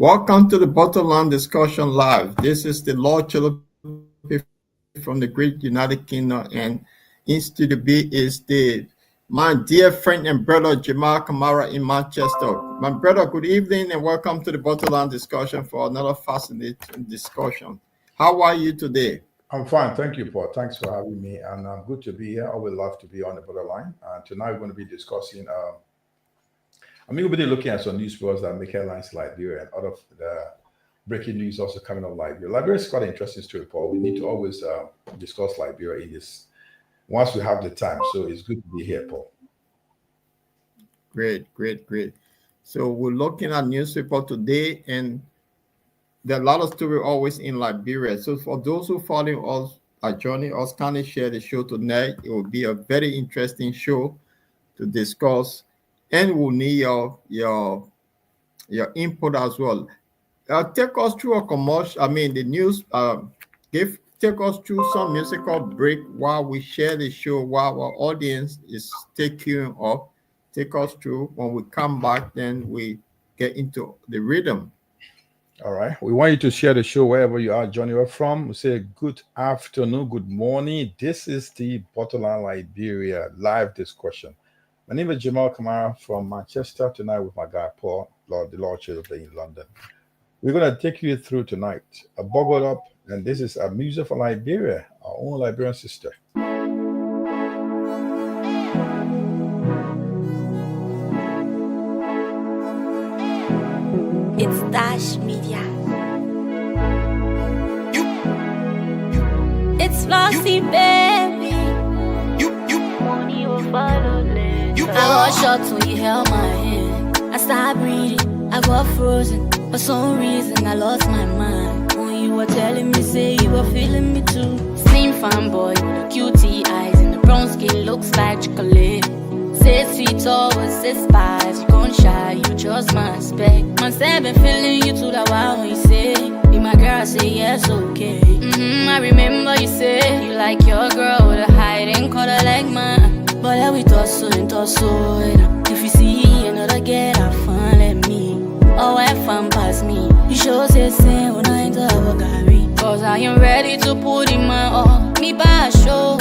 Welcome to the Bottom Line Discussion Live. This is the Lord Chilo from the Great United Kingdom, and in Studio B is my dear friend and brother Jamal Kamara in Manchester. My brother, good evening and welcome to the Bottom Line Discussion for another fascinating discussion. How are you today? I'm fine. Thank you, Paul. Thanks for having me. And good to be here. I would love to be on the borderline. Tonight, we're going to be discussing, we'll be looking at some news stories that make headlines in Liberia and other breaking news also coming up Liberia. Liberia is quite an interesting story, Paul. We need to always discuss Liberia in this once we have the time. So it's good to be here, Paul. Great. So we're looking at newspaper today, and there are a lot of stories always in Liberia. So for those who follow us, are joining us, kindly share the show tonight. It will be a very interesting show to discuss, and we'll need your input as well. Take us through a commercial. The news. Take us through some musical break while we share the show. While our audience is taking up, take us through. When we come back, then we get into the rhythm. All right. We want you to share the show wherever you are joining us from. We say good afternoon, good morning. This is the Bottom Line Liberia live discussion. My name is Jamal Kamara from Manchester tonight with my guy Paul, the Lord Church in London. We're going to take you through tonight. Buckle up, and this is a music for Liberia, our own Liberian sister. It's Dash Media. It's Flossy, baby. Money will follow later. I got shots when you held my hand. I started breathing, I got frozen. For some reason, I lost my mind. When you were telling me, say you were feeling me too. Same fine boy with the cutie eyes and the brown skin looks like chocolate. 6 feet tall with 6 spies. You gon' shy, you just my spec. Man said been feeling you to the wild when you say be my girl, I say yes, okay. I remember you said you like your girl with a hiding color like mine. But let we toss so and toss so. If you see another girl, have fun, let me. Oh, have fun pass me. You sure say same when I ain't a Bogari. Cause I am ready to put in my all. Me by a show.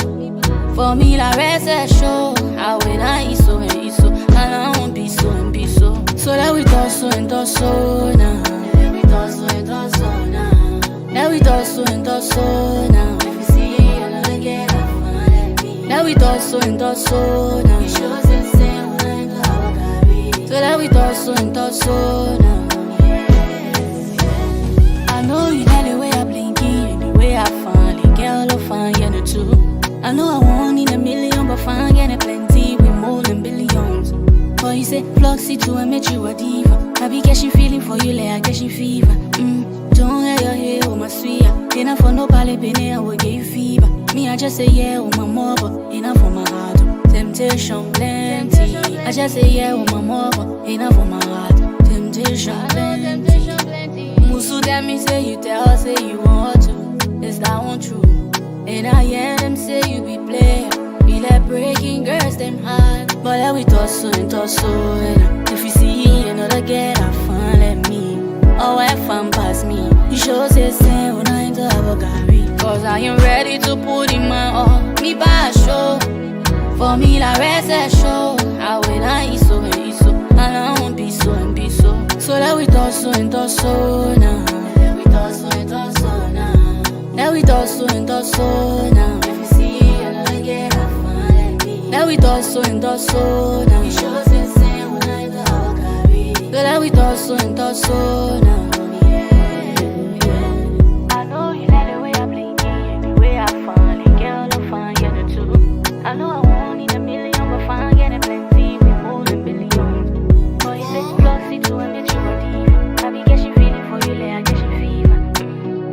For me, la rest a show. I when I iso and iso. And I won't be so and be so. So that we toss so and toss so now. Let we toss so and toss so now. Let we toss so and toss so now. If you see another girl, have fun at me. Let we toss so and toss so now. You sure say same when I ain't a Bogari. So that we toss so and toss so now. I know you like the way I blinky, the way I find it, girl, I find you too. I know I want in a million, but find getting plenty with more than billions. But you say, Floxy to I met you a diva. I be catching feeling for you, like I catching fever. Don't let your hair with my sweet. Enough for no palipine, I will give you fever. Me, I just say yeah with my mother, enough for my heart. Temptation plenty. I just say yeah with my mother, enough for my heart. Temptation plenty. Musu tell me say you tell, say you want to. Is that one true? And I hear them say you be player. Be like breaking girls, them hard. But let we toss so and toss so. If you see another girl, have fun, let me. Oh, have fun pass me. You sure say same when I ain't a Bogari. Cause I am ready to put in my all. Me by a show. For me, la rest a show. I when I iso and iso. And I won't be so and be so. So let we toss so and toss so now. Let we toss so and toss so now. Let we toss so and toss so now. If you see another girl, have fun, let me. Let we toss so and toss so now. You sure say same when I go Bogari. So let we toss so and toss so now. I know you like the way I blinky and the way I find it, girl, I find you too. I know I want in a million, but find getting plenty with more than billions. Boy, you say Floxy to I met you a diva. I be catching feeling for you, like I catching fever.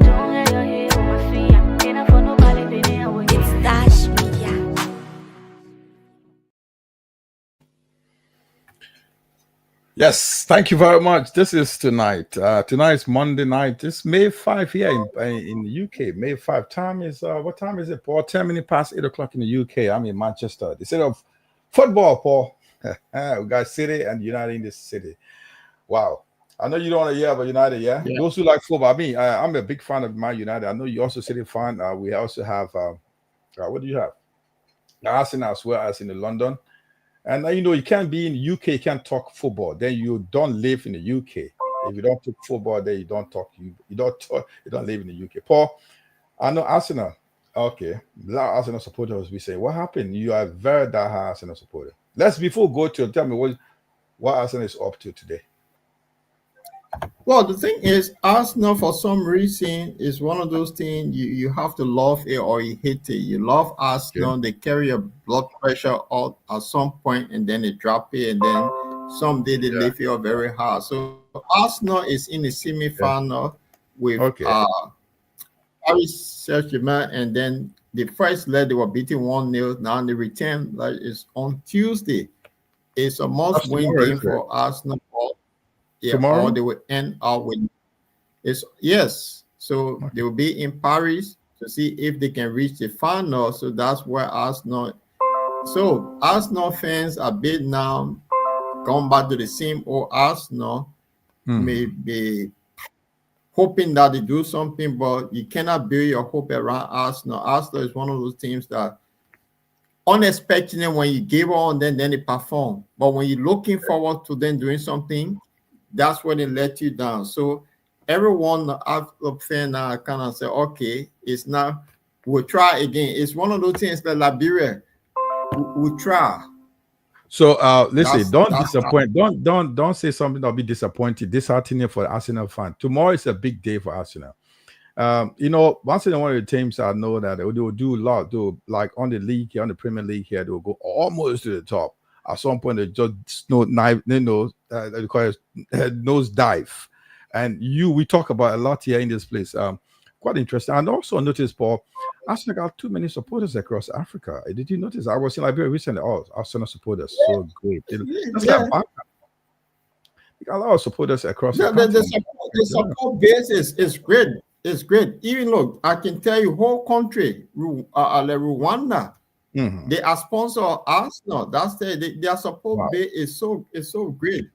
Don't let your hair with my sweet. Enough for nobody, baby, I will. It's Dash Media. Yes, thank you very much. This is tonight. Tonight's Monday night. It's May 5 here in the UK. May 5. Time is, what time is it, Paul? 10 minutes past 8 o'clock in the UK. I'm in Manchester, the city of football, Paul. We got City and United in this city. Wow. I know you don't want to hear about United, yeah. Yeah. Those who like football, I mean, I'm a big fan of Man United. I know you also City fan. We also have what do you have? Arsenal as well as in the London. And you know, you can't be in the UK, you can't talk football. Then you don't live in the UK. If you don't talk football, then you don't talk. You don't talk, you don't live in the UK. Paul, I know Arsenal. Okay, a lot of Arsenal supporters we say, what happened? You are very diehard Arsenal supporter. Let's before go to tell me what Arsenal is up to today. Well, the thing is, Arsenal for some reason is one of those things you have to love it or you hate it. You love Okay. Arsenal, they carry your blood pressure out at some point and then they drop it, and then someday they Yeah. lift it up very hard. So Arsenal is in the Yeah. semi-final with Okay. Paris Saint-Germain, and then the first leg they were beating 1-0. Now the return like is on Tuesday. It's a That's must-win tomorrow, game isn't it? for Arsenal. Yeah, or Tomorrow? they will end up with it's yes. So Okay. they will be in Paris to see if they can reach the final. So that's where Arsenal. So Arsenal fans are bit now going back to the same old Arsenal. May Mhm. be hoping that they do something, but you cannot build your hope around Arsenal. Arsenal is one of those teams that unexpectedly when you give on, then they perform. But when you're looking forward to them doing something, that's when they let you down. So everyone out of fan now kind of say, okay, it's now we'll try again. It's one of those things that Liberia we'll try. So listen, don't That's how, disappoint. Don't say something that'll be disappointed, disheartening for the Arsenal fan. Tomorrow is a big day for Arsenal. You know, Arsenal one of the teams I know that they will do a lot, do like on the league here, on the Premier League here, they will go almost to the top. At some point, they just they call it nose dive. And we talk about a lot here in this place. Quite interesting. And also notice, Paul, Arsenal got too many supporters across Africa. Did you notice? I was in Liberia recently. Oh, Arsenal supporters, so great. That's like yeah. you got a lot of supporters across the The continent. support, the support base is great. It's great. Even look, I can tell you, whole country, Rwanda, Mhm. they are sponsor of Arsenal. That's their support Wow. base is so great.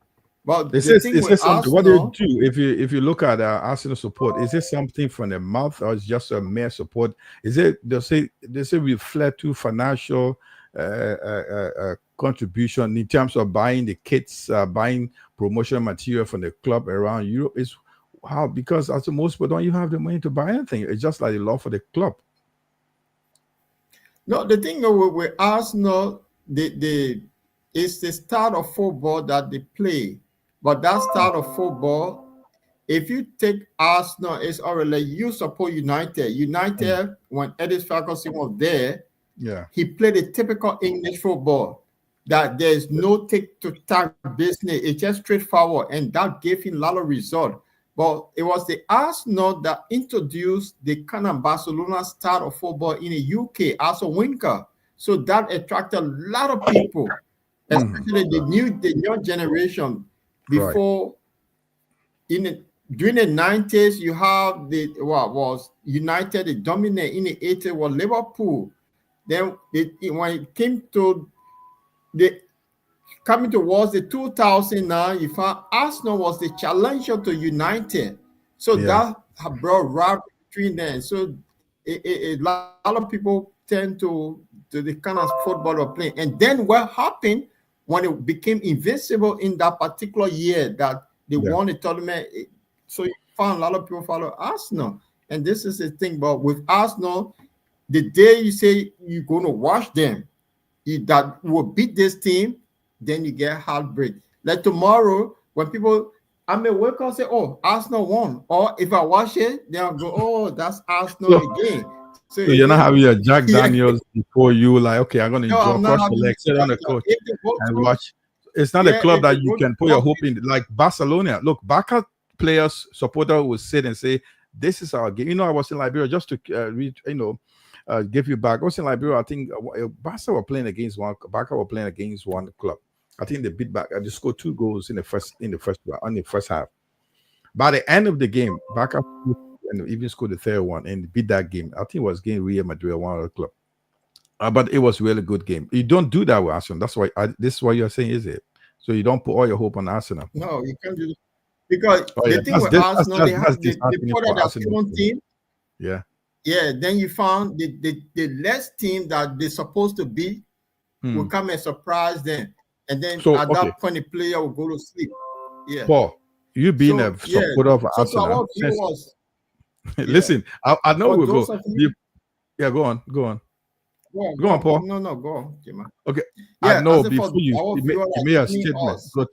But Is the this thing is with this something? What do you Arsenal, do if you look at Arsenal support? Is this something from the mouth or is just a mere support? Is it does it reflect to financial contribution in terms of buying the kits, buying promotional material from the club around Europe? Is how because as most people don't you have the money to buy anything. It's just like the law for the club. no, the thing with Arsenal, the it's the style of football that they play. But that style of football, if you take Arsenal, it's already like you support United. Mm. United, when Eddie Ferguson was there, Yeah, he played a typical English football that there's no take to tack business. It's just straightforward, and that gave him a lot of result. But it was the Arsenal that introduced the kind of Barcelona style of football in the UK as a winker. So that attracted a lot of people, especially the new generation. right. Before in the, during the 90s, you have the what was United, the dominant in the 80s was Liverpool. Then when it came to the coming towards the 2000 now, you found Arsenal was the challenger to United. So Yeah, that have brought rivalry between them. So a lot of people tend to the kind of football we're playing. And then what happened when it became invincible in that particular year that they yeah, won the tournament? So you found a lot of people follow Arsenal. And this is the thing, but with Arsenal, the day you say you're going to watch them, that will beat this team, then you get heartbreak. Like tomorrow, when people, I may wake up and say, "Oh, Arsenal won," or if I watch it, they'll go, "Oh, that's Arsenal so again." So so it you're not just, having your Jack yeah, Daniels before you like, okay, I'm gonna no, enjoy I'm not cross the having leg, sit on that. the coach If they go and to, watch. It's not a yeah, club if they that you go to can put your club, hope in. Like Barcelona, look, Barca players, supporter will sit and say, "This is our game." You know, I was in Liberia just to read, give you back. I was in Liberia. I think Barca were playing against one. Barca were playing against one club. I think they beat back. I just scored 2 goals on the first half. By the end of the game, Barca and even scored the third one and beat that game. I think it was game Real Madrid, one other club. But it was really good game. You don't do that with Arsenal. That's why this is what you're saying, is it? So you don't put all your hope on Arsenal. no, you can't do. because Oh yeah, the thing with Arsenal, that's they disheartening put out for their Arsenal. second team. Yeah. Yeah, then you found the less team that they're supposed to be will come and surprise them. And then So at okay, that point, the player will go to sleep. Yeah. Paul, you being a So yeah. supporter of So to Arsenal, our viewers, yeah. listen, I know For we'll those go. of you, Yeah, go on, go on, go go on, on. Paul. No, go on, Jima. Okay, I Yeah, know as if for before our you viewers made are a joining statement. us. So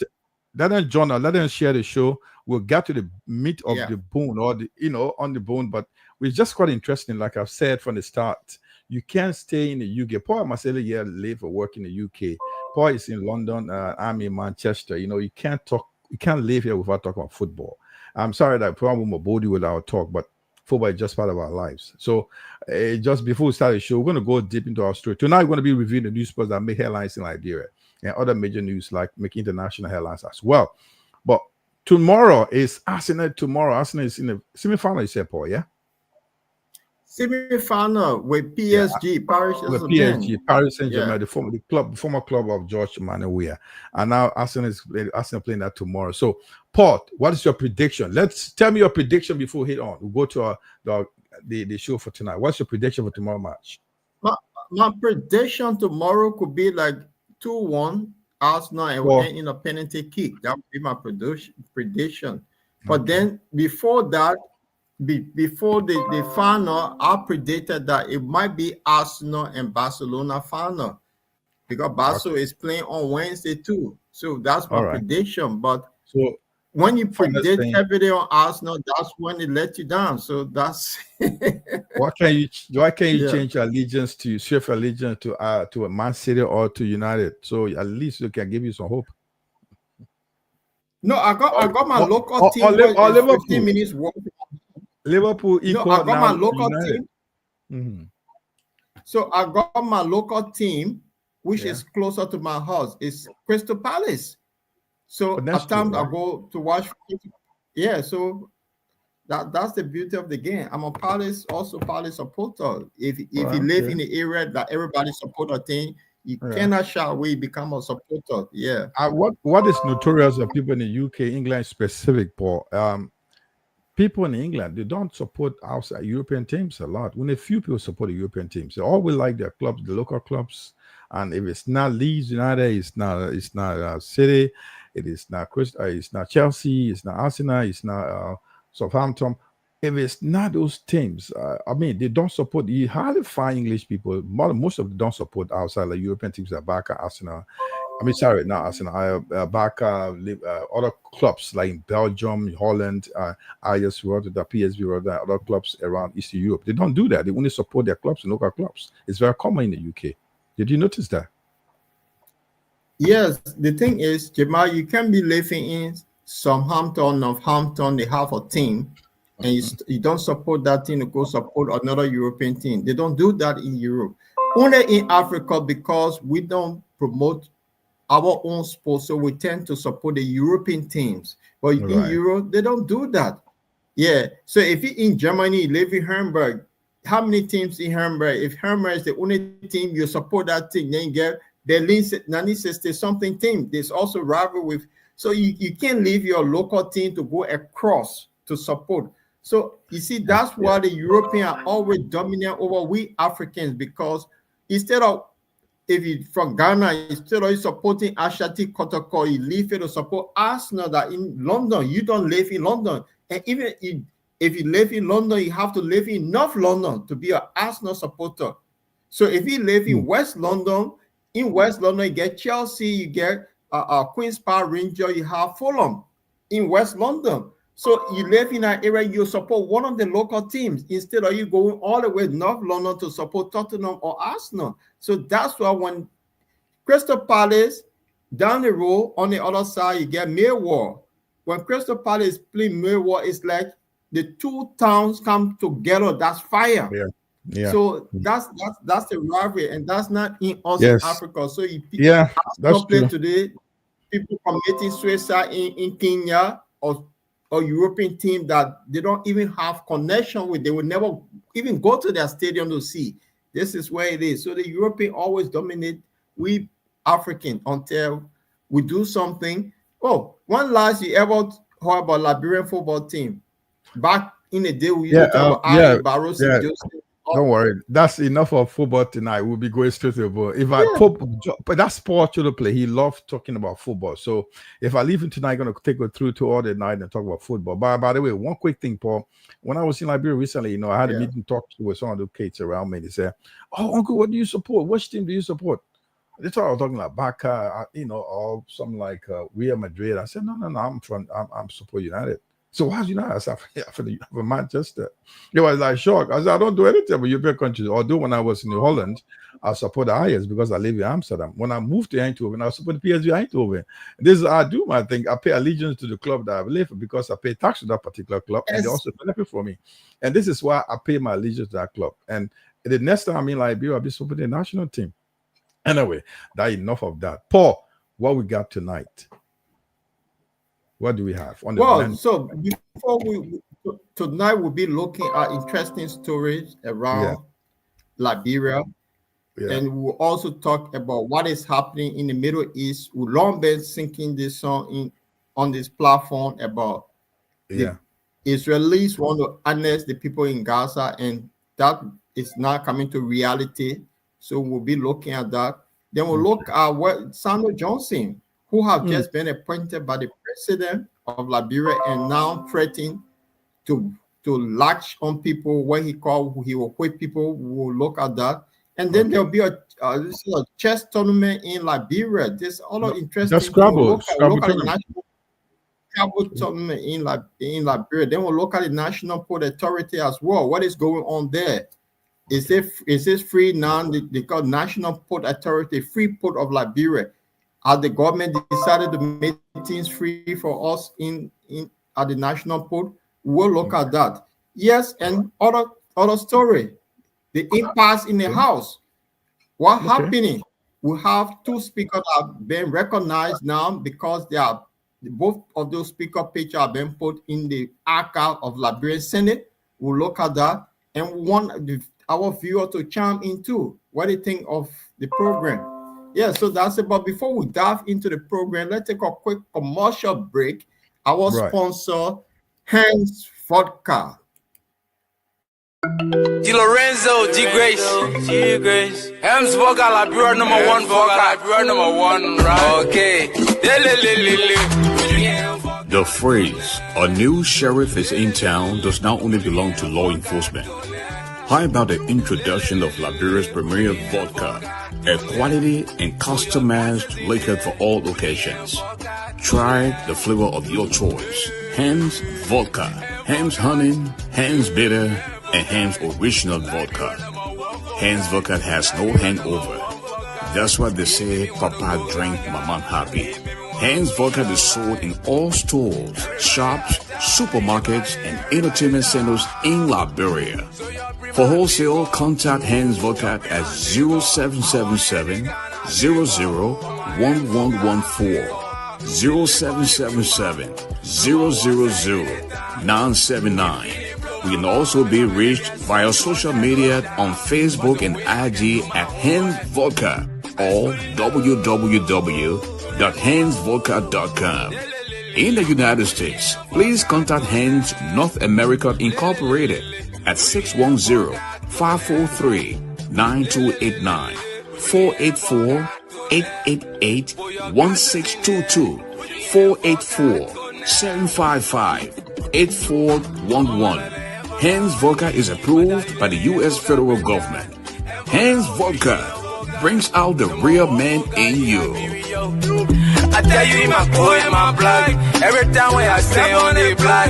let them join us, let them share the show. We'll get to the meat of Yeah. the bone or the on the bone, but it's just quite interesting. Like I've said from the start, you can't stay in the UK. Paul Marcelo here live or work in the UK. Paul is in London. I'm in Manchester. You can't talk. You can't live here without talking about football. I'm sorry that probably my body without talk, but football is just part of our lives. So, just before we start the show, we're going to go deep into our story. Tonight, we're going to be reviewing the news stories that make headlines in Liberia and other major news like make international headlines as well. But tomorrow is Arsenal. Tomorrow, Arsenal is in the semi-final. You said, Paul, yeah? Semi-final with Yeah, PSG, Paris with Saint-Germain. PSG, Paris Yeah. Saint-Germain, the former club of George Manuel, and now Arsenal playing that tomorrow. So, Paul, what is your prediction? Let's tell me your prediction before we hit on. We'll go to the show for tonight. What's your prediction for tomorrow match? My prediction tomorrow could be like 2-1 Arsenal and will Well, end in a penalty kick. That would be my prediction. But okay. then before that, before the final, I predicted that it might be Arsenal and Barcelona final because Barca Okay. is playing on Wednesday too. So that's my All right. prediction. But So, when you final predict thing, every day on Arsenal, that's when they let you down. So that's why can't you yeah. change your allegiance to shift allegiance to a Man City or to United? So at least they can give you some hope. No, I got my Or, local team where or it's 15 Liverpool. minutes walk. Liverpool No, I equal got now my to local United. team. Mhm. So I got my local team, which Yeah. is closer to my house. It's Crystal Palace. So But that's at true, times I right? go to watch. Yeah, so that's the beauty of the game. I'm a Palace supporter. If you Well, live okay. in the area that everybody support a thing, you Yeah. cannot shy away become a supporter. Yeah. What is notorious of people in the UK, England specific, Paul? People in England, they don't support outside European teams a lot. When a few people support the European teams, they always like their clubs, the local clubs. And if it's not Leeds United, it's not City, it's not Chelsea, it's not Arsenal, it's not Southampton. If it's not those teams, I mean, they don't support. You hardly find English people. Most of them don't support outside like European teams like Barca, Arsenal. I mean, sorry, not Arsenal. Barca, other clubs like in Belgium, Holland, Ajax, Rotterdam, PSV, Rotterdam, other clubs around Eastern Europe. They don't do that. They only support their clubs and local clubs. It's very common in the UK. Did you notice that? Yes, the thing is, Jamal, you can be living in Southampton, Northampton, they have a team, and you don't support that team to go support another European team. They don't do that in Europe. Only in Africa because we don't promote our own sports, so we tend to support the European teams. But All in right. Europe, they don't do that. Yeah. So if you in Germany, you live in Hamburg, how many teams in Hamburg? If Hamburg is the only team you support that team, then you get Berlin 1960 something team. There's also rival with. So you can't leave your local team to go across to support. So you see, that's Yeah. why the Europeans are always dominant over we Africans because instead of if you from Ghana, instead of supporting Ashati Kotoko, you leave it to support Arsenal that in London. You don't live in London. And even if you live in London, you have to live in North London to be an Arsenal supporter. So if you live in West London, you get Chelsea, you get Queen's Park Ranger, you have Fulham in West London. So you live in an area, you support one of the local teams instead of you going all the way North London to support Tottenham or Arsenal. So that's why when Crystal Palace down the road on the other side, you get Millwall. When Crystal Palace play Millwall, it's like the two towns come together. That's fire. Yeah. Yeah. So that's the rivalry, and that's not in us in Yes. Africa. So you Yeah. That's Arsenal play true. today, people committing suicide in Kenya or European team that they don't even have connection with. They will never even go to their stadium to see. This is where it is. So the European always dominate we African until we do something. Oh, one last you ever how about Liberian football team? Back in the day, we used to talk about yeah, Barroso, yeah. Joseph. Don't worry. That's enough of football tonight. We'll be going straight to the ball. If I but that's sport to play. He loves talking about football. So if I leave him tonight, I'm gonna take it through to all the night and talk about football. By the way, one quick thing, Paul. When I was in Liberia recently, I had a meeting talk with some of the kids around me. They said, "Oh, Uncle, what do you support? Which team do you support?" They thought I was talking about Barca, or something like Real Madrid. I said, no, I'm support United. So why United? I said, for Manchester. It was like shock. I said, I don't do anything but European countries. Although when I was in New Holland, I support the Ajax because I live in Amsterdam. When I moved to Eindhoven, I support the PSV Eindhoven. This is how I do my thing. I pay allegiance to the club that I live in because I pay tax to that particular club, and they also benefit from me. And this is why I pay my allegiance to that club. And the next time I'm in Liberia, I'll be supporting the national team. Anyway, that enough of that. Paul, what we got tonight? What do we have on the so before tonight we'll be looking at interesting stories around Liberia. And we'll also talk about what is happening in the Middle East. We've long been sinking this song on this platform about the Israelis want to annex the people in Gaza, and that is not coming to reality. So we'll be looking at that. Then we'll look at what Samuel Johnson, who have just been appointed by the president of Liberia and now threatening to latch on people when he will whip people. We'll look at that. And then there'll be a chess tournament in Liberia. There's other interesting Scrabble tournament in Liberia. Then we'll look at the National Port Authority as well. What is going on there? Is this free now? They call National Port Authority, Free Port of Liberia. Has the government decided to make things free for us at the National Port? We'll look at that. Yes, and other story. The impasse in the House. What happening? We have two speakers that have been recognized now because both of those speaker pictures have been put in the archive of Liberian Senate. We'll look at that, and we want our viewer to chime in too. What do you think of the program? Yeah, so that's about. Before we dive into the program, let's take a quick commercial break. Our sponsor, Hans Vodka. Di Lorenzo, G Grace. Hems Vodka, Liberia number one vodka, Liberia number one, right? Okay. The phrase, a new sheriff is in town, does not only belong to law enforcement. How about the introduction of Liberia's premier vodka, a quality and customized liquor for all occasions? Try the flavor of your choice. Hans Vodka, Hans Honey, Hans Bitter, and Hans Original Vodka. Hans Vodka has no hangover. That's why they say Papa drank Mama happy. Hans Vodka is sold in all stores, shops, supermarkets, and entertainment centers in Liberia. For wholesale, contact Hans Vodka at 0777 001114, 0777 000 979. We can also be reached via social media on Facebook and IG at Hans Vodka or www.hansvodka.com. In the United States, please contact Hans North America Incorporated at 610-543-9289, 484-888-1622, 484-755-8411. Hans Vodka is approved by the U.S. federal government. Hans Vodka brings out the real man in you. I tell you in my boy in my blood. Every time when I stay on the block,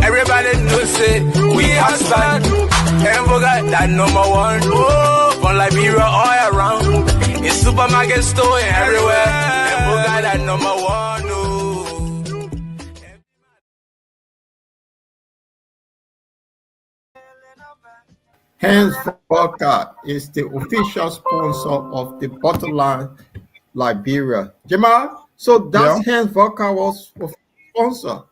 everybody knows it. We have spot. And forgot that number one. Oh, from Liberia all around. In supermarket store and everywhere. And forgot that number one. Oh. Hans Vodka is the official sponsor of the Borderline Liberia. Jamal, so that's Hans Vodka was sponsor.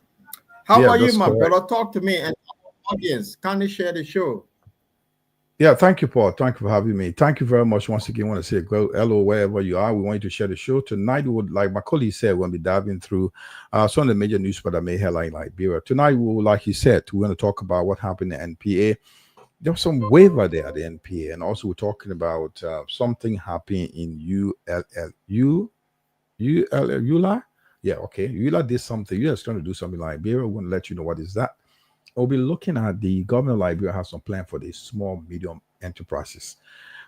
How are you, my brother? Talk to me and our audience. Can you share the show? Yeah, thank you, Paul. Thank you for having me. Thank you very much once again. I want to say hello wherever you are. We want you to share the show tonight. We would, like my colleague said, we're going to be diving through some of the major news that made headline in Liberia tonight. We will, like he said, we're going to talk about what happened in NPA. There was some waiver there at the NPA, and also we're talking about something happening in ULA. Yeah, okay. ULA did something. ULA is trying to do something in Liberia. We're going to let you know what is that. We'll be looking at the government of Liberia has some plan for the small, medium enterprises.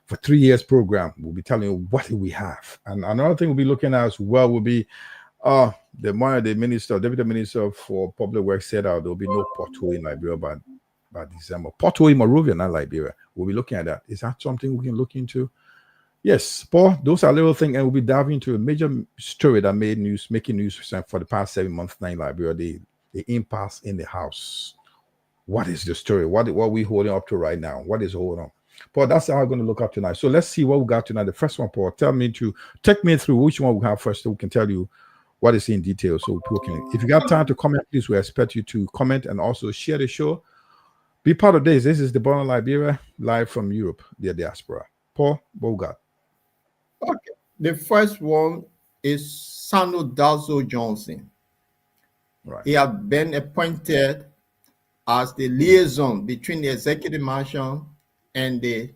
For 3 years program, we'll be telling you what we have. And another thing we'll be looking at as well will be the deputy minister for public works said there'll be no pothole in Liberia by December. Pothole in Monrovia, not Liberia. We'll be looking at that. Is that something we can look into? Yes, Paul, those are little things, and we'll be diving into a major story that making news for the past 7 months now in Liberia, the impasse in the House. What is the story? What are we holding up to right now? What is holding on? Paul, that's how we're going to look up tonight. So let's see what we got tonight. The first one, Paul, take me through which one we have first so we can tell you what is in detail. So people can, if you got time to comment, please, we expect you to comment and also share the show. Be part of this. This is the Born in Liberia, live from Europe, the diaspora. Paul, what we got? Okay. The first one is Sanu Dazo Johnson. Right. He has been appointed as the liaison between the executive mansion and the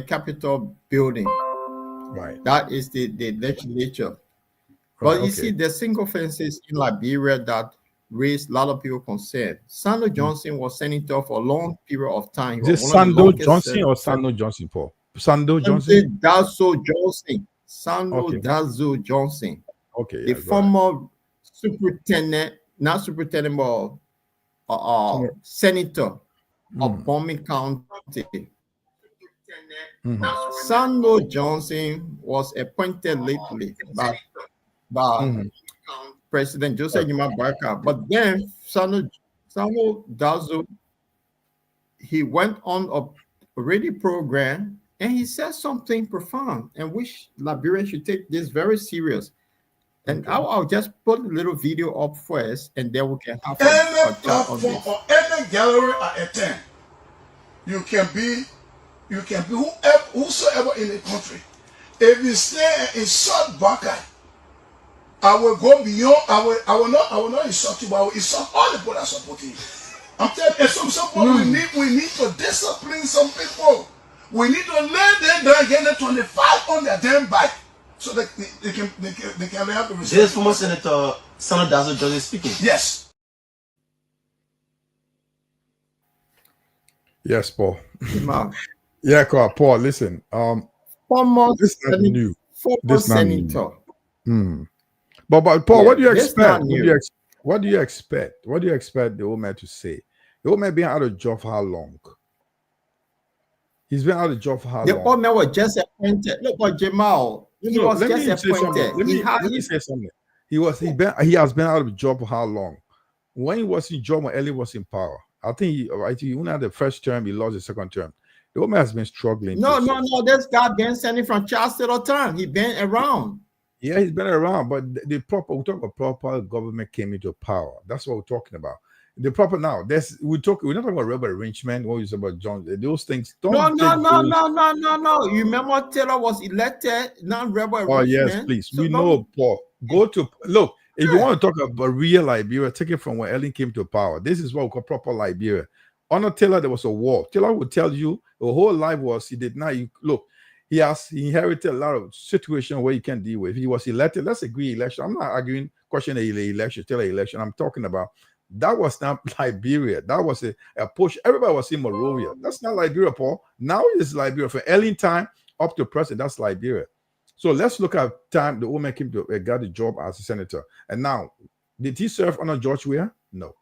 Capitol building. Right. That is the legislature. But you see, the single offenses in Liberia that raised a lot of people concerned. Sando Johnson was senator for a long period of time. Is it Sando Johnson or Sando Johnson, Paul? Sando Johnson? Dazo Johnson. Sando Dazo Johnson. Okay. The former superintendent, not superintendent, but senator of Bombing County. Sando Johnson was appointed lately by President Joseph Yuma Barker. But then Sando Dazo, he went on a radio program and he said something profound and which Liberians should take this very serious. And I'll just put a little video up first, and then we can have a chat on this. Or any gallery I attend, you can be whosoever in the country. If you stay in insult Baka, I will go beyond. I will not insult you, but I will insult all the people that support you. I'm telling you, some support we need to discipline some people. We need to let them down, get them 25 on their damn bike. So they can have the respect. This is former Senator Sanu Dazo Johnson speaking. Yes. Yes, Paul. Yeah, Paul. Listen. Former this is new. Former senator. But Paul, what do you expect? What do you expect? What do you expect the old man to say? The old man been out of job for how long? He's been out of job for how long? The old man was just appointed. Look at Jamal. He was just appointed. Let me say something. He has been out of job for how long? When he was in job, when Ellie was in power, I think he only had the first term, he lost the second term. The woman has been struggling. No. This guy been sending from Charles to the time. He been around. Yeah, he's been around, but we talk about proper government came into power. That's what we're talking about. The proper now. We're not talking about rebel arrangement. What is about John? Those things. No. You remember Taylor was elected, not rebel arrangement. Oh yes, please. So we know, Paul. Look. If you want to talk about real Liberia, take it from when Ellen came to power. This is what we call proper Liberia. Under Taylor, there was a war. Taylor would tell you the whole life was he did not. He inherited a lot of situations where you can deal with. If he was elected, let's agree election. I'm not arguing, questioning the election, Taylor election. I'm talking about that was not Liberia. That was a push. Everybody was in Monrovia. That's not Liberia, Paul. Now it's Liberia. From early time up to present, that's Liberia. So let's look at time the woman came to got the job as a senator. And now, did he serve under George Weah? No.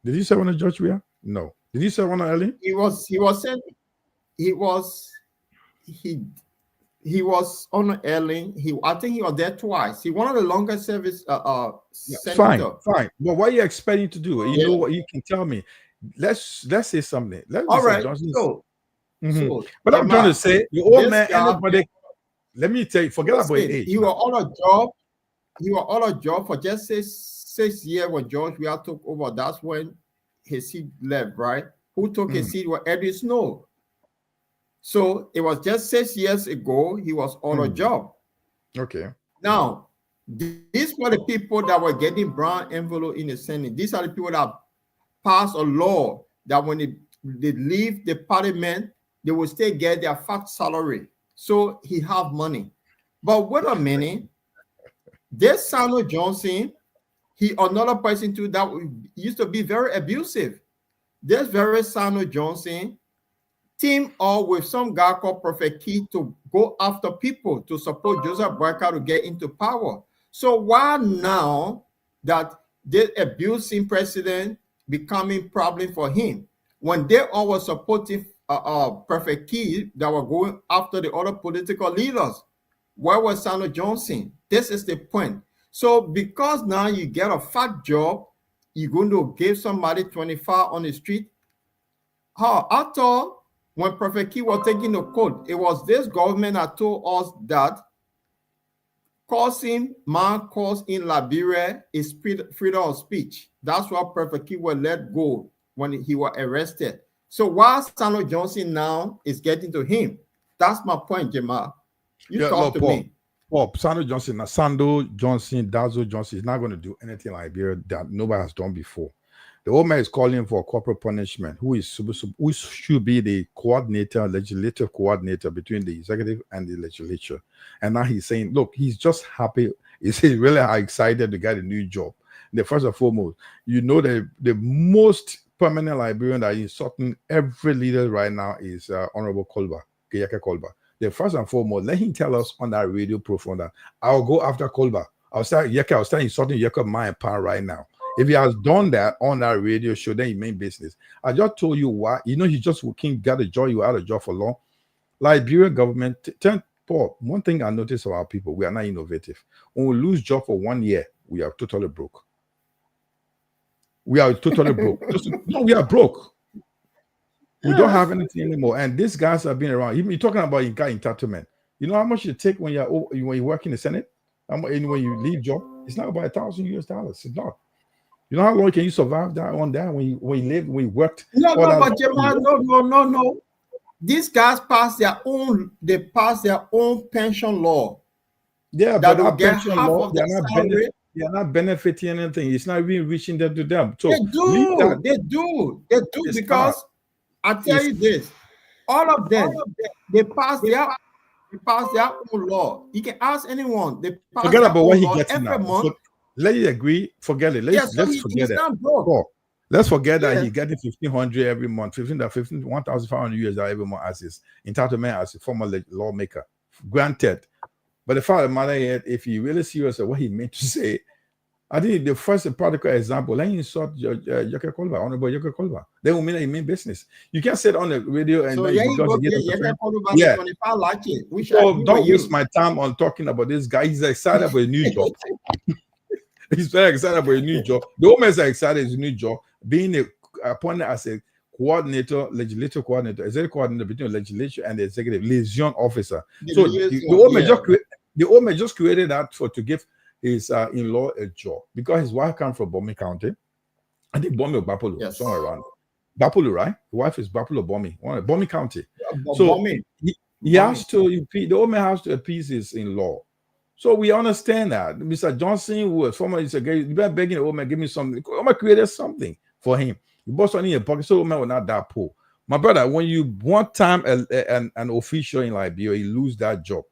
Did he serve under George Weah? No. Did he serve under Ellen? He was on Ellen. I think he was there twice. He one of the longest service senator. Fine. But what are you expecting to do? You know what you can tell me. Let's say something. All right. But I'm trying to say the old man, anybody. Let me tell you, forget about age. You were on a job. You were on a job for just 6 years when George Weah took over. That's when his seat left, right? who took a seat was Eddie Snow. So it was just 6 years ago he was on a job. Okay. Now, these were the people that were getting brown envelope in the Senate. These are the people that passed a law that when they leave the parliament, they will still get their fat salary. So he have money. But wait a minute, this Samuel Johnson, he another person too that used to be very abusive. This very Samuel Johnson teamed up with some guy called Prophet Key to go after people to support Joseph Boyka to get into power. So why now that this abusing president becoming problem for him when they all were supporting Prophet Key that were going after the other political leaders? Where was Samuel Johnson? This is the point. So because now you get a fat job, you're going to give somebody 25 on the street. I thought when Prophet Key was taking the code, it was this government that told us that causing man cause in Liberia is freedom of speech. That's why Prophet Key was let go when he was arrested. So why Samuel Johnson now is getting to him? That's my point, Jamal. You talk to me. Sando Johnson, Sando Johnson, Dazo Johnson is not going to do anything in Liberia that nobody has done before. The old man is calling for corporal punishment, who should be the coordinator, legislative coordinator between the executive and the legislature. And now he's saying, look, he's just happy. He's really excited to get a new job. The first and foremost, you know that the most permanent Liberian that is insulting every leader right now is Honorable Kolba, Keyeke Kolba. The first and foremost, let him tell us on that radio program that I'll go after Kolba. I'll start insulting Yeke my power right now. If he has done that on that radio show, then he mean business. I just told you why. You know, he just got a job. You out of job for long. Liberian government, Paul, one thing I notice about people, we are not innovative. When we lose job for 1 year, we are totally broke. We are totally broke. No, we are broke. We don't have anything anymore. And these guys have been around. You're talking about entitlement. You know how much you take when you work in the Senate? When you leave job? It's not about $1,000 US. It's not. You know how long can you survive that on that when you worked? No, but Jamal, no. These guys pass their own pension law. Yeah, but that pension law, they're not benefiting anything. It's not even reaching them to them. So they do because I tell you this, all of them, they pass their own law. You can ask anyone. They pass forget about what he gets every now. month. So, let you agree. Forget it. Let's forget that. Let's forget that he's getting 1,500 every month, 1,500 US every month as his entitlement as a former lawmaker. Granted, but the fact of the matter is, if you really serious about what he meant to say, I think the first practical example, let you insult Yeke Kolba, Honorable Yeke Kolba. They will mean that you mean business. You can't sit on the radio and so don't waste my time on talking about this guy. He's excited about a new job. He's very excited about a new job. The woman is excited as a new job, being appointed as a coordinator, legislative coordinator, executive coordinator between the legislature and the executive liaison officer. The woman just created that to give his in-law a job because his wife comes from Bomi County. I think Bomi or Bapolo, somewhere around. Bapolo, right? His wife is Bapolo Bomi, Bomi County. So he has to, the woman has to appease his in-law. So we understand that. Mr. Johnson, who was former, you better begging the woman, give me something. The woman created something for him. You bought something in your pocket, so the woman was not that poor. My brother, when you one time an official in Liberia, you lose that job.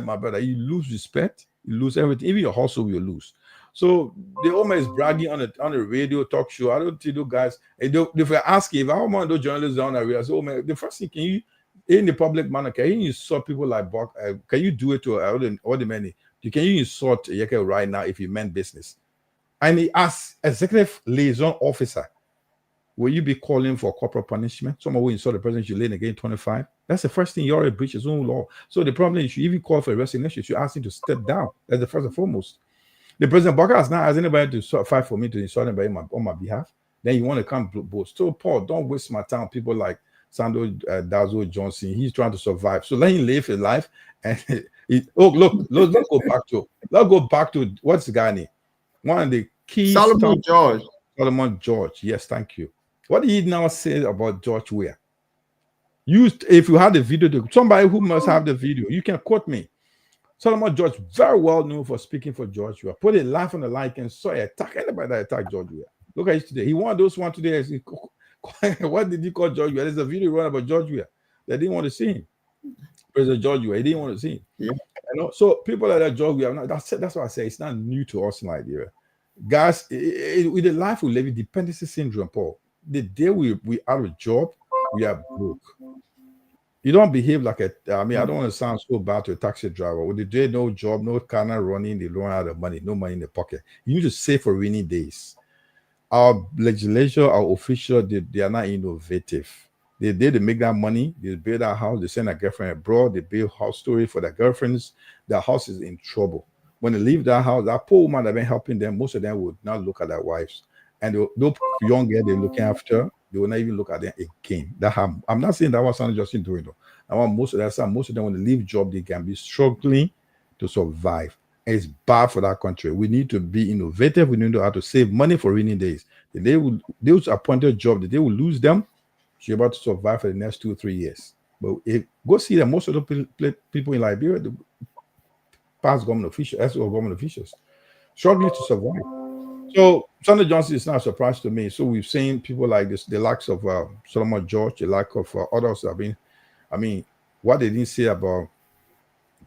My brother, you lose respect, you lose everything. Even your hustle will lose. So the woman is bragging on a radio talk show. I don't think those guys, if I ask you, if I want those journalists down there, I say, oh man, the first thing, can you, in the public manner, can you insult people like Buck? Can you do it to all the many? Can you insult Yeke right now if you meant business? And as executive liaison officer, will you be calling for corporal punishment? Someone will insult the president, you lay again 25. That's the first thing. You already breached his own law. So the problem is, you even call for a resignation. You should ask him to step down. That's the first and foremost. The president Buck has not asked anybody to fight for me to insult anybody on my behalf. Then you want to come boast. So Paul, don't waste my time. People like Sando Dazo Johnson, he's trying to survive. So let him live his life. And let's go back to what's the guy name? One of the key Solomon George. Solomon George. Yes, thank you. What did he now say about George Weah? If you had the video, somebody who must have the video, you can quote me. Solomon George, very well known for speaking for George Weah. Put a life on the line and saw attack anybody that attacked George Weah. Look at it today. He won those one today. What did he call George Weah? There's a video run about George Weah. They didn't want to see him. President George Weah, he didn't want to see him. Yeah. So people like that George Weah, that's why I say it's not new to us in Liberia. Guys, with the life we live, dependency syndrome, Paul. The day we out of job, we are broke. You don't behave like I don't want to sound so bad to a taxi driver. With the day no job, no car not running, they don't have the money, no money in the pocket. You need to save for rainy days. Our legislature, our officials, they are not innovative. They make that money, they build that house, they send a girlfriend abroad, they build house story for their girlfriends. Their house is in trouble. When they leave that house, that poor woman that been helping them, most of them would not look at their wives. And no young girl they're looking after, they will not even look at them again. I'm not saying that was something just doing though. I want most of them when they leave job, they can be struggling to survive. And it's bad for that country. We need to be innovative. We need to know how to save money for rainy days. Those appointed job that they will lose them, so you're about to survive for the next 2 or 3 years. But go see that most of the people in Liberia, the past government officials, ex government officials, struggling to survive. So Senator Johnson is not a surprise to me. So we've seen people like this, the likes of Solomon George, the like of others have been. What they didn't say about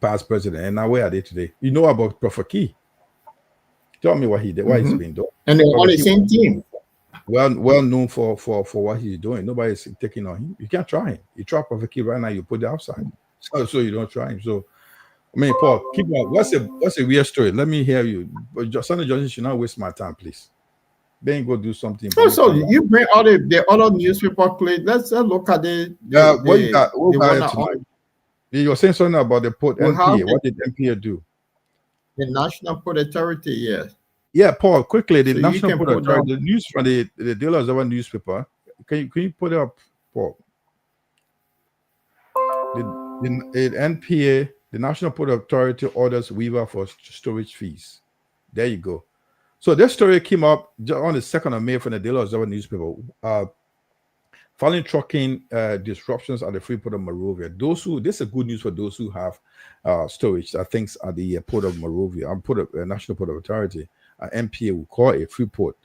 past president, and now where are they today? You know about Prophet Key. Tell me what he did, what he's been doing. And they're on the same team. Well known for what he's doing. Nobody's taking on him. You can't try him. You try Prophet Key right now, you put it outside. So you don't try him. So Paul, keep on. What's a weird story? Let me hear you. But Senator Johnson should not waste my time, please. Then go do something. So you bring all the other newspaper clips. Let's look at what you got? You're saying something about the port NPA. What did NPA do? The National Port Authority, yes. Yeah, Paul, quickly, the National Port Authority, the news from the Daily Observer newspaper. Can you put it up, Paul? The NPA, the National Port Authority orders waiver for storage fees. There you go. So this story came up on the 2nd of May from the Daily Observer newspaper. Following trucking disruptions at the free port of Monrovia. This is good news for those who have storage, things at the port of Monrovia, National Port Authority, NPA will call a free port.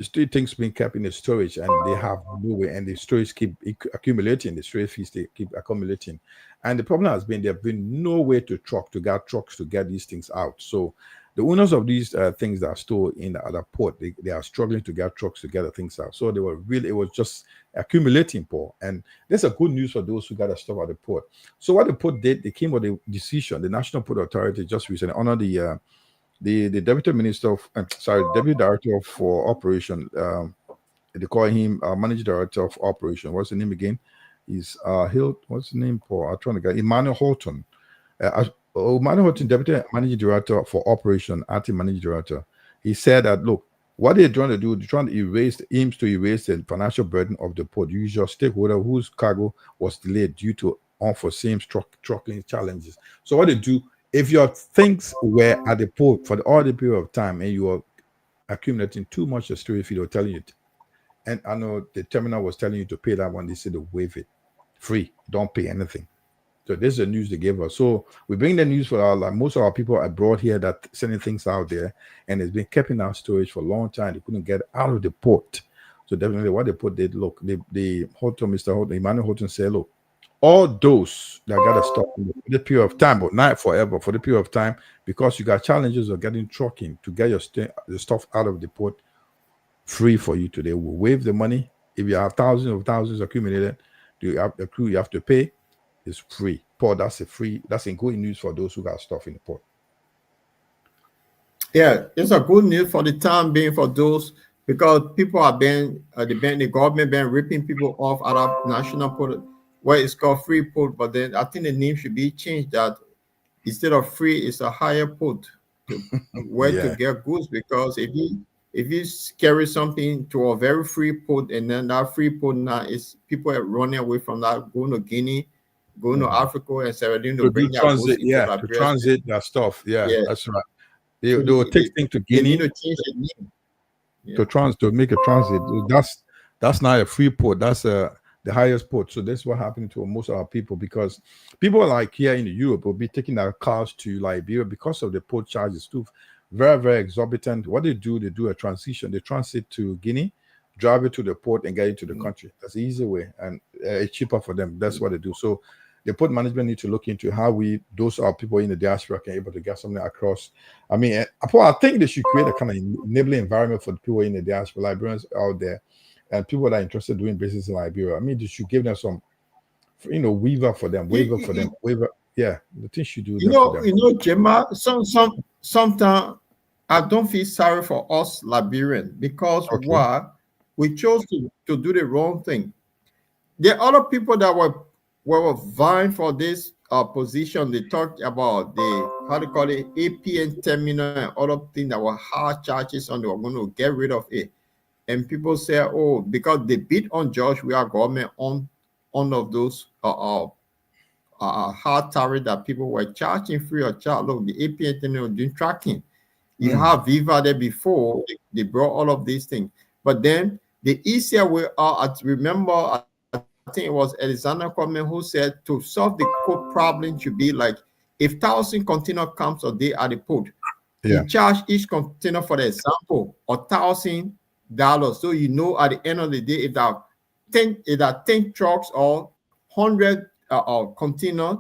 Still things being kept in the storage, and they have no way, and the storage keep accumulating. The storage fees they keep accumulating, and the problem has been there have been no way to get trucks to get these things out. So the owners of these things that are stored in the other port, they are struggling to get trucks to get the things out. So it was just accumulating, Paul. And that's a good news for those who got the stuff at the port. So what the port did, they came with a decision. The National Port Authority just recently honored the deputy director for operation. They call him managing director of operation. What's the name again? He's what's the name, Paul? I'm trying to get Emmanuel Horton. Emmanuel Horton, deputy managing director for operation, acting managing director. He said that, look, what they're trying to do, they're trying to erase the financial burden of the port usual stakeholder whose cargo was delayed due to unforeseen trucking challenges. So what they do, if your things were at the port for all the period of time and you are accumulating too much of storage fee, they're telling you, and I know the terminal was telling you to pay that one, they said to waive it, free, don't pay anything. So this is the news they gave us. So we bring the news for most of our people abroad here that sending things out there, and it's been kept in our storage for a long time. They couldn't get out of the port. So definitely what they put, Mr. Horton, Emmanuel Horton said, look, all those that got to stop for the period of time, but not forever, for the period of time, because you got challenges of getting trucking to get the stuff out of the port free for you today. We'll waive the money. If you have thousands accumulated, you have to pay. It's free. Paul, that's a good news for those who got stuff in the port. Yeah, it's a good news for the time being for those, because people are the government been ripping people off out of national port, where it's called free port, but then I think the name should be changed, that instead of free, it's a higher port to get goods, because if you carry something to a very free port, and then that free port now is people are running away from that, going to Guinea, going to Africa and Sierra Leone to bring transit, to transit that stuff. Yeah, that's right. They will take things to Guinea. They need to change the name. to make a transit. That's not a free port. That's the highest port. So that's what happened to most of our people, because people like here in Europe will be taking their cars to Liberia because of the port charges too, very very exorbitant. What they do a transition. They transit to Guinea, drive it to the port, and get it to the country. That's the easy way, and it's cheaper for them. That's what they do. So the port management need to look into how those are people in the diaspora can able to get something across. I mean, I think they should create a kind of enabling environment for the people in the diaspora, Liberians out there, and people that are interested in doing business in Liberia. I mean, they should give them some, waiver for them. Yeah, the thing should do that for them. Gemma, sometimes I don't feel sorry for us Liberians, because why? We chose to do the wrong thing. There are other people that were vying for this position. They talked about the, how do you call it, APN terminal and other things that were hard charges on. They were going to get rid of it. And people say, oh, because they beat on George, we are government on of those hard tariff that people were charging free of charge. Look, the APN terminal doing tracking. You have Viva there before. They brought all of these things. But then the easier way out, remember, I think it was Alexander Coleman who said to solve the port problem should be like, if 1,000 container comes a day at the port, you charge each container, for the example, $1,000. So at the end of the day, if there are 10 trucks or 100 container,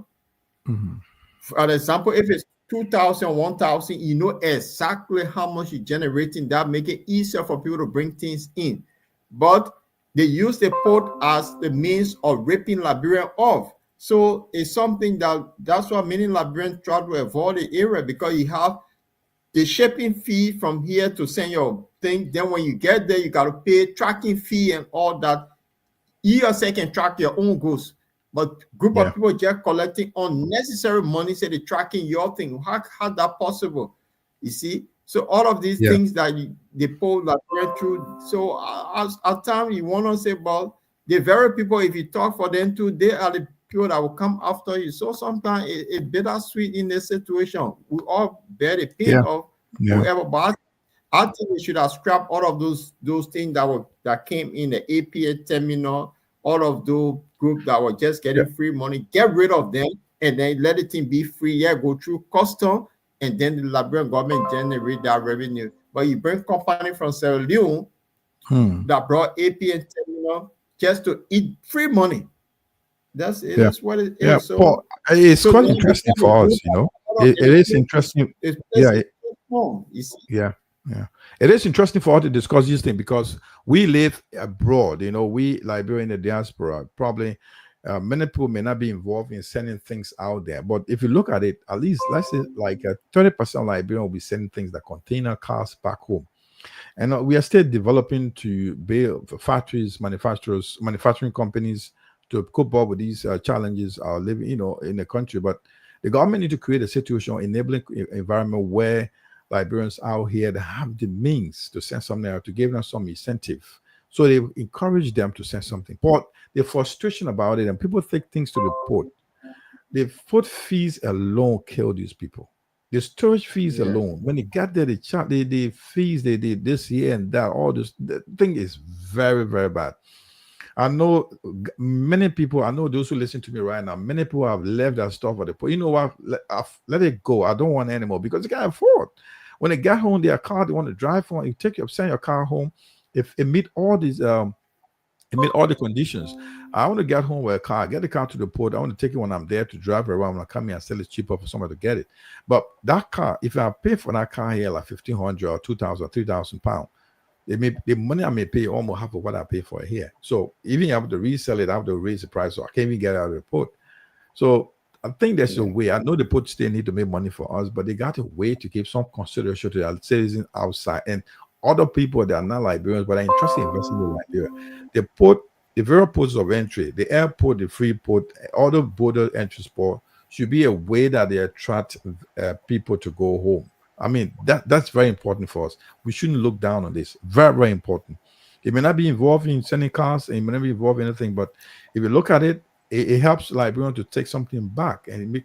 for example, if it's 2,000, 1,000, you know exactly how much you're generating. That make it easier for people to bring things in. But they use the port as the means of ripping Liberia off. So it's something that's why many Liberians try to avoid the area, because you have the shipping fee from here to send your thing. Then when you get there, you got to pay tracking fee and all that. You yourself can track your own goods, but group of people just collecting unnecessary money, say they're tracking your thing. How that possible? You see? So all of these things that they pull that went through. So at times you want to say, well, the very people, if you talk for them too, they are the people that will come after you. So sometimes it's bittersweet in this situation. We all bear the pain of whoever, but I think we should have scrapped all of those things that came in the APA terminal, all of those groups that were just getting free money. Get rid of them and then let the thing be free. Go through custom. And then the Liberian government generate that revenue. But you bring company from Sierra Leone that brought APN terminal just to eat free money. That's it. That's what it is. So, Paul, it's quite interesting for us, It is interesting. It is interesting for us to discuss this thing, because we live abroad. We Liberia in the diaspora, probably many people may not be involved in sending things out there. But if you look at it, at least let's say like 30% of Liberian will be sending things like container cars back home. And we are still developing to build factories, manufacturing companies to cope up with these challenges are living, in the country. But the government need to create a situation, enabling environment where Liberians out here that have the means to send something out, to give them some incentive. So they encourage them to send something. But the frustration about it, and people take things to the port. The port fees alone kill these people. The storage fees alone, when they get there, they charge the fees they did this year and that. All this, the thing is very, very bad. I know many people. I know those who listen to me right now. Many people have left their stuff at the port. You know what? Let it go. I don't want it anymore, because they can't afford. When they get home, their car they want to drive home. You send your car home. If it meet all these, it meet all the conditions. I want to get home with a car, get the car to the port. I want to take it when I'm there to drive around. When I come here and sell it cheaper for somebody to get it. But that car, if I pay for that car here like 1,500 or 2,000, 3,000 pounds, the money I may pay almost half of what I pay for it here. So even if I have to resell it, I have to raise the price, so I can't even get it out of the port. So I think there's a way. I know the port still need to make money for us, but they got a way to give some consideration to the citizens outside and other people that are not Liberians but are interested in investing in Liberia. The port, the very ports of entry, the airport, the free port, all the border entry port should be a way that they attract people to go home. I mean, that's very important for us. We shouldn't look down on this. Very, very important. It may not be involved in sending cars, it may not be involved in anything, but if you look at it, it helps Liberians to take something back and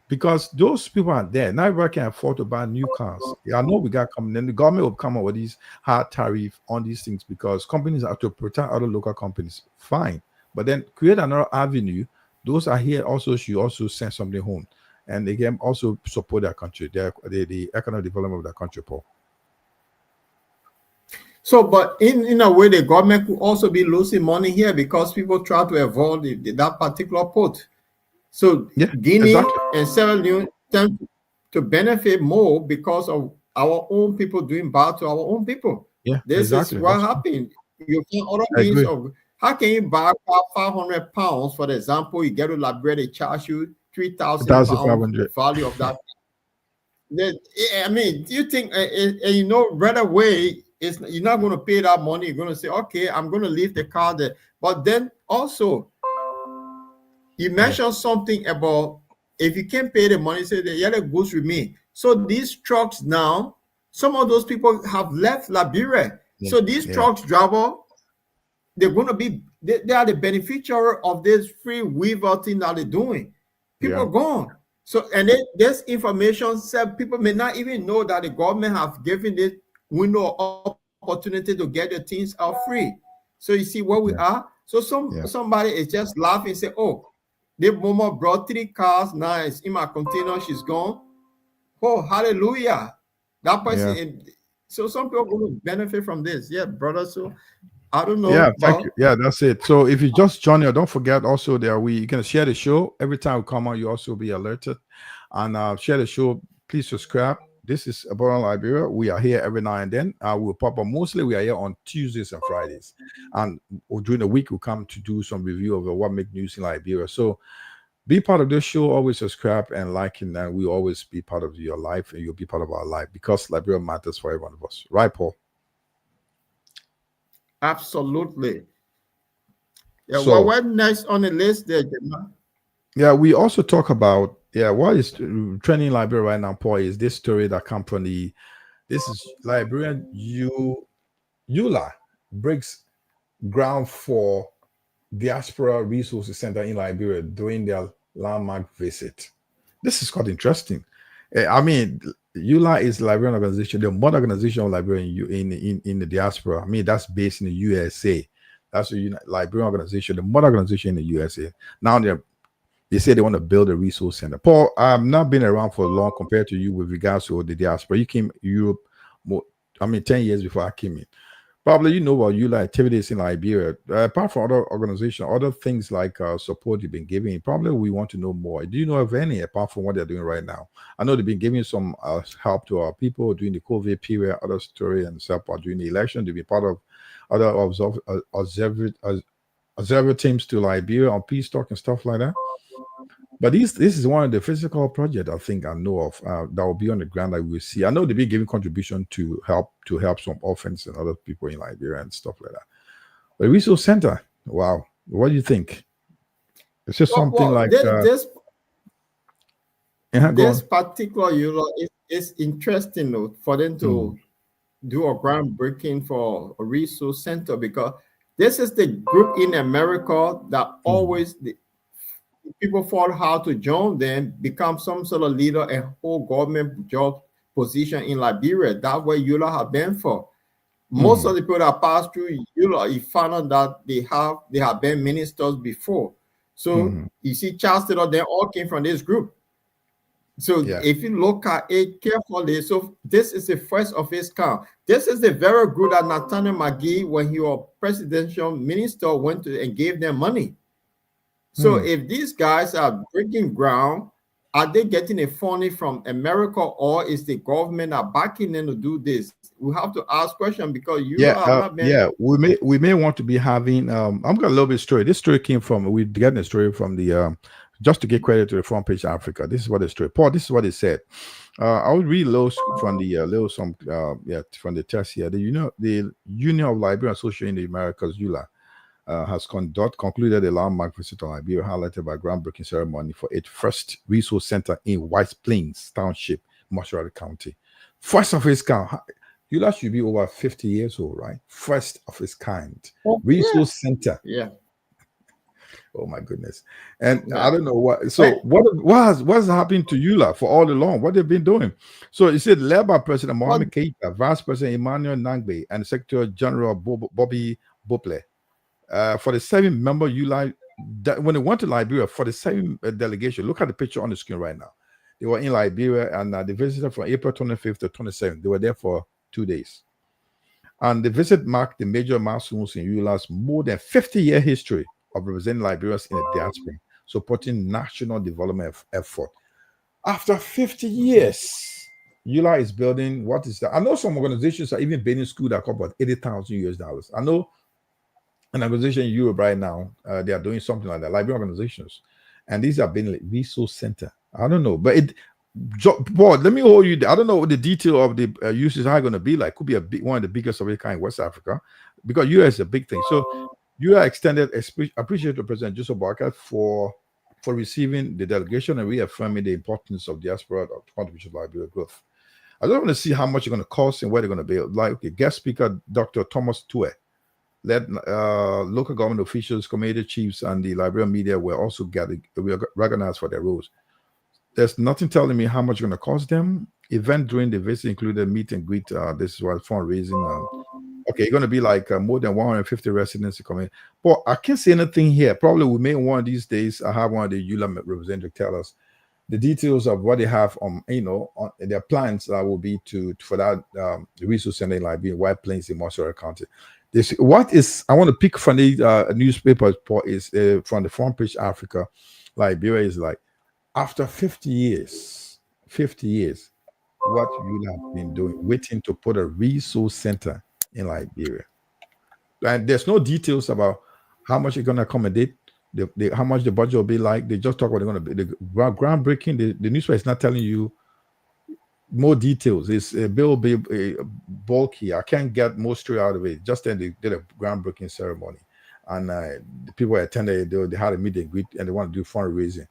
because those people are there. Not everybody can afford to buy new cars. I know we got coming, then the government will come up with these hard tariff on these things because companies have to protect other local companies. Fine, but then create another avenue. Those are here also should also send something home, and they can also support their country, the economic development of their country, Paul. So, but in a way, the government could also be losing money here because people try to avoid that particular port. So Yeah, Guinea exactly. and Sierra Leone tend to benefit more because of our own people doing bad to our own people. Yeah, This is exactly. what That's true. happened. You find other I means agree. of how can you buy car 500 pounds, for example, you get to Liberia, they charge you 3,000 pounds 1,500. value of that. I mean, do you think, you know, right away, you're not going to pay that money. You're going to say, okay, I'm going to leave the car there. But then also, you mentioned something about if you can't pay the money, say the yellow goes with me. So these trucks now, some of those people have left Liberia. Yeah, So these yeah, trucks driver, they're going to be, they are the beneficiary of this free weaver thing that they're doing. People yeah, gone. So, and then this information said people may not even know that the government have given this window of opportunity to get the things out free. So you see where we yeah, are. So yeah, somebody is just laughing and say, "Oh, the mama brought 3 cars. Now it's in my container. She's gone. Oh, hallelujah!" That person. yeah. So some people will benefit from this. Yeah, brother. So I don't Yeah, know, thank you. but Yeah, that's it. So if you just join us, don't forget also that you can share the show every time we come on. You also be alerted and share the show. Please subscribe. This is About Liberia. We are here every now and then. We'll pop up. Mostly we are here on Tuesdays and Fridays, and during the week we'll come to do some review of what make news in Liberia. So be part of this show. Always subscribe and like, and we always be part of your life, and you'll be part of our life because Liberia matters for every one of us, right, Paul? absolutely. Yeah. Well, So what next on the list there, Gemma? yeah, we also talk about what is trending in Liberia right now, Paul, is this story that come from this is Liberian EULA breaks ground for Diaspora Resources Center in Liberia during their landmark visit. This is quite interesting. I mean, EULA is Liberian organization, the mother organization of Liberia in the diaspora. I mean, that's based in the USA. That's a Liberian organization, the mother organization in the USA. Now they say they want to build a resource center. Paul, I've not been around for long compared to you with regards to the diaspora. You came Europe 10 years before I came in. Probably you know about you activities in Liberia. Apart from other organizations, other things like support you've been giving, probably we want to know more. Do you know of any apart from what they're doing right now? I know they've been giving some help to our people during the COVID period, other story and support during the election. They've been part of other observer teams to Liberia on peace talk and stuff like that. But this is one of the physical projects I think I know of that will be on the ground that we will see. I know they've been giving contribution to help some orphans and other people in Liberia and stuff like that. The resource center, wow, what do you think? It's just something like this go this on. particular is interesting though, for them to do a groundbreaking for a resource center because this is the group in America that always people fall hard to join them, become some sort of leader and hold government job position in Liberia. That's where EULA have been for. Most of the people that pass through EULA, you find out that they have been ministers before. So you see, Charles Taylor, they all came from this group. So if you look at it carefully, so this is the first of its kind. This is the very group that Nathaniel McGee, when he was presidential minister, went to and gave them money. So if these guys are breaking ground, are they getting a funding from America or is the government are backing them to do this? We have to ask question because you have not been. We may want to be having I'm got a little bit of story. This story came from we're getting a story from the just to give credit to the front page Africa. This is what the story. Paul, this is what it said. I will read low from the from the text here. The Union of Liberian Association in the Americas, EULA, has concluded a landmark visit to Liberia, highlighted by groundbreaking ceremony for its first resource center in White Plains Township, Moshari County. First of its kind. EULA should be over 50 years old, right? First of its kind. Resource center. Yeah. Oh my goodness. And Yeah. I don't know what. So what's happening to Eula for all along? What they've been doing? So you said led by President Well, Mohamed Keita, Vice President Emmanuel Nangbe, and Secretary General Bobby Bople. For the 7-member Eula, when they went to Liberia for the same delegation, look at the picture on the screen right now. They were in Liberia and they visited from April 25th to 27th. They were there for 2 days. And the visit marked the major milestones in Eula's more than 50-year history of representing Liberians in the diaspora, supporting national development effort. After 50 years, Eula is building what is that? I know some organizations are even building school that cost about $80,000. I know an organization in Europe right now, they are doing something like that, Liberian organizations. And these are being like resource center. I don't know, but Paul, let me hold you. I don't know what the detail of the uses are going to be like. Could be one of the biggest of its kind in West Africa, because US is a big thing. So you are extended. Appreciate the President Joseph Barker for receiving the delegation and reaffirming the importance of diaspora contribution to Liberia growth. I just want to see how much it's going to cost and where they're going to be. Like, okay, guest speaker Dr. Thomas Tue led local government officials, community chiefs, and the Liberian media were also recognized for their roles. There's nothing telling me how much it's going to cost them. Event during the visit included meet and greet. This is what fundraising. Okay, it's going to be like more than 150 residents coming. But I can't say anything here. Probably we may one of these days have one of the Eula representatives tell us the details of what they have on their plans will be for that resource center like being White Plains in Montserrat County. I want to pick from the newspaper is from the front page Africa. Liberia is like, after 50 years, what you have been doing, waiting to put a resource center in Liberia. And there's no details about how much it's going to accommodate, how much the budget will be like. They just talk about they're going to be the groundbreaking. The newspaper is not telling you more details. It's a bill be bulky. I can't get more straight out of it. Just then they did a groundbreaking ceremony, and the people attended. They had a meet and greet, and they want to do fundraising.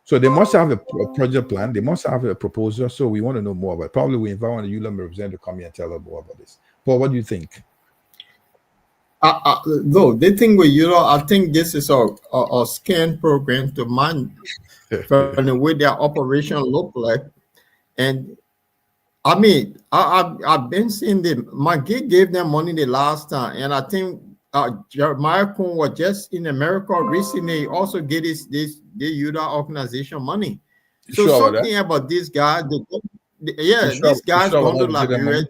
So they must have a project plan. They must have a proposal. So we want to know more about it. Probably we invite one of the ULM representatives to come here and tell us more about this. Paul, what do you think? No, the thing with I think this is a scan program to mind from the way their operation look like. And I mean, I've been seeing them. My gig gave them money the last time, and I think Jeremiah Kuhn was just in America recently. He also get the UDA organization money. So sure something about this guy. This guy's going to Liberia.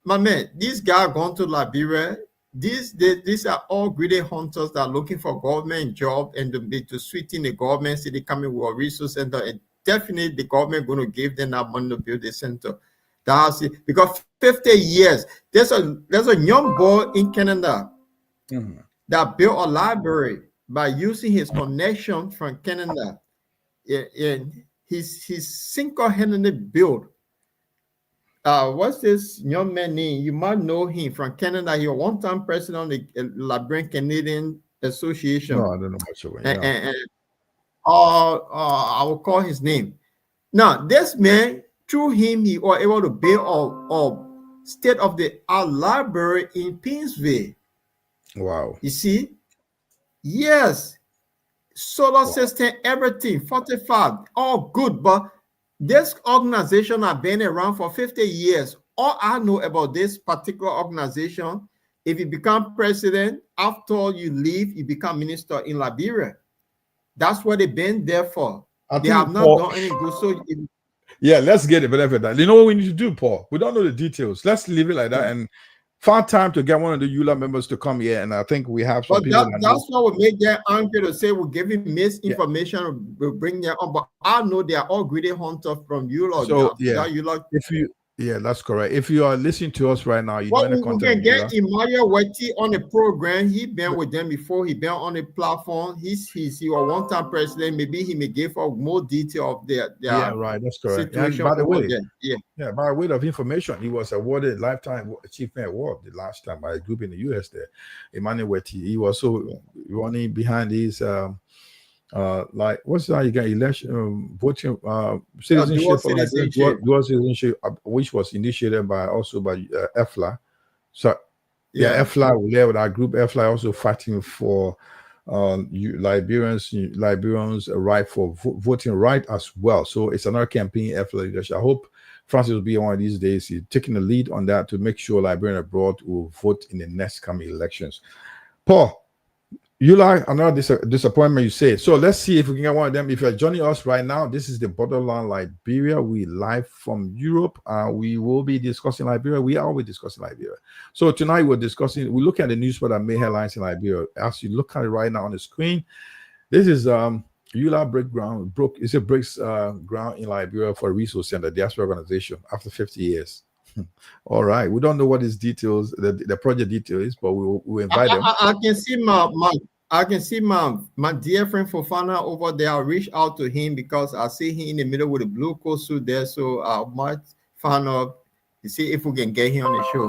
My man, this guy gone to Liberia. These are all greedy hunters that are looking for government job and to sweeten the government. See, they coming with a resource center, and definitely the government going to give them that money to build the center. That's it. Because 50 years, there's a young boy in Canada that built a library by using his connection from Canada, and he's single-handedly built. What's this young man name? You might know him from Canada. He was one-time president of the Liberian Canadian Association. No, I don't know much of it. And I will call his name. Now, this man, through him, he was able to build a state-of-the-art library in Pinsville. Wow. You see? Yes. Solar system, everything, 45, all good. But this organization has been around for 50 years. All I know about this particular organization, if you become president, after you leave, you become minister in Liberia. That's what they've been there for. They have not done any good. So yeah, let's get it. Whatever that. You know what we need to do, Paul? We don't know the details. Let's leave it like that and find time to get one of the EULA members to come here. And I think we have some people. That's what will make them angry to say we're giving misinformation. We'll bring them on. But I know they are all greedy hunters from EULA. So that's correct. If you are listening to us right now, we can get Emmanuel Weti on the program. He been with them before. He been on the platform. He was one-time president. Maybe he may give us more detail of their right. That's correct. And by the way, by way of information, he was awarded Lifetime Achievement Award the last time by a group in the US there. Emmanuel Weti. He was also running behind these what's that? You got election voting citizenship, dual citizenship, which was initiated by EFLA. So EFLA, we there with our group. EFLA also fighting for Liberians right for voting right as well. So it's another campaign effort. Leadership. I hope Francis will be one of these days. He's taking the lead on that to make sure Liberian abroad will vote in the next coming elections. Paul, you like another disappointment, you say. So let's see if we can get one of them. If you're joining us right now, this is the Borderland Liberia. We live from Europe. We will be discussing Liberia. We are always discussing Liberia. So tonight we're looking at the newspaper that made headlines in Liberia. As you look at it right now on the screen, this is EULA breaks ground in Liberia for a resource center, diaspora organization, after 50 years. All right. We don't know what his details, the project detail is, but we'll invite them. I can see my dear friend Fofana over there. I'll reach out to him because I see him in the middle with a blue coat suit there. So I might find out to see if we can get him on the show.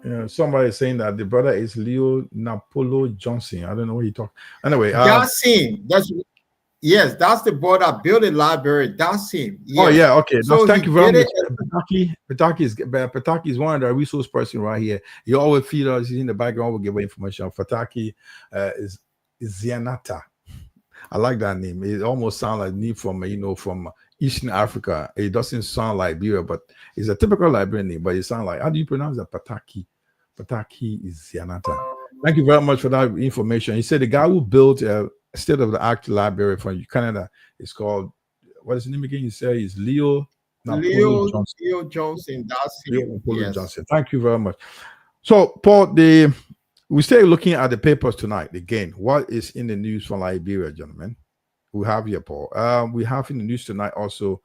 Yeah, somebody is saying that the brother is Leo Napolo Johnson. I don't know what he talked. Anyway, that's him. That's the boy that built the library. That's him. Yes. Oh yeah, okay. So thank you very much. Pataki is one of the resource person right here. He always feed us. He's in the background. We'll give away information. Pataki is Zianata. I like that name. It almost sounds like name from Eastern Africa. It doesn't sound like Liberia, but it's a typical Liberian name. But it sounds like, how do you pronounce that? Pataki. Pataki is Zianata. Thank you very much for that information. He said the guy who built a state-of-the-art library from Canada is called, what is his name again? He said is Leo Johnson. Leo Johnson. That's him. Leo Johnson. Thank you very much. So, Paul, we stay looking at the papers tonight again. What is in the news from Liberia, gentlemen? We have here, Paul. We have in the news tonight also.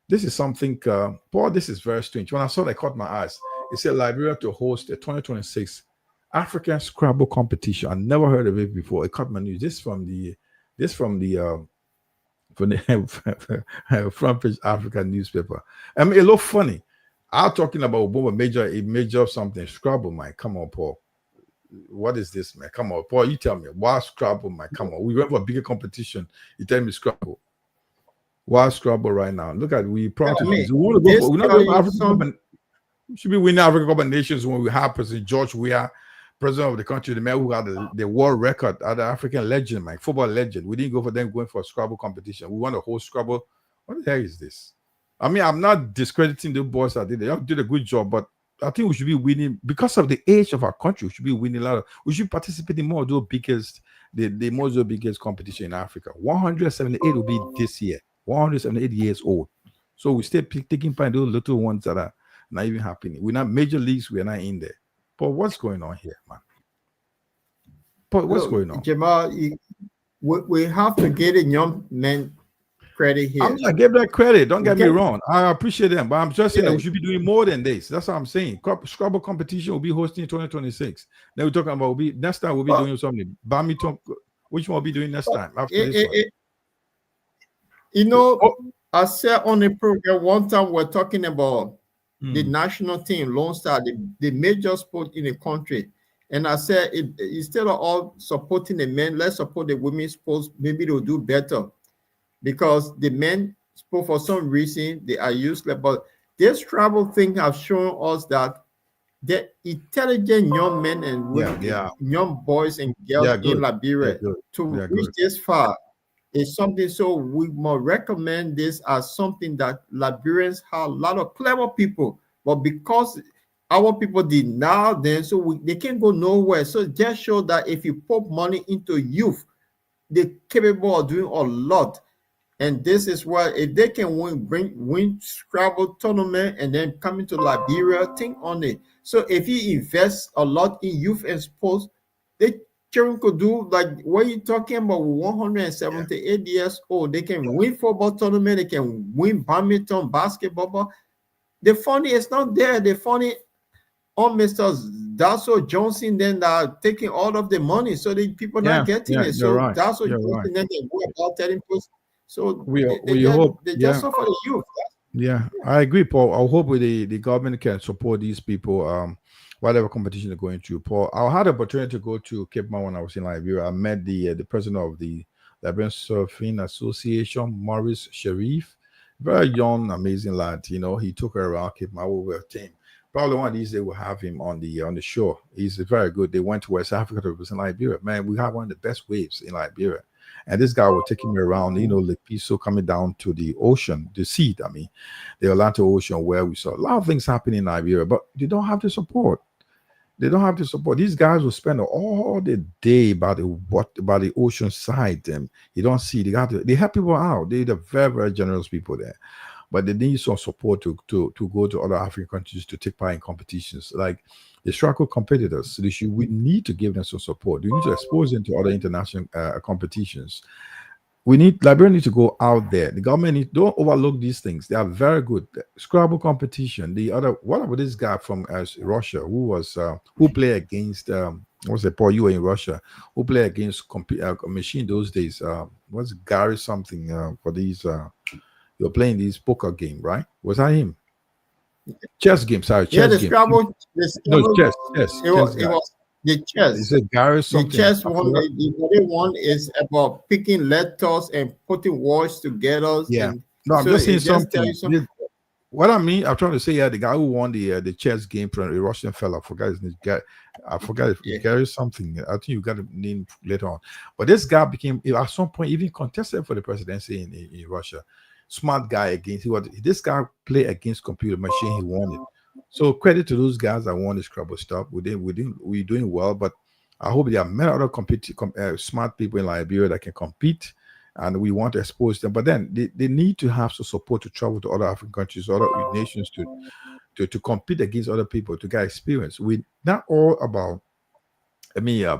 This is something, Paul. This is very strange. When I saw that, it caught my eyes. It said Liberia to host the 2026 African Scrabble competition. I never heard of it before. It caught my news. This from the front page African newspaper. I mean, it looked funny. I'm talking about a major something. Scrabble, man. Come on, Paul. What is this, man? Come on, Paul. You tell me. Why Scrabble, man? Come on. We went for a bigger competition. You tell me Scrabble. Why Scrabble right now? Look at we proud to we want to go for, we're not going for African. We should be winning African Cup of Nations when we have President George Weah, president of the country, the man who had the world record, the African legend, man, football legend. We didn't go for them going for a Scrabble competition. We want to host Scrabble. What the hell is this? I mean, I'm not discrediting the boys that did it. They did a good job, but I think we should be winning because of the age of our country. We should be winning a lot of. We should participate in more of the most biggest competition in Africa. 178 will be this year. 178 years old. So we still taking part in those little ones that are not even happening. We're not major leagues. We're not in there. But what's going on here, man? But what's going on? Jamal, we have to get a young man credit here. I'm not giving that credit. Don't get me wrong. I appreciate them, but I'm just saying that we should be doing more than this. That's what I'm saying. Scrabble competition will be hosting in 2026. Then we're talking about next time we'll be doing something. Badminton, which one will be doing next time after this one? I said on the program one time we're talking about the national team, Lone Star, the major sport in the country. And I said, instead of all supporting the men, let's support the women's sports. Maybe they'll do better. Because the men sport, for some reason, they are useless. But this travel thing has shown us that the intelligent young men and women, young boys and girls in Liberia to reach this far is something. So we must recommend this as something that Liberians have a lot of clever people, but because our people did now then, so they can't go nowhere. So just show that if you put money into youth, they're capable of doing a lot. And this is why if they can win Scrabble tournament and then come into Liberia, think on it. So if you invest a lot in youth and sports, they children could do like what you're talking about. 178 years old, they can win football tournament, they can win badminton, basketball. But the funny is not there. The funny on Mr. Dasso Johnson then that are taking all of the money, so the people not getting it. So Dasso Johnson then they go about telling people. So we hope they just suffer the youth. Yeah, I agree, Paul. I hope the government can support these people, whatever competition they're going through. Paul, I had the opportunity to go to Cape Town when I was in Liberia. I met the president of the Liberian Surfing Association, Maurice Sharif, very young, amazing lad. He took her around Cape Town with a team. Probably one of these days we'll have him on the show. He's very good. They went to West Africa to represent Liberia. Man, we have one of the best waves in Liberia. And this guy was taking me around, the Piso coming down to the ocean, the sea, the Atlantic Ocean, where we saw a lot of things happening in Liberia, but they don't have the support. They don't have the support. These guys will spend all the day by the ocean side. And you don't see they help people out. They're very, very generous people there. But they need some support to go to other African countries to take part in competitions. Like the struggle competitors, we need to give them some support. We need to expose them to other international competitions. Liberia need to go out there. The government don't overlook these things. They are very good. Scrabble competition. What about this guy from Russia who played against what's the Paul? You were in Russia. Who played against machine those days? What's Gary something for these? You're playing this poker game, right? Was that him? Chess game, sorry. Chess the game. Scrabble. No, chess. It was the chess. Is it Gary something? The chess one. The one is about picking letters and putting words together. Yeah. And No, I'm just saying something. What I mean, I'm trying to say, the guy who won the chess game from a Russian fella, I forgot his name. I forgot if Gary something. I think you got a name later on. But this guy became, at some point, even contested for the presidency in Russia. Smart guy this guy played against computer machine. He won it. So credit to those guys that won the Scrabble stuff. We're doing well, but I hope there are many other smart people in Liberia that can compete, and we want to expose them. But then they need to have some support to travel to other African countries, other nations to compete against other people, to get experience. We're not all about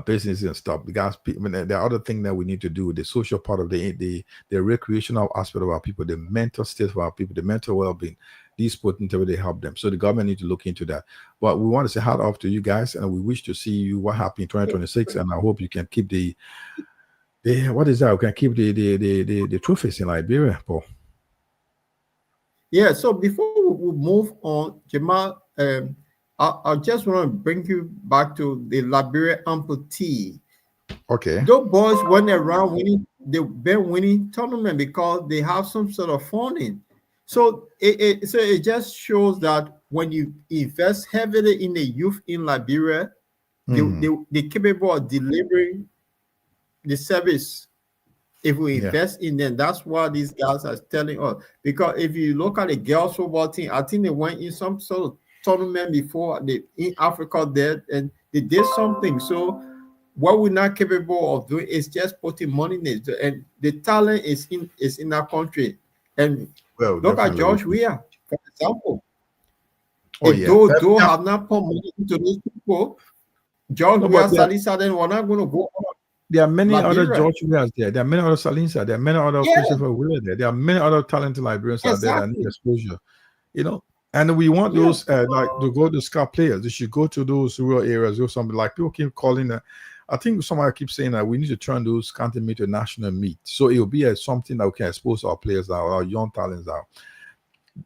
business and stuff, because there are other things that we need to do. The social part of the recreational aspect of our people, the mental state of our people, the mental well-being. These potentially they help them. So the government need to look into that. But we want to say hat off to you guys, and we wish to see you what happened in 2026. And I hope you can keep the what is that? We can keep the trophies in Liberia, Paul. Yeah. So before we move on, Jamal. I just want to bring you back to the Liberian amputee. Okay. Those boys went around winning. They've been winning tournament because they have some sort of funding. So it just shows that when you invest heavily in the youth in Liberia, they're capable of delivering the service. If we invest in them, that's what these guys are telling us. Because if you look at the girls football team, I think they went in some sort of tournament before in Africa there, and they did something. So what we're not capable of doing is just putting money in it, and the talent is in our country. And look at George Weah, for example. If those have not put money into those people, George Weah, Salisa, then we're not going to go on. There are many other George Weahs there. There are many other Salinsa. There are many other Christopher Weah there. There are many other talented Liberians out there that need exposure. And we want those like to go to scout players. They should go to those rural areas or something. Like people keep calling. I think somebody keeps saying that we need to turn those county meet to national meet. So it will be something that we can expose our players out, our young talents out.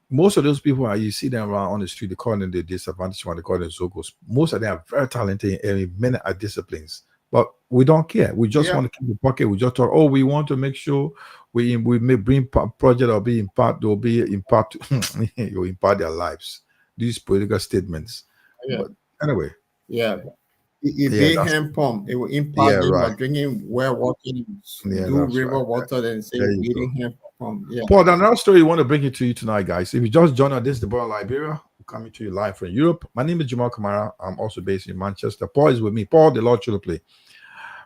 Most of those people, you see them around on the street, they call them the disadvantaged one, they call them Zogos. Most of them are very talented in many disciplines. But we don't care. We just want to keep the pocket. We just thought, we want to make sure we may bring project or be impact you impact their lives. These political statements. But anyway. If they hand pump, it will impact them by drinking well water, do river water, and say eating hand pump. Paul, another story I want to bring it to you tonight, guys. If you just joined us, this is the Boy Liberia. We're coming to you live from Europe. My name is Jamal Kamara. I'm also based in Manchester. Paul is with me. Paul, the Lord should play.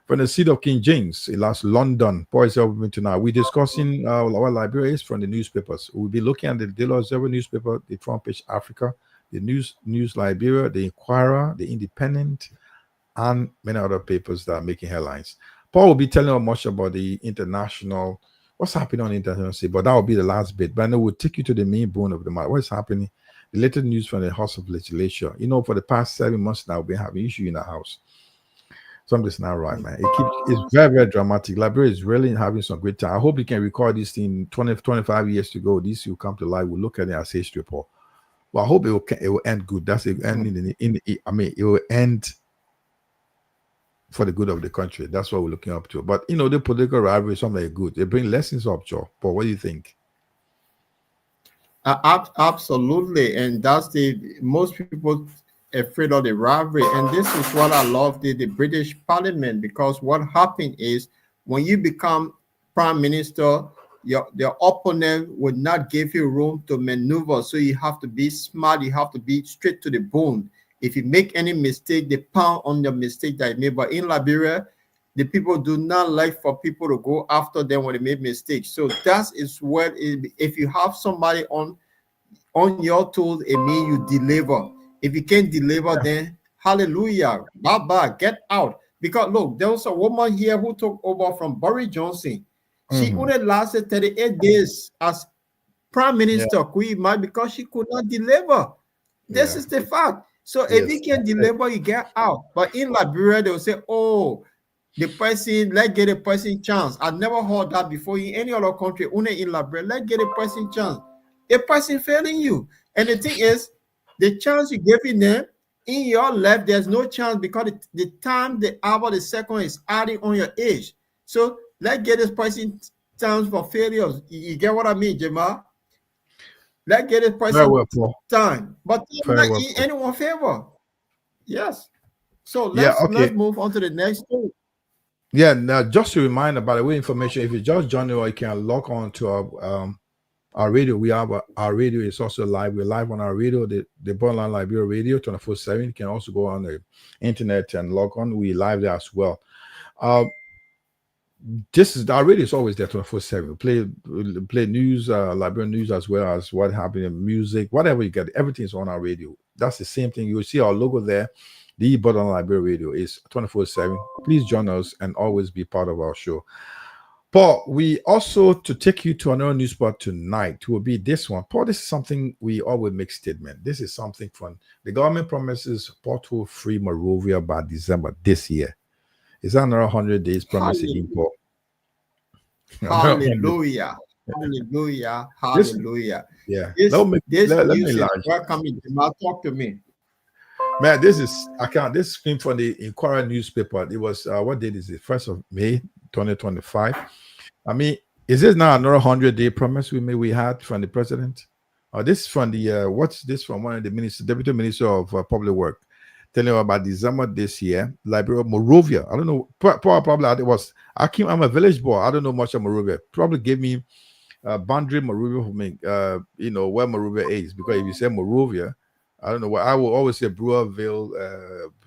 From the seat of King James, in last London. Paul is here with me tonight. We're discussing what Liberia is from the newspapers. We'll be looking at the Daily Observer newspaper, the Front Page Africa, the News Liberia, the Inquirer, the Independent, and many other papers that are making headlines. Paul will be telling us much about the international, what's happening on the international scene, but that will be the last bit. But I know we'll take you to the main bone of the matter. What's happening? The latest news from the House of Legislature. For the past 7 months now, we've been having issue in the House. Something's not right, man. It's very, very dramatic. Liberia is really having some great time. I hope you can record this thing 25 years to go. This will come to life. We'll look at it as history, Paul. Well, I hope it will end good. That's it. It will end for the good of the country. That's what we're looking up to. But the political rivalry is something good. They bring lessons up, Joe. But what do you think? Absolutely, and that's the most people afraid of the rivalry, and this is what I love the British Parliament, because what happened is when you become prime minister, your opponent would not give you room to maneuver, so you have to be smart, you have to be straight to the bone. If you make any mistake, they pound on the mistake that you made. But in Liberia, the people do not like for people to go after them when they make mistakes. So that is what if you have somebody on your tools, it means you deliver. If you can't deliver, then hallelujah, bye bye, get out. Because look, there was a woman here who took over from Boris Johnson. She only lasted 38 days as prime minister, Queen, because she could not deliver. This is the fact. So if you can deliver, you get out. But in Liberia, they will say, oh, the person, let's get a person chance. I never heard that before in any other country. Only in Liberia, let's get a person chance. A person failing you. And the thing is, the chance you give in them, in your life, there's no chance, because the time, the hour, the second is adding on your age. So let's get this person chance for failures. You get what I mean, Jamal? Let's get this person time. But not in anyone's favor. Yes. So let's move on to the next thing. Yeah, now just to remind, by the way, information, if you just join us, you can log on to our radio. We have our radio is also live. We're live on our radio, the Borderline Liberia Radio 24/7. You can also go on the internet and log on. We live there as well. This is our radio is always there 24/7. Play news, Liberian news, as well as what happened in music, whatever you get, everything's on our radio. That's the same thing. You'll see our logo there. The Borderline Liberia Radio is 24/7. Please join us and always be part of our show. Paul, we also, to take you to another news spot tonight, will be this one. Paul, this is something we always make statement. This is something fun. The government promises pothole-free Monrovia by December this year. Is that another 100 days promise again, Paul? Hallelujah. Hallelujah. Hallelujah. Let me launch. Welcome. Talk to me. Man, this came from the Inquirer newspaper. It was what date is it? 1st of May 2025. I mean, is this now another 100-day promise we had from the president? This is from the what's this from one of the deputy minister of public work, telling about December this year, Liberia, Monrovia. I don't know, probably it was Akim. I'm a village boy. I don't know much of Monrovia. Probably gave me boundary Monrovia for me, where Monrovia is, because if you say Monrovia, I don't know what I will always say Brewerville,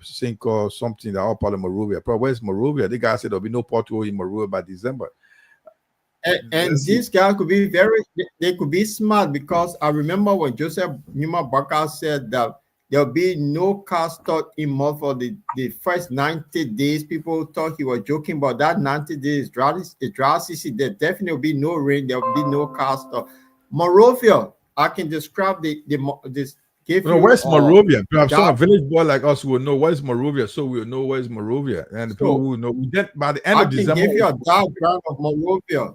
Cinco, something that all part of Monrovia. Probably where's Monrovia? The guy said there'll be no pothole in Monrovia by December. And these guys could be they could be smart, because I remember when Joseph Numa Baka said that there'll be no car stock in Monrovia for the first 90 days. People thought he was joking, but that 90 days dry season, there definitely will be no rain, there will be no car stock. Monrovia, I can describe this. Where's Monrovia? Perhaps some village boy like us will know where's Monrovia, so we'll know where's Monrovia. And the people who know, by the end of December, I can give you a diagram of Monrovia.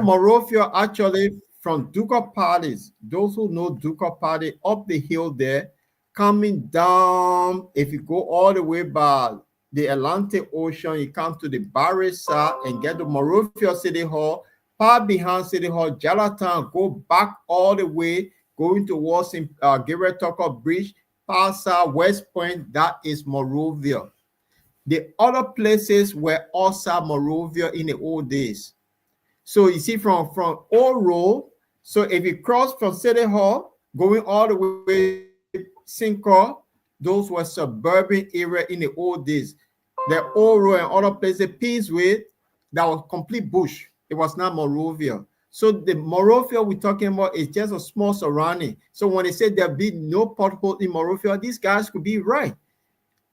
Monrovia, actually, from Duca Palace, those who know Duca Palace, up the hill there, coming down, if you go all the way by the Atlantic Ocean, you come to the Barisa and get to Monrovia City Hall, part behind City Hall, Jalatan, go back all the way, going towards Gabriel Tucker Bridge, Pasa, West Point, that is Monrovia. The other places were also Monrovia in the old days. So you see from Old Road, so if you cross from City Hall, going all the way Cinco, those were suburban area in the old days. The Old Road and other places, Peaceway, that was complete bush. It was not Monrovia. So the Monrovia we're talking about is just a small surrounding. So when they say there'll be no pothole in Monrovia, these guys could be right.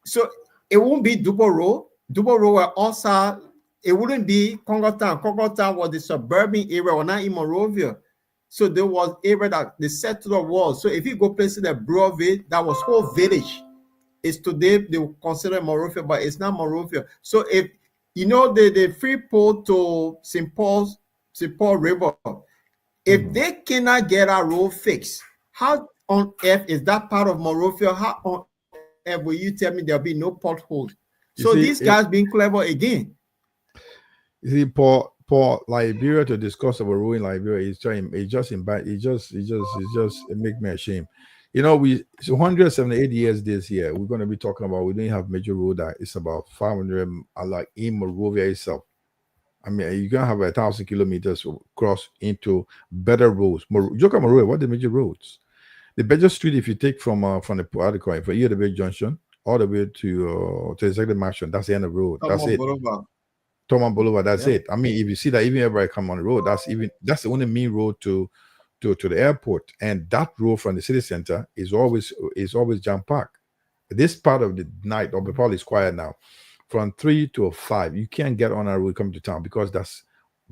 So it won't be Dubo Road. Dubo Road were also, it wouldn't be Congo Town. Congo Town was the suburban area, or not in Monrovia. So there was area that the settler was. So if you go places like Brewerville, that was whole village. It's today they will consider Monrovia, but it's not Monrovia. So if you know the free port to St. Paul River, if they cannot get a road fixed, how on earth is that part of Monrovia? How on earth will you tell me there'll be no potholes? So these guys being clever again. You see, Paul, For Liberia to discuss about ruin Liberia is trying. It just invite. It make me ashamed. You know, we so 178 years this year. We're going to be talking about. We don't have major road that it's about 500. Like in Monrovia itself. I mean, you're gonna have 1,000 kilometers to cross into better roads. Look at Monrovia. What the major roads? The better street, if you take from the Puerto from here the big junction all the way to Executive Mansion, that's the end of the road. That's it. Thomas Boulevard, that's it. I mean, if you see that even everybody come on the road, that's the only main road to the airport. And that road from the city center is always jam packed. This part of the night, or probably is quiet now, from 3 to 5. You can't get on that road coming to town because that's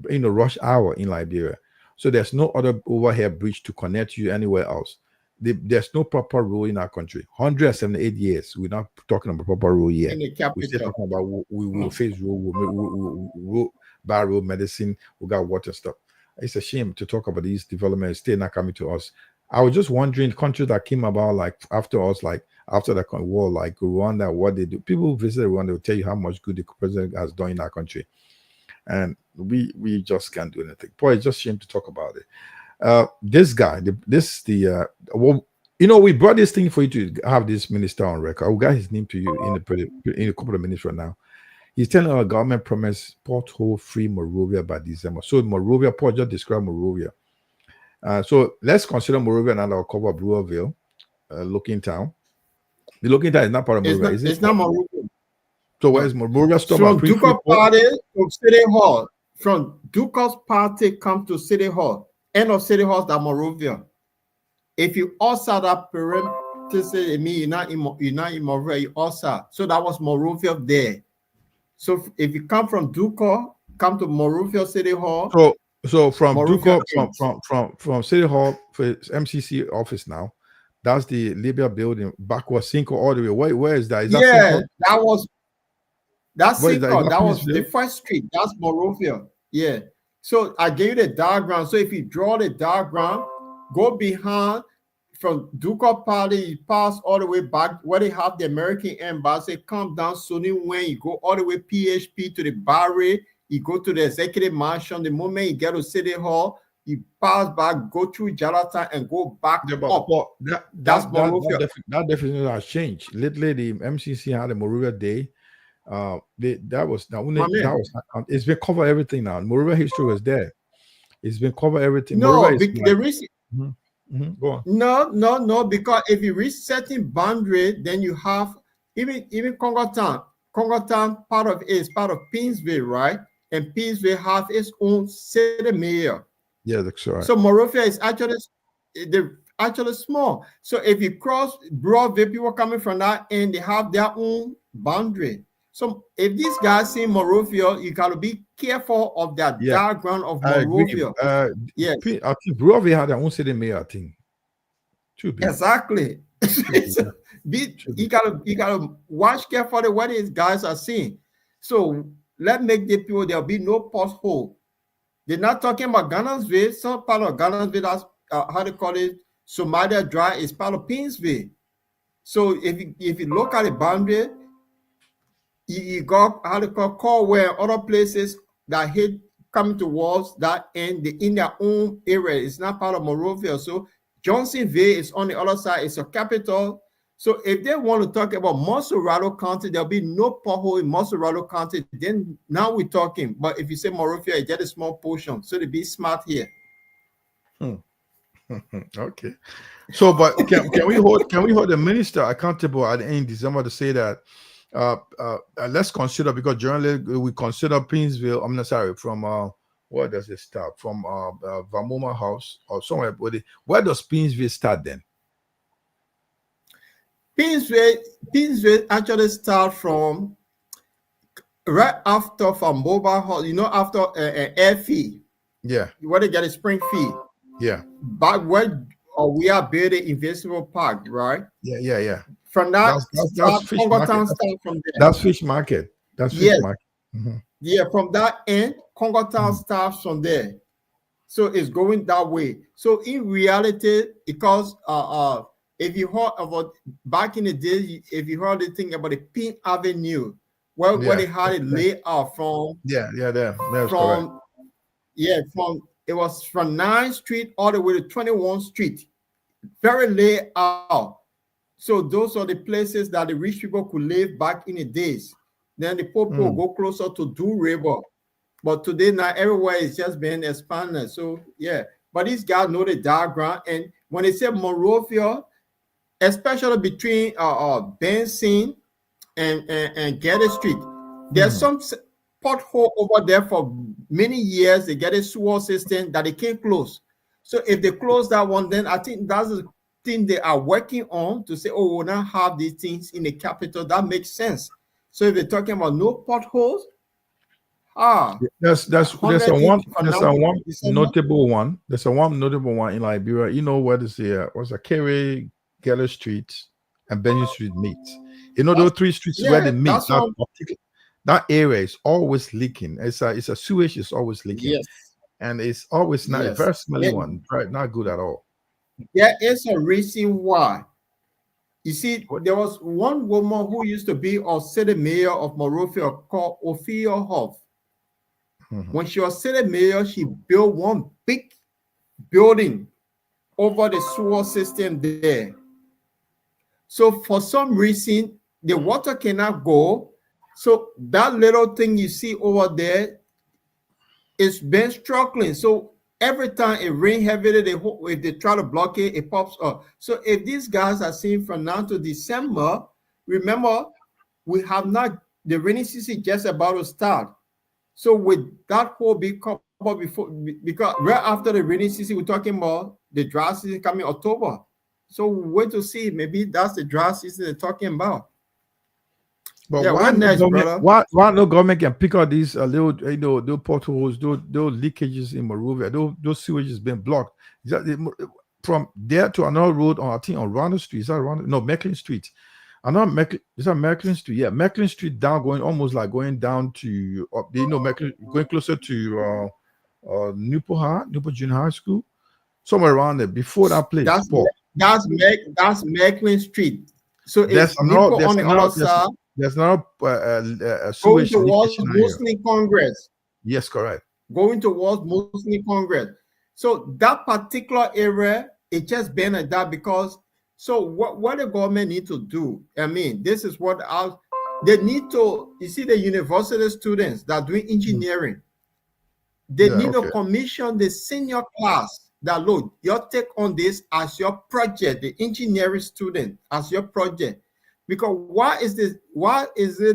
rush hour in Liberia. So there's no other overhead bridge to connect you anywhere else. There's no proper road in our country. 178 years, we're not talking about proper road yet. We're still talking about we will face road, bad road medicine, we got water stuff. It's a shame to talk about these developments still not coming to us. I was just wondering, countries that came about like after us, like after the war, like Rwanda, what they do. People who visit Rwanda will tell you how much good the president has done in our country. And we just can't do anything. Boy, it's just shame to talk about it. This guy, we brought this thing for you to have this minister on record. I'll get his name to you in a couple of minutes from now. He's telling our government promise pothole free Monrovia by December. So Monrovia, Paul just described Monrovia. So let's consider Monrovia and our cover of Brewerville, Looking Town. The Looking Town is not part of Monrovia. It's not Monrovia. So where's Monrovia? From Ducal Party to City Hall. From Ducal's Party come to City Hall. End of City Hall, that Monrovia. If you outside that perimeter, say me, you're not in Monrovia, you outside. So that was Monrovia there. So if you come from Ducal, come to Monrovia City Hall. So from Ducal, from City Hall for MCC office now, that's the Libya building backwards Cinco all the way. Where is that? Is that Cinco? That's Cinco. That was the first street. That's Monrovia. Yeah. So I gave you the diagram. So if you draw the diagram, go behind from Ducal Party, you pass all the way back where they have the American embassy, come down Sony when you go all the way PHP to the Barry, you go to the Executive Mansion. The moment you get to City Hall, you pass back, go through Jalata and go back up. That's Monrovia. That definition has changed. Lately, the MCC had a Monrovia Day. It's been covered everything now. Monrovia history was there. It's been covered everything. No, the reason. Go on. No, because if you reach certain boundary, then you have even Congo Town. Congo Town, part of it is part of Pinsville, right? And Pinsville have its own city mayor. Yeah, that's right. So Monrovia is actually small. So if you cross Broadview, people coming from that end, they have their own boundary. So if these guys see Monrovia, you got to be careful of that diagram of Monrovia. I think Broadview had their own city mayor, I think. Exactly. You gotta watch carefully what these guys are seeing. So let's make the people there'll be no pothole. They're not talking about Ghanansville. Some part of Ghanansville, that's how they call it, Somalia Drive is part of Pinsville. So if you look at the boundary, you got how they call where other places that hit coming towards that end in their own area. It's not part of Monrovia. So Johnsonville is on the other side. It's a capital. So if they want to talk about Montserrado County, there'll be no pothole in Montserrado County. Then now we're talking. But if you say Monrovia, you get a small portion. So they be smart here. Okay. So, but can we hold the minister accountable at the end of December to say that let's consider, because generally we consider Pinsville. I'm not sorry, from where does it start? From Vamoma House or somewhere. Where does Pinsville start then? Pinsville actually start from right after from Mobile Hall, after airfield. Yeah. Where they get a spring feed. Yeah. But where we are building Invisible Park, right? Yeah. From that, that's fish market. From there. That's fish market. That's fish market. Mm-hmm. Yeah, from that end, Congo Town starts from there. So it's going that way. So in reality, because if you heard about back in the day, if you heard the thing about the Pink Avenue, where they had it laid out from that's from Yeah, it was from 9th Street all the way to 21st Street. Very laid out. So those are the places that the rich people could live back in the days. Then the poor people Mm. go closer to Do River. But today now everywhere is just being expanded. So yeah. But these guys know the diagram. And when they say Monrovia, especially between Benson and Getty Street. There's Mhm. some pothole over there for many years. They get a sewer system that they can't close. So if they close that one, then I think that's the thing they are working on to say, oh, we'll not have these things in the capital. That makes sense. So if they're talking about no potholes, There's 100 days from there's now a to one December. notable one. There's a one notable one in Liberia. You know where this was a Kerry, Geller Street, and Benny Street meet. You know those That's, three streets where yeah, they meet. that's all. That area is always leaking. It's a sewage is always leaking, Yes, and it's always not a yes. very smelly And one. Right, not good at all. there is a reason why. You see, What? there was one woman who used to be a city mayor of Monrovia called Ophelia Hoff. Mhm. When she was city mayor, she built one big building over the sewer system there. So for some reason, the water cannot go. So that little thing you see over there is been struggling. So every time it rain heavily, if they try to block it, it pops up. So if these guys are seeing from now to December, remember we have not the rainy season just about to start. So with that whole big cover before because right after the rainy season, we're talking about the dry season coming October. So wait to see. Maybe that's the dry season they're talking about. But Yeah, what next, brother? why no government can pick out these little those potholes, those leakages in Monrovia, those sewages being blocked. From there to another road on I think on Ronald Street. Is that Ronald? No, Mecklin Street. Another Mecklin is that Mecklin Street? Yeah, Mecklin Street down going almost like going down to Mecklin going closer to Newport Junior High School, somewhere around there before that place. That's that's Macklin Street. So There's it's another, Nipo on the other side, there's another going sewage towards leakage in that area. Muslim Congress, Yes, correct. going towards Muslim Congress. So that particular area, it just been like that because so what the government need to do, I mean, this is what they need to, you see the university students that are doing engineering, they Yeah, need to okay. commission the senior class that look, you take on this as your project, the engineering student as your project. Because why is it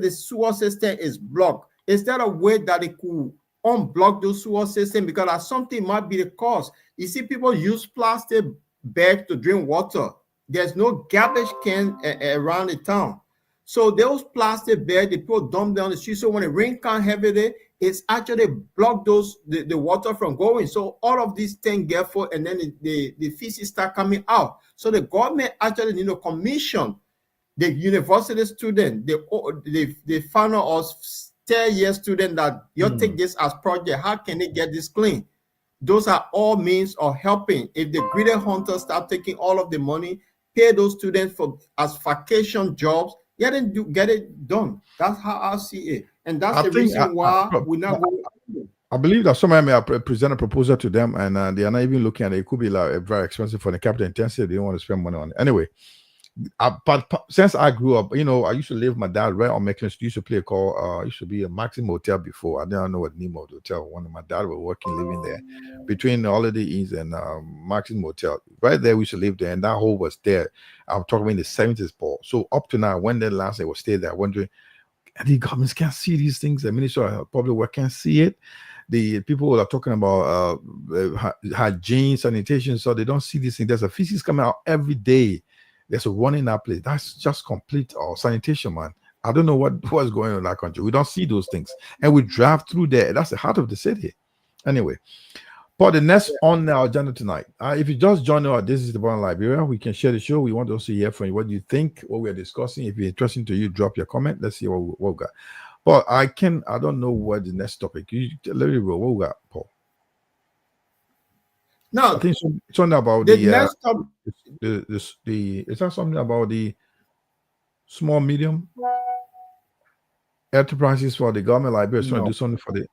the sewer system is blocked? Is there a way that it could unblock the sewer system? Because that's something might be the cause. You see, people use plastic bag to drink water. There's no garbage can around the town. So those plastic bags, the people dump down the street. So when the rain comes heavily, it's actually block the water from going. So all of these things get full, and then the feces start coming out. So the government actually need to commission the university student, the final or third year student that you take this as project. How can they get this clean? Those are all means of helping. If the greedy hunters start taking all of the money, pay those students for as vacation jobs, get it done. That's how I see it, and that's I the think reason why we're not going. I believe that somebody may have present a proposal to them, and they are not even looking at it. It could be like very expensive for the capital intensive. They don't want to spend money on it anyway. But since I grew up, I used to live with my dad right on Mecklin Street. Used to play a call. Used to be a Maxim Hotel before. I didn't know what name of the hotel. One of my dad was working, living there, between Holiday Inns and Maxim Hotel. Right there, we used to live there, and that hole was there. I'm talking in the 70s, Paul. So up to now, when the last I was stay there, wondering, and the governments can't see these things. The Ministry of Public Work can't see it. The people are talking about hygiene, sanitation, so they don't see these things. There's a feces coming out every day. There's a one in that place. That's just complete sanitation, man. I don't know what's going on in that country. We don't see those things. And we drive through there. That's the heart of the city. Anyway, but the next on our agenda tonight, if you just join us, this is the Born Liberia. We can share the show. We want to also hear from you. What do you think? What we're discussing? If it's interesting to you, drop your comment. Let's see what we got. But I don't know what the next topic. You let me roll. What we got, Paul? No, I think something about the next topic. Is that something about the small medium enterprises for the government library? Trying to do something for the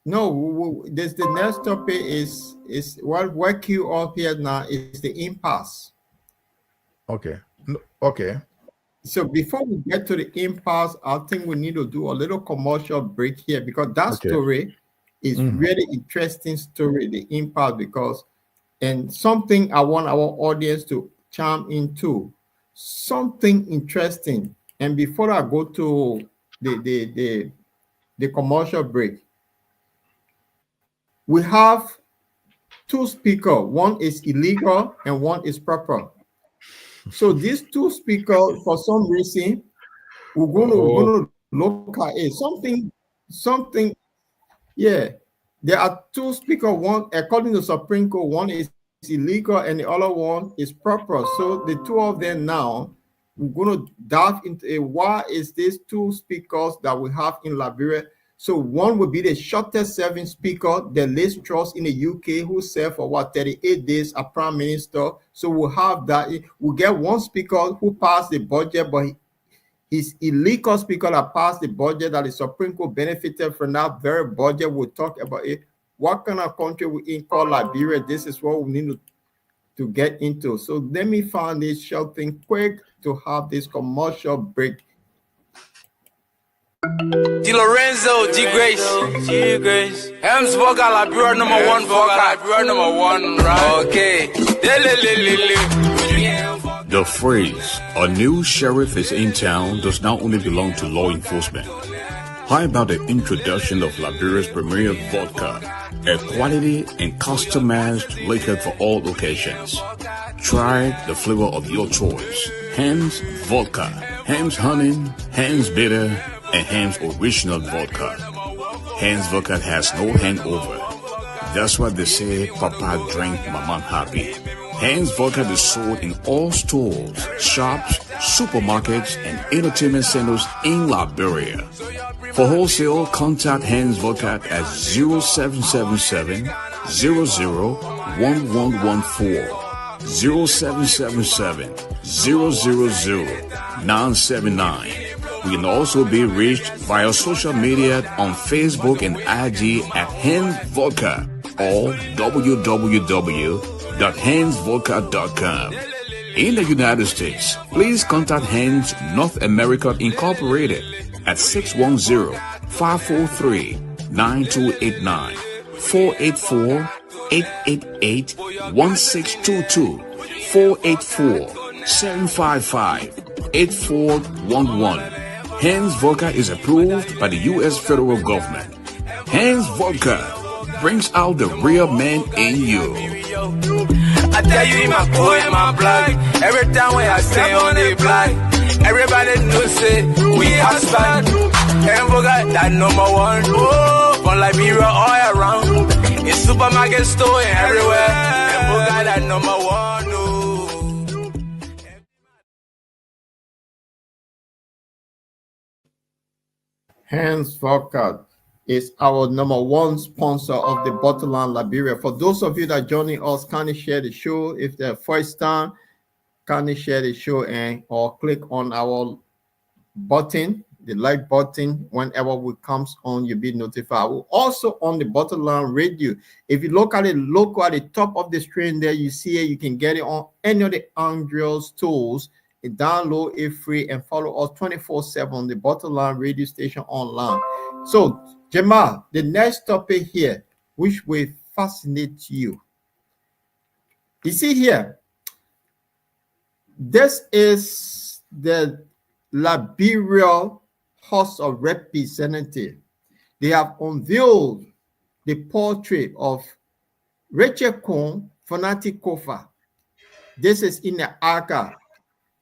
No, this the next topic is what queue up here now is the impasse. Okay. Okay. So before we get to the impasse, I think we need to do a little commercial break here because that Okay. story is Mhm. really interesting story, the impasse, because and something I want our audience to chime into, something interesting. And before I go to the commercial break, we have two speakers. One is illegal and one is proper. So these two speakers, for some reason, we're Oh, gonna look at it. Something, yeah. There are two speakers. One, according to Supreme Court, one is illegal and the other one is proper. So the two of them now, we're gonna dive into why is these two speakers that we have in Liberia. So one will be the shortest serving speaker, the Liz Truss in the UK, who served for 38 days as prime minister. So we'll have that. We'll get one speaker who passed the budget, but his illegal speaker that passed the budget that the Supreme Court benefited from that very budget. We'll talk about it. What kind of country we in called Liberia? This is what we need to get into. So let me find this short thing quick to have this commercial break. Di Lorenzo, G Grace. Hems vocal, Liberia number one vocal, Liberia number one, right? Okay. The phrase, a new sheriff is in town, does not only belong to law enforcement. How about the introduction of Liberia's premier vodka, a quality and customized liquor for all occasions? Try the flavor of your choice. Ham's Vodka, Ham's Honey, Ham's Bitter, and Ham's Original Vodka. Ham's Vodka has no hangover. That's why they say Papa drank Mama happy. Ham's Vodka is sold in all stores, shops, supermarkets, and entertainment centers in Liberia. For wholesale, contact Ham's Vodka at 0777 001114, 0777 000 We can also be reached via social media on Facebook and IG at Ham's Vodka or www.handsvodka.com. In the United States, please contact Hands North America Incorporated at 610-543-9289, 484-888-1622, 484-755-8411. Hands Vodka is approved by the U.S. federal government. Hands Vodka brings out the real man in you. I tell you in my boy and my blood. Every time when I stay on the block, everybody knows it. We husband. And forgot that number one. Oh, from Liberia all around. In supermarket store and everywhere. And forgot that number one. Oh. Hans Vodka is our number one sponsor of the Bottle Liberia. For those of you that joining us, kindly share the show. If they're first time, kindly share the show and or click on our button, the like button. Whenever we comes on, you'll be notified. We're also on the Bottle Radio. If you look at it, look at the top of the screen there, you see it. You can get it on any of the Android stores. Download it free and follow us 24/7 the Bottle radio station online. So Jamal, the next topic here, which will fascinate you. You see here, this is the Liberia House of Representatives. They have unveiled the portrait of Rachel Cohn Fanatic Kofa. This is in the archive.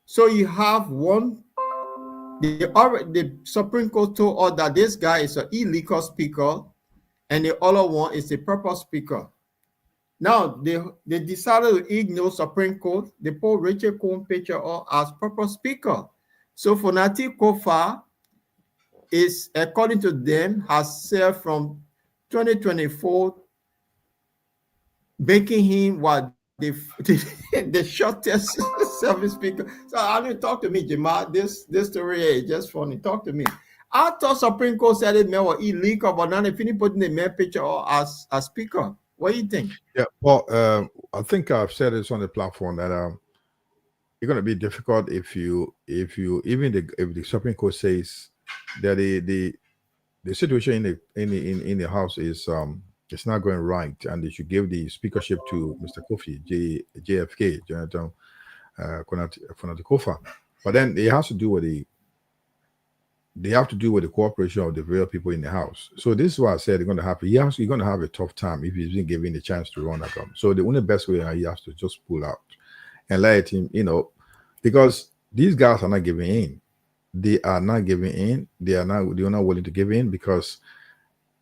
So you have one, the Supreme Court told us that this guy is an illegal speaker, and the other one is a proper speaker. Now they decided to ignore Supreme Court. They put Rachel Cohn picture as proper speaker. So Fanatic Kofa is, according to them, has served from 2024, making him what the shortest service speaker. So I didn't talk to me, Jamal. This story is just funny. Talk to me. I thought Supreme Court said it man was illegal, but now they finish putting the man picture as speaker. What do you think? Yeah, well, I think I've said this on the platform that it's going to be difficult if you even if the Supreme Court says that the situation in the house is it's not going right, and they should give the speakership to Mr. Kofi JFK Jonathan Konate Kofa. But then it has to do with they have to do with the cooperation of the real people in the house. So this is what I said they're going to happen. You're going to have a tough time if he's been given the chance to run again. So the only best way he has to just pull out and let him, because these guys are not giving in. They are not giving in. They're not willing to give in because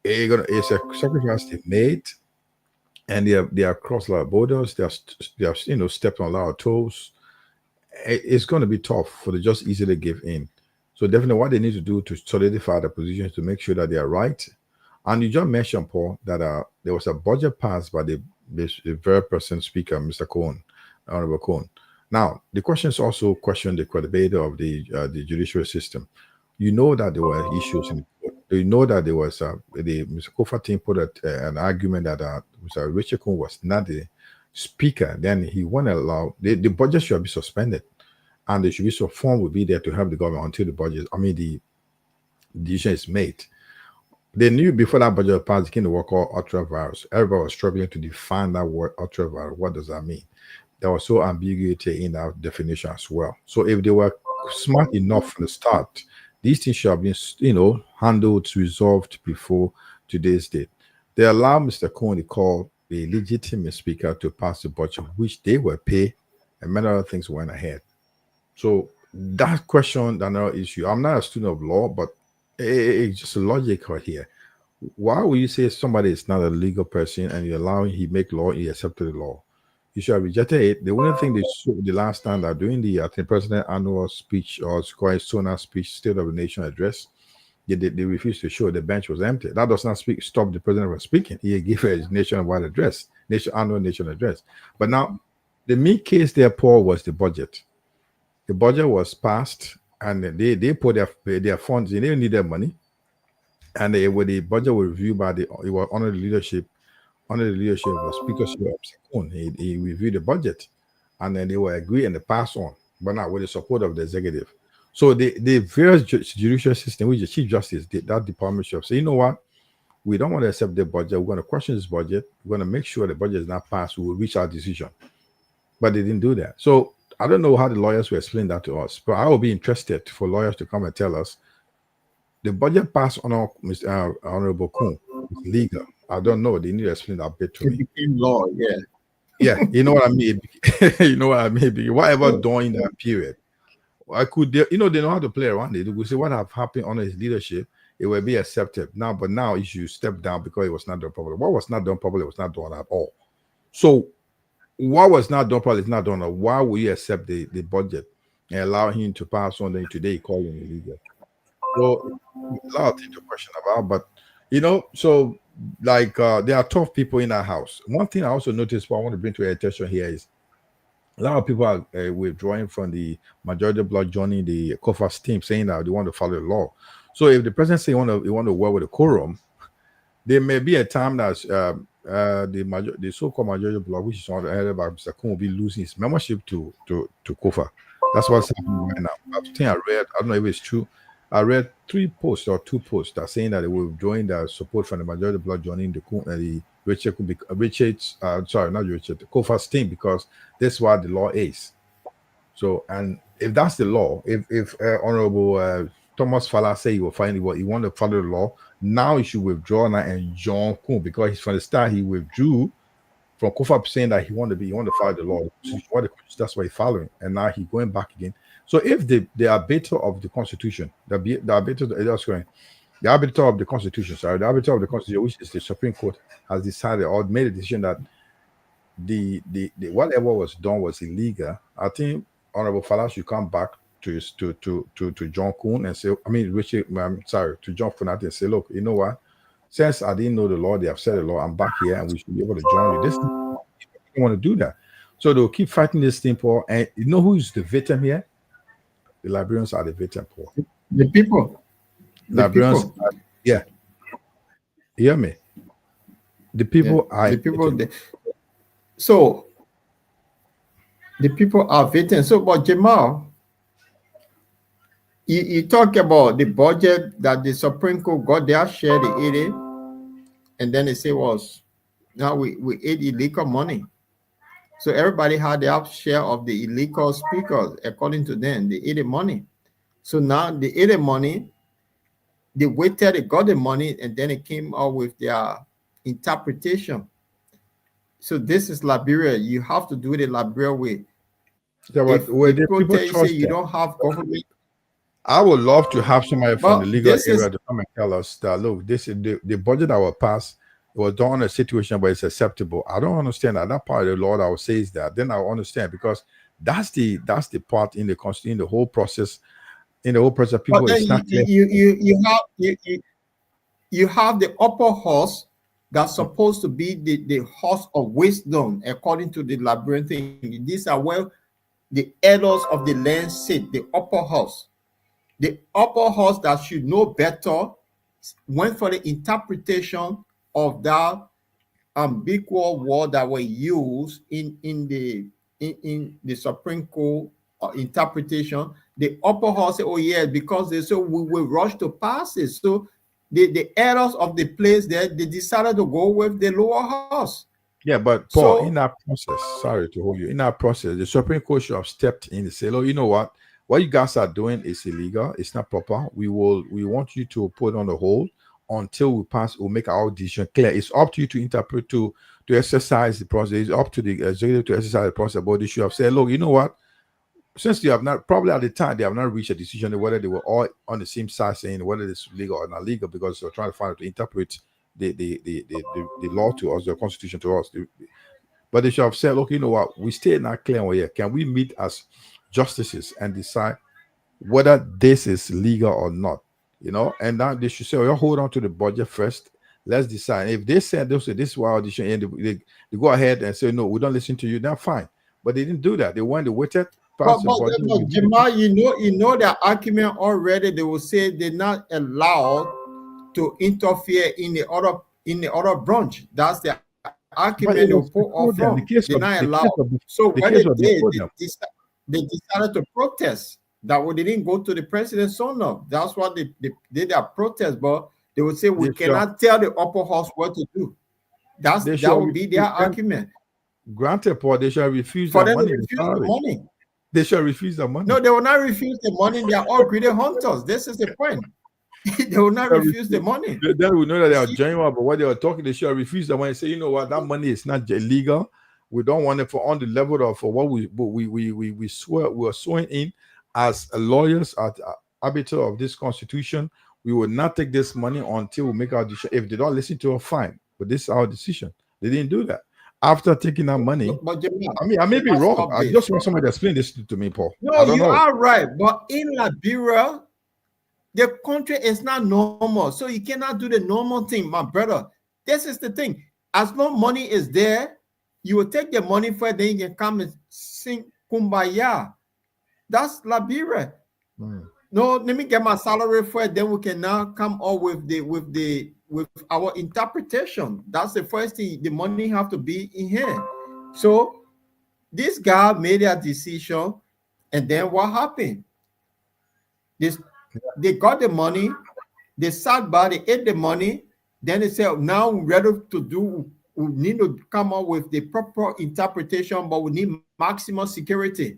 it's a sacrifice they made, and they are crossed a lot of borders. They have stepped on a lot of toes. It's going to be tough for them just easily give in. So definitely what they need to do to solidify the positions to make sure that they are right. And you just mentioned, Paul, that there was a budget passed by the very person speaker, Mr. Cohen, Honorable Cohen. Now, the questions also question the credibility of the judicial system. You know that there were issues in the court. You know that there was the Mr. Kofa team put an argument that Mr. Richard Cohen was not the speaker. Then he won't allow the budget should be suspended, and there should be some form will be there to help the government until the decision is made. They knew before that budget passed, came the word called ultra-virus. Everybody was struggling to define that word ultra-virus. What does that mean? There was so ambiguity in that definition as well. So if they were smart enough from the start, these things should have been, handled, resolved before today's date. They allowed Mr. Cohen to call a legitimate speaker to pass the budget, which they were paid, and many other things went ahead. So that question, another issue. I'm not a student of law, but it's just logical here. Why would you say somebody is not a legal person and you're allowing he make law, he accepted the law? You should have rejected it. The only thing they showed the last time that during the president annual speech or Sona speech, State of the Nation address, they refused to show the bench was empty. That does not stop the president from speaking. He gave a nationwide address, annual nation address. But now, the main case there, Paul, was the budget. The budget was passed, and they put their funds. They didn't need their money, and when the budget was reviewed by it was under the leadership of the Speaker of Sakun. He reviewed the budget, and then they were agreed and they passed on, but not with the support of the executive. So the various judicial system, which the Chief Justice did, that department should say, you know what, we don't want to accept the budget. We're going to question this budget. We're going to make sure the budget is not passed. We will reach our decision. But they didn't do that. So I don't know how the lawyers will explain that to us, but I will be interested for lawyers to come and tell us the budget passed on Mr. Honorable Kuhn is legal. I don't know. They need to explain that bit to me. It became law, yeah. Yeah, you know what I mean. You know what I mean. Whatever during that period, they know how to play around it. We see what have happened under his leadership. It will be accepted now, but now you should step down because it was not done properly. What was not done properly was not done at all. So what was not done properly is not done. Why will you accept the budget and allow him to pass on? Then today call him illegal. So a lot of things to question about, but so like there are tough people in our house. One thing I also noticed, what I want to bring to your attention here is a lot of people are withdrawing from the majority bloc, joining the COFA's team, saying that they want to follow the law. So if the president say you want to work with a quorum, there may be a time that the so-called majority bloc, which is headed by Mr. Kuhn, will be losing his membership to COFA. That's what's happening right now. I think I read, I don't know if it's true, I read 2 posts that saying that they will join the support from the majority bloc joining the COFA's team, because that's what the law is. So, and if that's the law, if Honorable Thomas Fala say he will find what he want to follow the law, now he should withdraw now and join Kuhn, because from the start he withdrew from COFA saying that he want to follow the law. That's why he's following, and now he's going back again. So if the arbiter of the Constitution, the arbiter of the Constitution, which is the Supreme Court, has decided or made a decision that the whatever was done was illegal, I think Honorable Fala should come back to John Kuhn and say, to John Funati and say, look, you know what? Since I didn't know the law, they have said the law, I'm back here and we should be able to join you. I don't want to do that. So they'll keep fighting this thing, Paul. And you know who's the victim here? The Liberians are the victim, Paul. The people. The Liberians, people. yeah, hear me. The Yeah. people are The people. So the people are victims. So, but Jamal, you talk about the budget that the Supreme Court got their share, they ate it, and then they say was now we ate illegal money. So everybody had their share of the illegal speakers, according to them. They ate the money. So now they ate the money, they waited, they got the money, and then it came out with their interpretation. So this is Liberia. You have to do it in Liberia way. yeah, If but where the people people tell you say trust you them. don't have government, I would love to have somebody from the but legal this is area to come and tell us that look, this is the budget that will pass. It was done on a situation, but it's acceptable. I don't understand that. That part of the law that will say is that. Then I'll understand because that's the part in the constitution, the whole process, in the whole process. but People, then it's not clear. you have the upper horse that's supposed to be the horse of wisdom according to the Liberian thing. These are where the elders of the land sit, the upper horse. The upper horse that should know better went for the interpretation of that ambiguous word that were used in the Supreme Court interpretation. The upper house said, "Oh yeah, because they said we will rush to pass it." So the elders of the place there, they decided to go with the lower house. Yeah, but Paul, in So that process, sorry to hold you, in that process, the Supreme Court should have stepped in and said, "Oh, you know what you guys are doing is illegal. It's not proper. We want you to put on the hold until we'll make our decision clear. It's up to you to interpret, to exercise the process. It's up to the executive to exercise the process. But they should have said, look, you know what? Since they have not, probably at the time, they have not reached a decision whether they were all on the same side saying whether it's legal or not legal, because they're trying to find out to interpret the law to us, the constitution to us. But they should have said, look, you know what? We stay not clear on here. Can we meet as justices and decide whether this is legal or not? And now they should say, oh, hold on to the budget first. Let's decide. If they said this is why audition, and they go ahead and say, no, we don't listen to you, then fine. But they didn't do that. They waited. but Jamal, you know their argument already. They will say they're not allowed to interfere in the other branch. That's the argument they will put off from. They're not allowed. So what they did, they decided to protest. That they didn't go to the president soon enough. That's what they did their protest. But they would say we cannot tell the upper house what to do. That would be their argument. Granted, Paul, they shall refuse For the them money. to refuse the money. They shall refuse the money. No, they will not refuse the money. They are all greedy hunters. This is the point. They will not refuse the money. Then we know that they are genuine, but what they are talking, they shall refuse the money and say, you know what, that money is not illegal. We don't want it for on the level of what we are swearing in as lawyers at arbiter of this constitution. We will not take this money until we make our decision. If they don't listen to us, fine. But this is our decision. They didn't do that. After taking that money, but I may be wrong. I just want somebody to explain this to me, Paul. No, you are right. But in Liberia, the country is not normal. So you cannot do the normal thing, my brother. This is the thing. As long money is there, you will take the money for it, then you can come and sing Kumbaya. That's Liberia. No, let me get my salary for it, then we can now come up with our interpretation. That's the first thing. The money have to be in here. So this guy made a decision, and then what happened? They got the money, they sat by, they ate the money, then they said, now we're ready to do, we need to come up with the proper interpretation, but we need maximum security.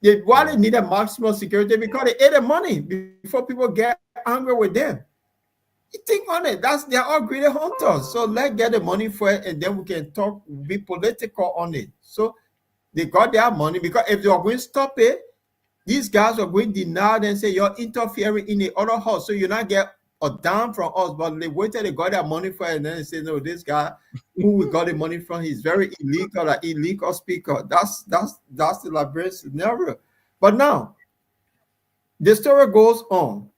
They needed maximum security because they ate the money before people get angry with them. You think on it, they are all greedy hunters. So let's get the money for it, and then we can talk, be political on it. So they got their money, because if they are going to stop it, these guys are going to deny and say you're interfering in the other house, so you're not get a dime from us. But they waited, they got their money for it, and then they say, no, this guy who we got the money from, he's very illegal, like illegal speaker. That's the Liberian scenario. But now the story goes on.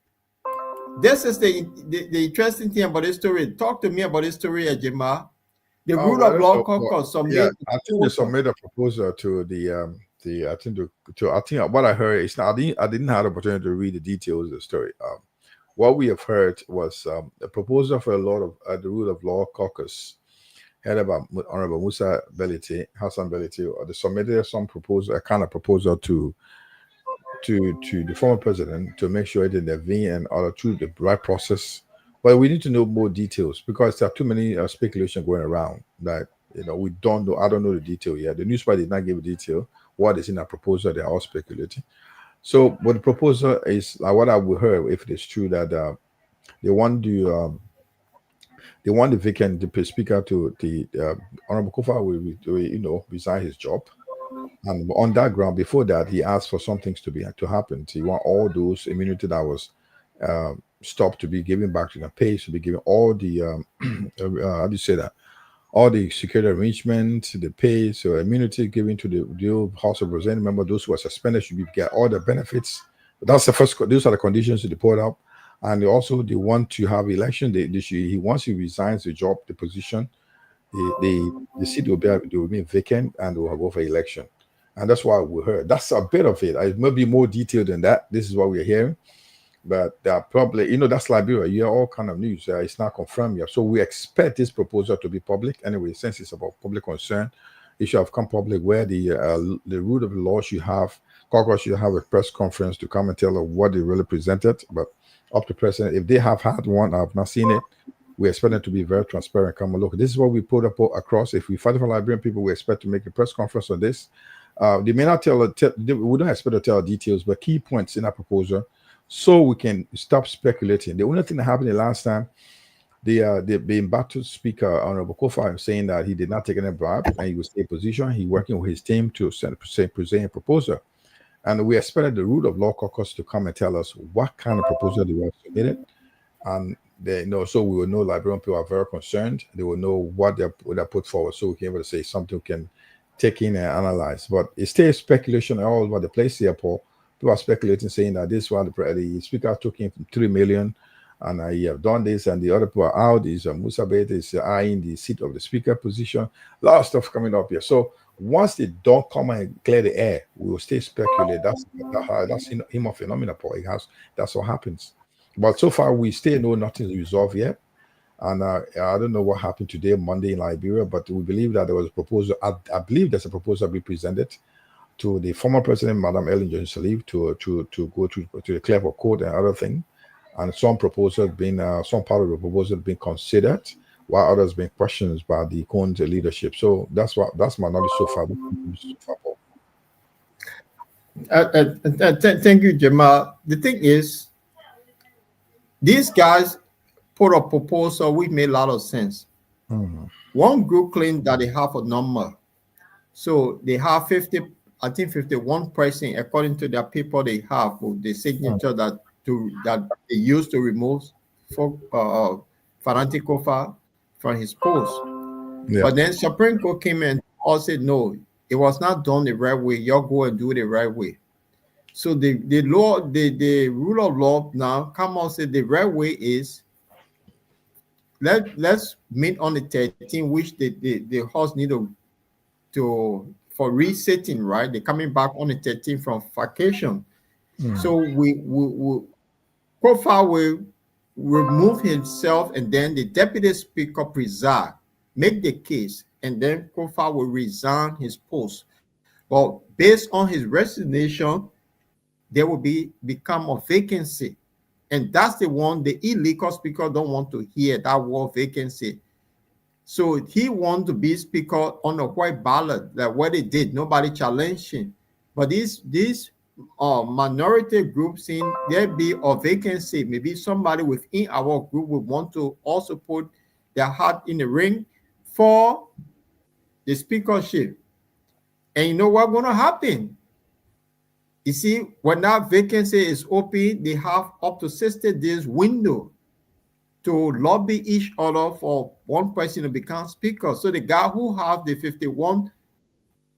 This is the interesting thing about this story. Talk to me about this story, Ejima. The Oh, rule well, I of don't law know. But caucus yeah, submit I a think they proposal. submitted a proposal to the I think to I think what I heard is not I didn't have the opportunity to read the details of the story. What we have heard was a proposal for a lot of the rule of law caucus headed by Honorable Musa Belite, Hassan Belite, or they submitted some proposal, a kind of proposal to the former president to make sure it intervene and order through the right process. But we need to know more details because there are too many speculation going around that we don't know. I don't know the detail yet. The newspaper did not give a detail. What is in that proposal? They are all speculating. So, what the proposal is, like what I would heard, if it is true that they want to they want the vacant the speaker to the Honorable Kofa will resign his job. And on that ground, before that, he asked for some things to happen. So he want all those immunity that was stopped to be given back to the pay, to be given all the how do you say that? All the security arrangements, the pay, so immunity given to the old House of Representative member, those who are suspended should be get all the benefits. That's the first. Those are the conditions to put up, and they want to have election. He once he resigns the job, the position, the seat will be vacant and will go for election. And that's why we heard. That's a bit of it. It may be more detailed than that. This is what we're hearing. But there are probably, that's Liberia. You hear all kind of news. It's not confirmed yet. So we expect this proposal to be public. Anyway, since it's about public concern, it should have come public where the rule of the law should have, Congress should have a press conference to come and tell us what they really presented. But up to present, if they have had one, I've not seen it. We expect them to be very transparent. Come and look. This is what we put up across. If we fight for Liberian people, we expect to make a press conference on this. They may not we don't expect to tell details, but key points in our proposal, so we can stop speculating. The only thing that happened the last time, the embattled speaker Honorable Kofa saying that he did not take any bribe and he will stay in position. He working with his team to present a proposal, and we expected the rule of law caucus to come and tell us what kind of proposal they were submitted, and they know, so we will know Liberian people are very concerned. They will know what they put forward, so we can be able to say something we can take in and analyze. But it's still speculation all over the place here, Paul. People are speculating, saying that this one, the speaker took in 3 million and he have done this, and the other people are out. Is Musa Bete is eyeing the seat of the speaker position. A lot of stuff coming up here. So once they don't come and clear the air, we will still speculate. That's him a phenomenon, Paul. That's what happens. But so far, we still know nothing is resolved yet. And I don't know what happened today, Monday in Liberia, but we believe that there was a proposal. I believe there's a proposal be presented to the former president, Madam Ellen Johnson Sirleaf, to go to the clerk of court and other thing. And some proposals being, some part of the proposal being considered, while others being questioned by the current leadership. So that's my knowledge so far. Thank you, Jamal. The thing is, these guys put a proposal which made a lot of sense. Mhm. One group claimed that they have a number. So they have 50, I think 51% according to their people they have with the signature that they used to remove for Fanatic Kofa from his post. Yeah. But then Supreme Court came and all said no, it was not done the right way. You go and do it the right way. So the rule of law now come out say the right way is let's meet on the 13th, which the house need to for resetting, right? They're coming back on the 13th from vacation. So we Kofa will remove himself, and then the deputy speaker preside, make the case, and then Kofa will resign his post. But based on his resignation, there will become a vacancy. And that's the one the illegal speaker don't want to hear, that word vacancy. So he want to be speaker on a white ballot, like what they did. Nobody challenged him. But these minority groups in there be a vacancy. Maybe somebody within our group would want to also put their hat in the ring for the speakership. And you know what's going to happen? You see, when that vacancy is open, they have up to 60 days window to lobby each other for one person to become speaker. So the guy who have the 51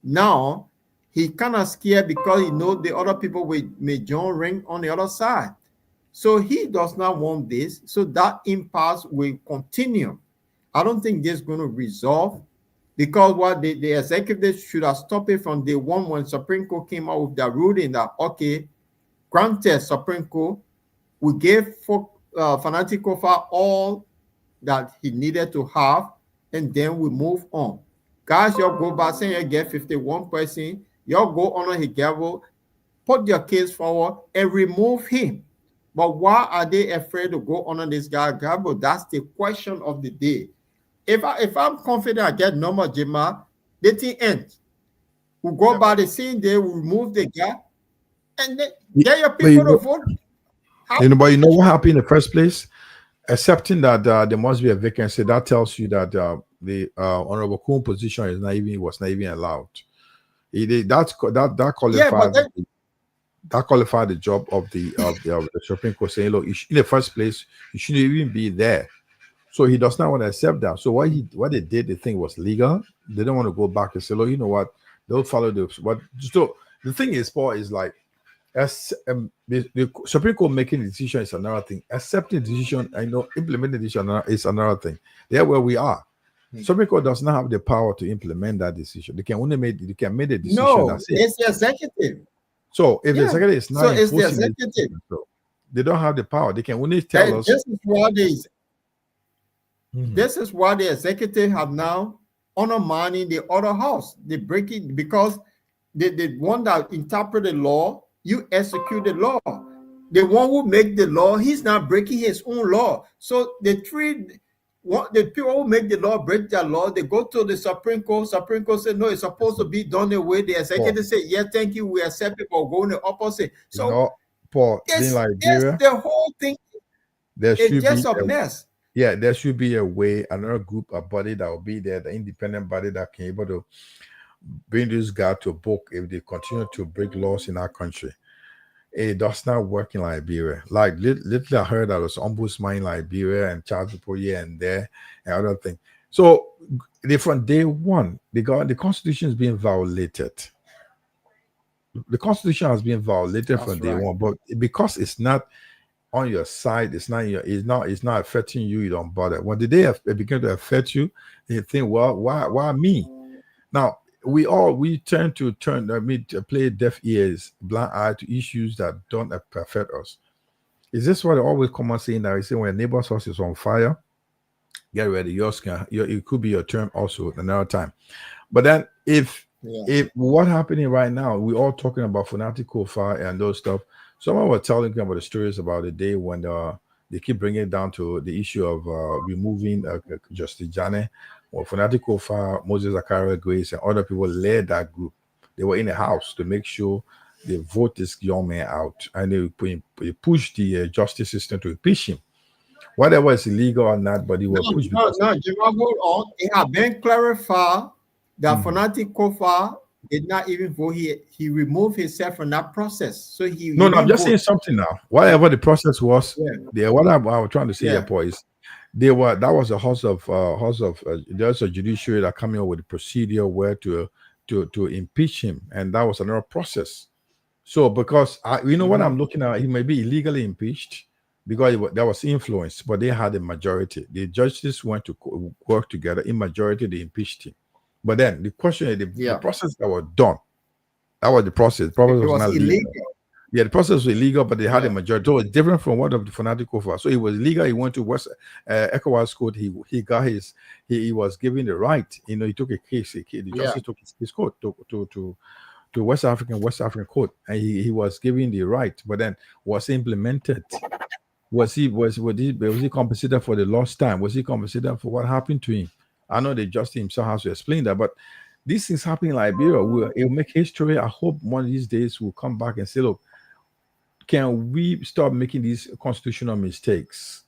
now, he kind of scared because he know the other people may join ring on the other side. So he does not want this. So that impasse will continue. I don't think this is going to resolve, because what the executive should have stopped it from day one when Supreme Court came out with that ruling that, okay, granted, Supreme Court, we gave Fanatic Kofa all that he needed to have, and then we move on. Guys, you go back saying you get 51%, you go honor his gavel, put your case forward, and remove him. But why are they afraid to go honor this guy gavel? That's the question of the day. If I'm confident I get normal Jima, the thing ends. We go by the same day, we remove the guy, and then get your people to vote. But you know what happened in the first place? Accepting that there must be a vacancy, that tells you that the Honorable Kuhn position was not even allowed. That qualified. Yeah, that qualified the job of the Supreme Court, saying, look, in the first place, you shouldn't even be there. So he does not want to accept that. So what they did, they think was legal. They don't want to go back and say, look, you know what? They'll follow what. So the thing is, Paul, is like, the Supreme Court making the decision is another thing. Accepting the decision, implementing the decision is another thing. There where we are. Supreme Court does not have the power to implement that decision. They can make the decision. No, it's the executive. So if the executive is not it's the executive, they don't have the power. They can only tell us. This is why the executive have now undermining the other house. They break it because the one that interpret the law, you execute the law. The one who make the law, he's not breaking his own law. So the people who make the law break their law. They go to the Supreme Court. Supreme Court said no, it's supposed to be done the way the executive said. Yeah, thank you, we accept it, or going the opposite. So Paul, in Liberia, the whole thing. It's just a mess. Yeah, there should be a way, another group, a body that will be there, the independent body that can be able to bring this guy to book if they continue to break laws in our country. It does not work in Liberia. Like literally, I heard that was ombudsman in Liberia and charge people here and there and other things. So from day one, the Constitution is being violated. The Constitution has been violated from day one, but because it's not on your side, it's not affecting you, you don't bother. When the day it begin to affect you, you think, well, why me? Now we tend to play deaf ears, blind eye to issues that don't affect us. Is this what I always come on saying that I say when a neighbor's house is on fire, get ready, it could be your turn also another time. But then if what's happening right now, we're all talking about Fanatic Kofa and those stuff. Someone was telling me about the stories about the day when they keep bringing it down to the issue of removing Justice Jane, or Fanatic Kofa, Moses Zakaria Grace, and other people led that group. They were in the house to make sure they vote this young man out, and they pushed the justice system to impeach him. Whatever is illegal or not, but he was pushed. Hold on. It has been clarified that Fanatic Kofa did not even vote. He removed himself from that process. So I'm just saying something now. Whatever the process was, what I was trying to say here, Paul, is that was a house of there's a judiciary that coming up with a procedure where to impeach him, and that was another process. So because what I'm looking at, he may be illegally impeached because there was influence, but they had a majority. The judges went to work together. In majority, they impeached him. But then the question is the process that was done. That was the process. The process was not illegal. Yeah, the process was illegal, but they had a majority. So it's different from what of the Fanatic Kofa. So it was illegal. He went to West ECOWAS court. He got he was given the right. He took a case. The justice took his court to West African court, and he was given the right. But then was implemented. Was he compensated for the lost time? Was he compensated for what happened to him? I know the justice himself has to explain that, but these things happen in Liberia. It will make history. I hope one of these days we'll come back and say, look, can we stop making these constitutional mistakes?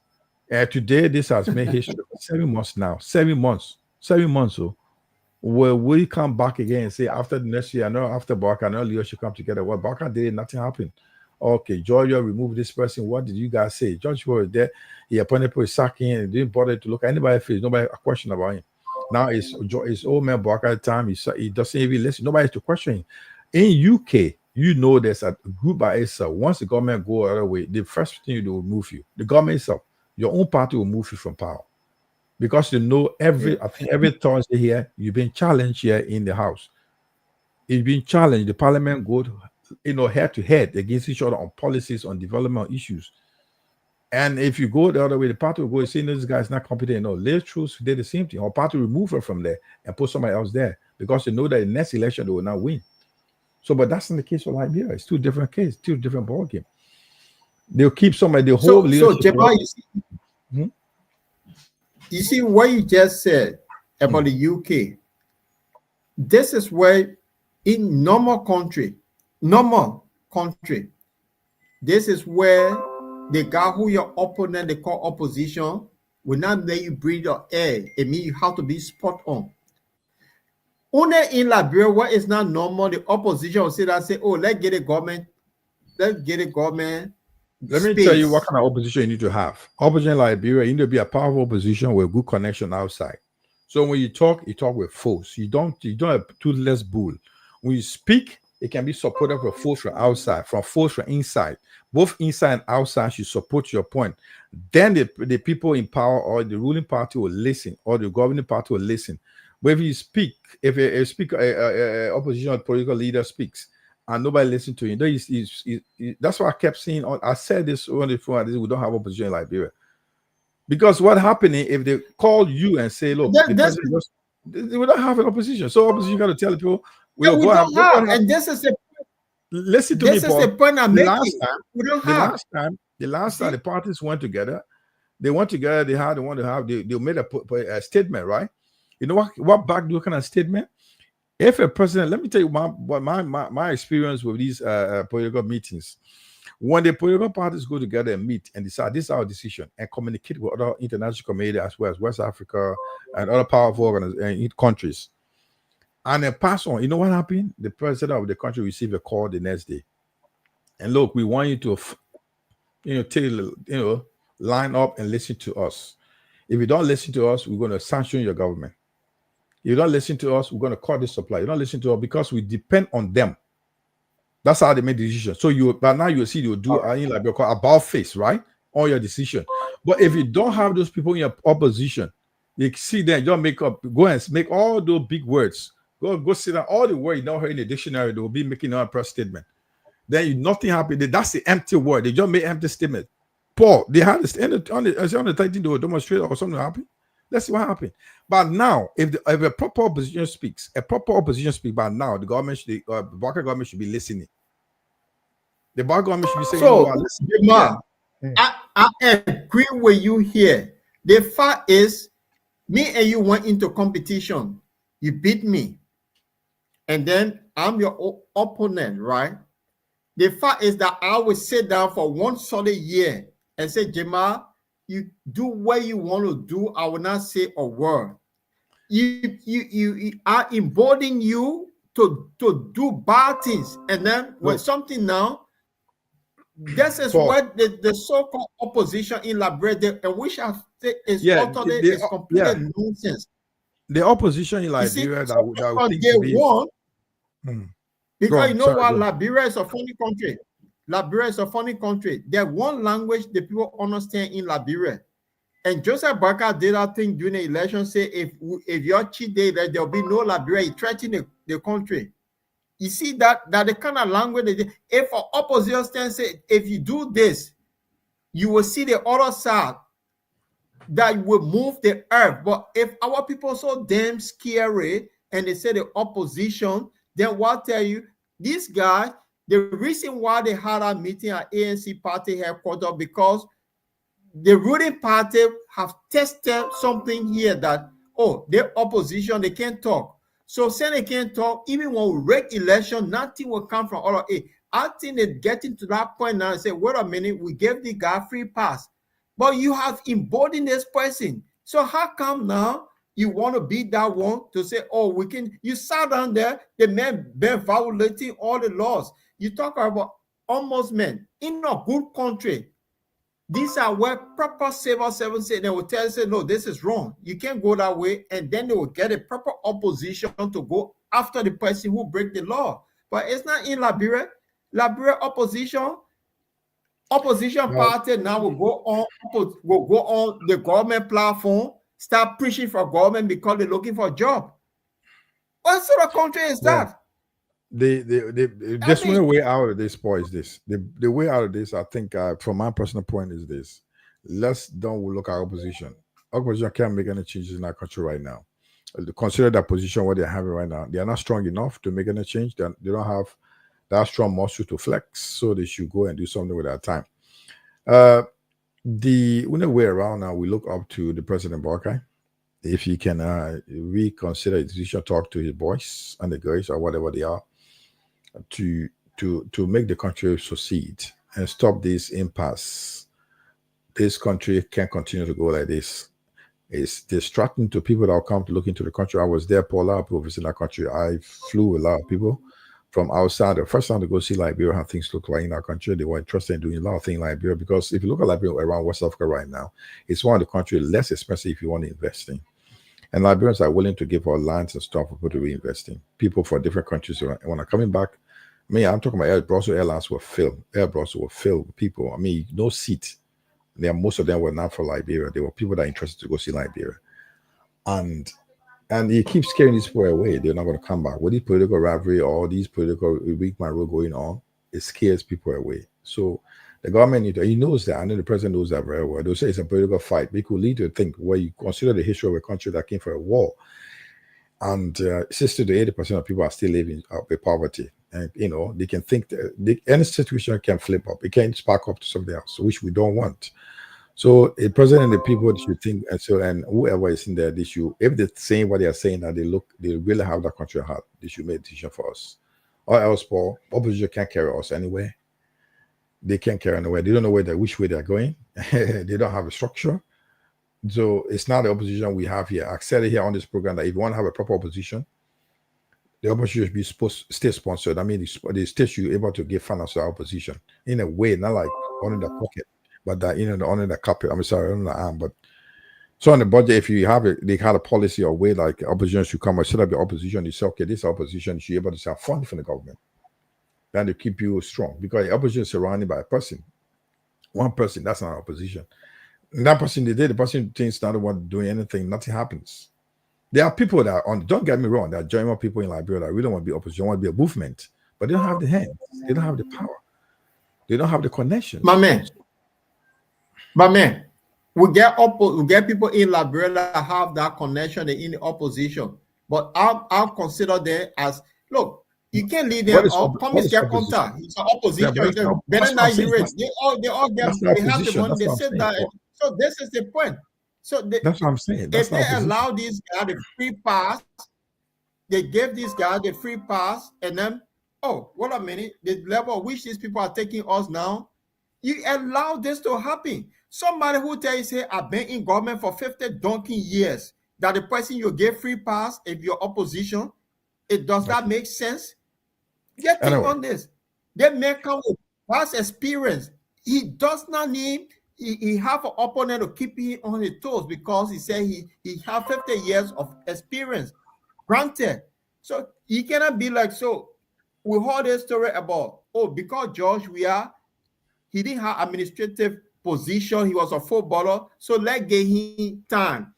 Today, this has made history for 7 months now. 7 months. 7 months. So, will we come back again and say after the next year, I know after Barker, I know Leo should come together. Well, Barker did, nothing happened. Okay, Georgia removed this person. What did you guys say? George was there. He appointed people sacking and didn't bother to look at anybody's face. Nobody a question about him. Now it's old man Barker at the time. He doesn't even listen. Nobody to question him. In UK, there's a group by itself. Once the government go the other way, the first thing you do will move you. The government itself, your own party will move you from power. because you know I think every Thursday here you've been challenged here in the house. It's been challenged. The parliament go, head to head against each other on policies, on development issues. And if you go the other way, the party will go saying this guy is not competent. No, Liz Truss did the same thing. Or party remove her from there and put somebody else there because they know that in the next election they will not win. So, but that's in the case of Liberia. It's two different cases, two different ball game. They'll keep somebody the whole leadership. So Jamal, you see what you just said about the UK. This is where in normal country, this is where the guy who your opponent they call opposition will not let you breathe your air. It means you have to be spot on. Only in Liberia, where it's not normal, the opposition will say that oh, let's get a government. Let me tell you what kind of opposition you need to have. Opposition in Liberia, you need to be a powerful opposition with good connection outside. So when you talk with force. You don't have toothless bull. When you speak, it can be supported from force from outside, from force from inside. Both inside and outside should support your point. Then the people in power or the ruling party will listen, or the governing party will listen. But if you speak, if a speaker, opposition or political leader speaks, and nobody listens to him, that's what I kept saying. I said this on the phone. We don't have opposition in Liberia. Because what happening if they call you and say, look, they will not have an opposition. So opposition got to tell people, we don't have. And this is listen to me, this is the point I'm making. The last time the parties went together, they made a statement, right? You know what backdoor kind of statement? If a president, let me tell you my experience with these political meetings. When the political parties go together and meet and decide this is our decision and communicate with other international community as well as West Africa and other powerful countries, and then pass on, you know what happened? The president of the country received a call the next day. And look, we want you to, line up and listen to us. If you don't listen to us, we're going to sanction your government. If you don't listen to us, we're going to cut this supply. You don't listen to us because we depend on them. That's how they made the decision. So but now you see, you'll do about face, right? On your decision. But if you don't have those people in your opposition, you see them, you don't go and make all those big words. Go sit down. All the words you don't hear in the dictionary, they will be making a press statement. Then nothing happened. That's the empty word. They just made empty statement. Paul, they had this on the 13th, they will demonstrate or something happened. Let's see what happened. But now, if a proper opposition speaks, but now the government, the Barker government should be listening. The Barker government should be saying, so, I agree with you here. The fact is, me and you went into competition. You beat me. And then I'm your opponent, right? The fact is that I will sit down for one solid year and say, Jamal, you do what you want to do. I will not say a word. You are emboldening you to do bad things. And then when something now, this is what the so-called opposition in Liberia, and which I think is totally complete nonsense. The opposition in Liberia because you know what, Liberia is a funny country. Liberia is a funny country. There's one language the people understand in Liberia. And Joseph Barker did that thing during the election, say if you're cheat day, there will be no Liberia. He threatened the country. You see that the kind of language if an opposition stand say, if you do this, you will see the other side that will move the earth. But if our people are so damn scary and they say the opposition, then what tell you, these guys, the reason why they had a meeting at ANC party headquarters, because the ruling party have tested something here that, the opposition, they can't talk. So saying they can't talk, even when we rig election, nothing will come from all of it. I think they're getting to that point now and say, wait a minute, we gave the guy free pass. But you have emboldened this person. So how come now you want to be that one to say, we can, you sat down there, the man been violating all the laws. You talk about ombudsman in a good country. These are where proper civil servants say, they will tell you, say, no, this is wrong. You can't go that way. And then they will get a proper opposition to go after the person who break the law. But it's not in Liberia. Liberia opposition party now will go on the government platform start preaching for government because they're looking for a job. What sort of country is that? This way out of this, boy, is this. The way out of this, I think, from my personal point, is this. Let's don't look at opposition. Opposition can't make any changes in our country right now. Consider that position what they're having right now. They are not strong enough to make any change. They don't have that strong muscle to flex, so they should go and do something with that time. The only way around now, we look up to the President Barkai. If he can reconsider his decision, talk to his boys and the girls or whatever they are, to make the country succeed and stop this impasse. This country can't continue to go like this. It's distracting to people that will come to look into the country. I was there, Paul, a lot of people visiting that country. I flew with a lot of people from outside. The first time to go see Liberia, how things look like in our country, they were interested in doing a lot of things in Liberia, because if you look at Liberia around West Africa right now, it's one of the countries less expensive if you want to invest in. And Liberians are willing to give our lands and stuff for people to reinvest in. People for different countries, when they're coming back, I mean, I'm talking about Brussels airlines were filled. Air Brussels were filled with people. I mean, no seat. Most of them were not for Liberia. They were people that are interested to go see Liberia. And you keep scaring these people away. They're not going to come back. With this political rivalry or these political weak-man rule going on, it scares people away. So the government, he knows that. I know the president knows that very well. They'll say it's a political fight. It could lead to think where you consider the history of a country that came for a war. And 60 to 80% of people are still living with poverty. And, they can think that any situation can flip up. It can spark up to something else, which we don't want. So the president and the people should think, and whoever is in there, they should, if they're saying what they are saying, that they really have that country at heart, they should make a decision for us. Or else, Paul, opposition can't carry us anywhere. They can't carry anywhere. They don't know which way they're going. They don't have a structure. So it's not the opposition we have here. I said it here on this program that if you want to have a proper opposition, the opposition should be state sponsored. I mean, the state should be able to give financial opposition in a way, not like under the pocket, but that under the carpet. I'm sorry, under the arm. But so on the budget, if you have it, they had a policy or way like opposition should come and set up the opposition. You say, okay, this opposition should be able to have funding from the government. Then to keep you strong, because the opposition is surrounded by a person. One person, that's not opposition. And that person, the person thinks not want doing anything, nothing happens. There are people that are don't get me wrong, there are genuine people in Liberia that really want to be opposition, want to be a movement, but they don't have the hands, they don't have the power, they don't have the connection. My man, we get people in Liberia that have that connection in the opposition, but I'll consider them as, look, you can't lead them up. Come and get contact. It's an opposition. Better Nigerians. They all get. They have the money. They sit there. So this is the point. So that's what I'm saying. If they allow these guys the free pass, they give these guys the free pass, and then, oh, wait a minute, the level at which these people are taking us now, you allow this to happen. Somebody who tells you, say, I've been in government for 50 donkey years, that the person you give free pass, if you're opposition, does that make sense? Get on this. They may come with past experience. He does not need. He have an opponent to keep him on his toes because he said he have 50 years of experience. Granted. So he cannot be like, so we heard a story about, because George he didn't have administrative position. He was a footballer. So let's give him time.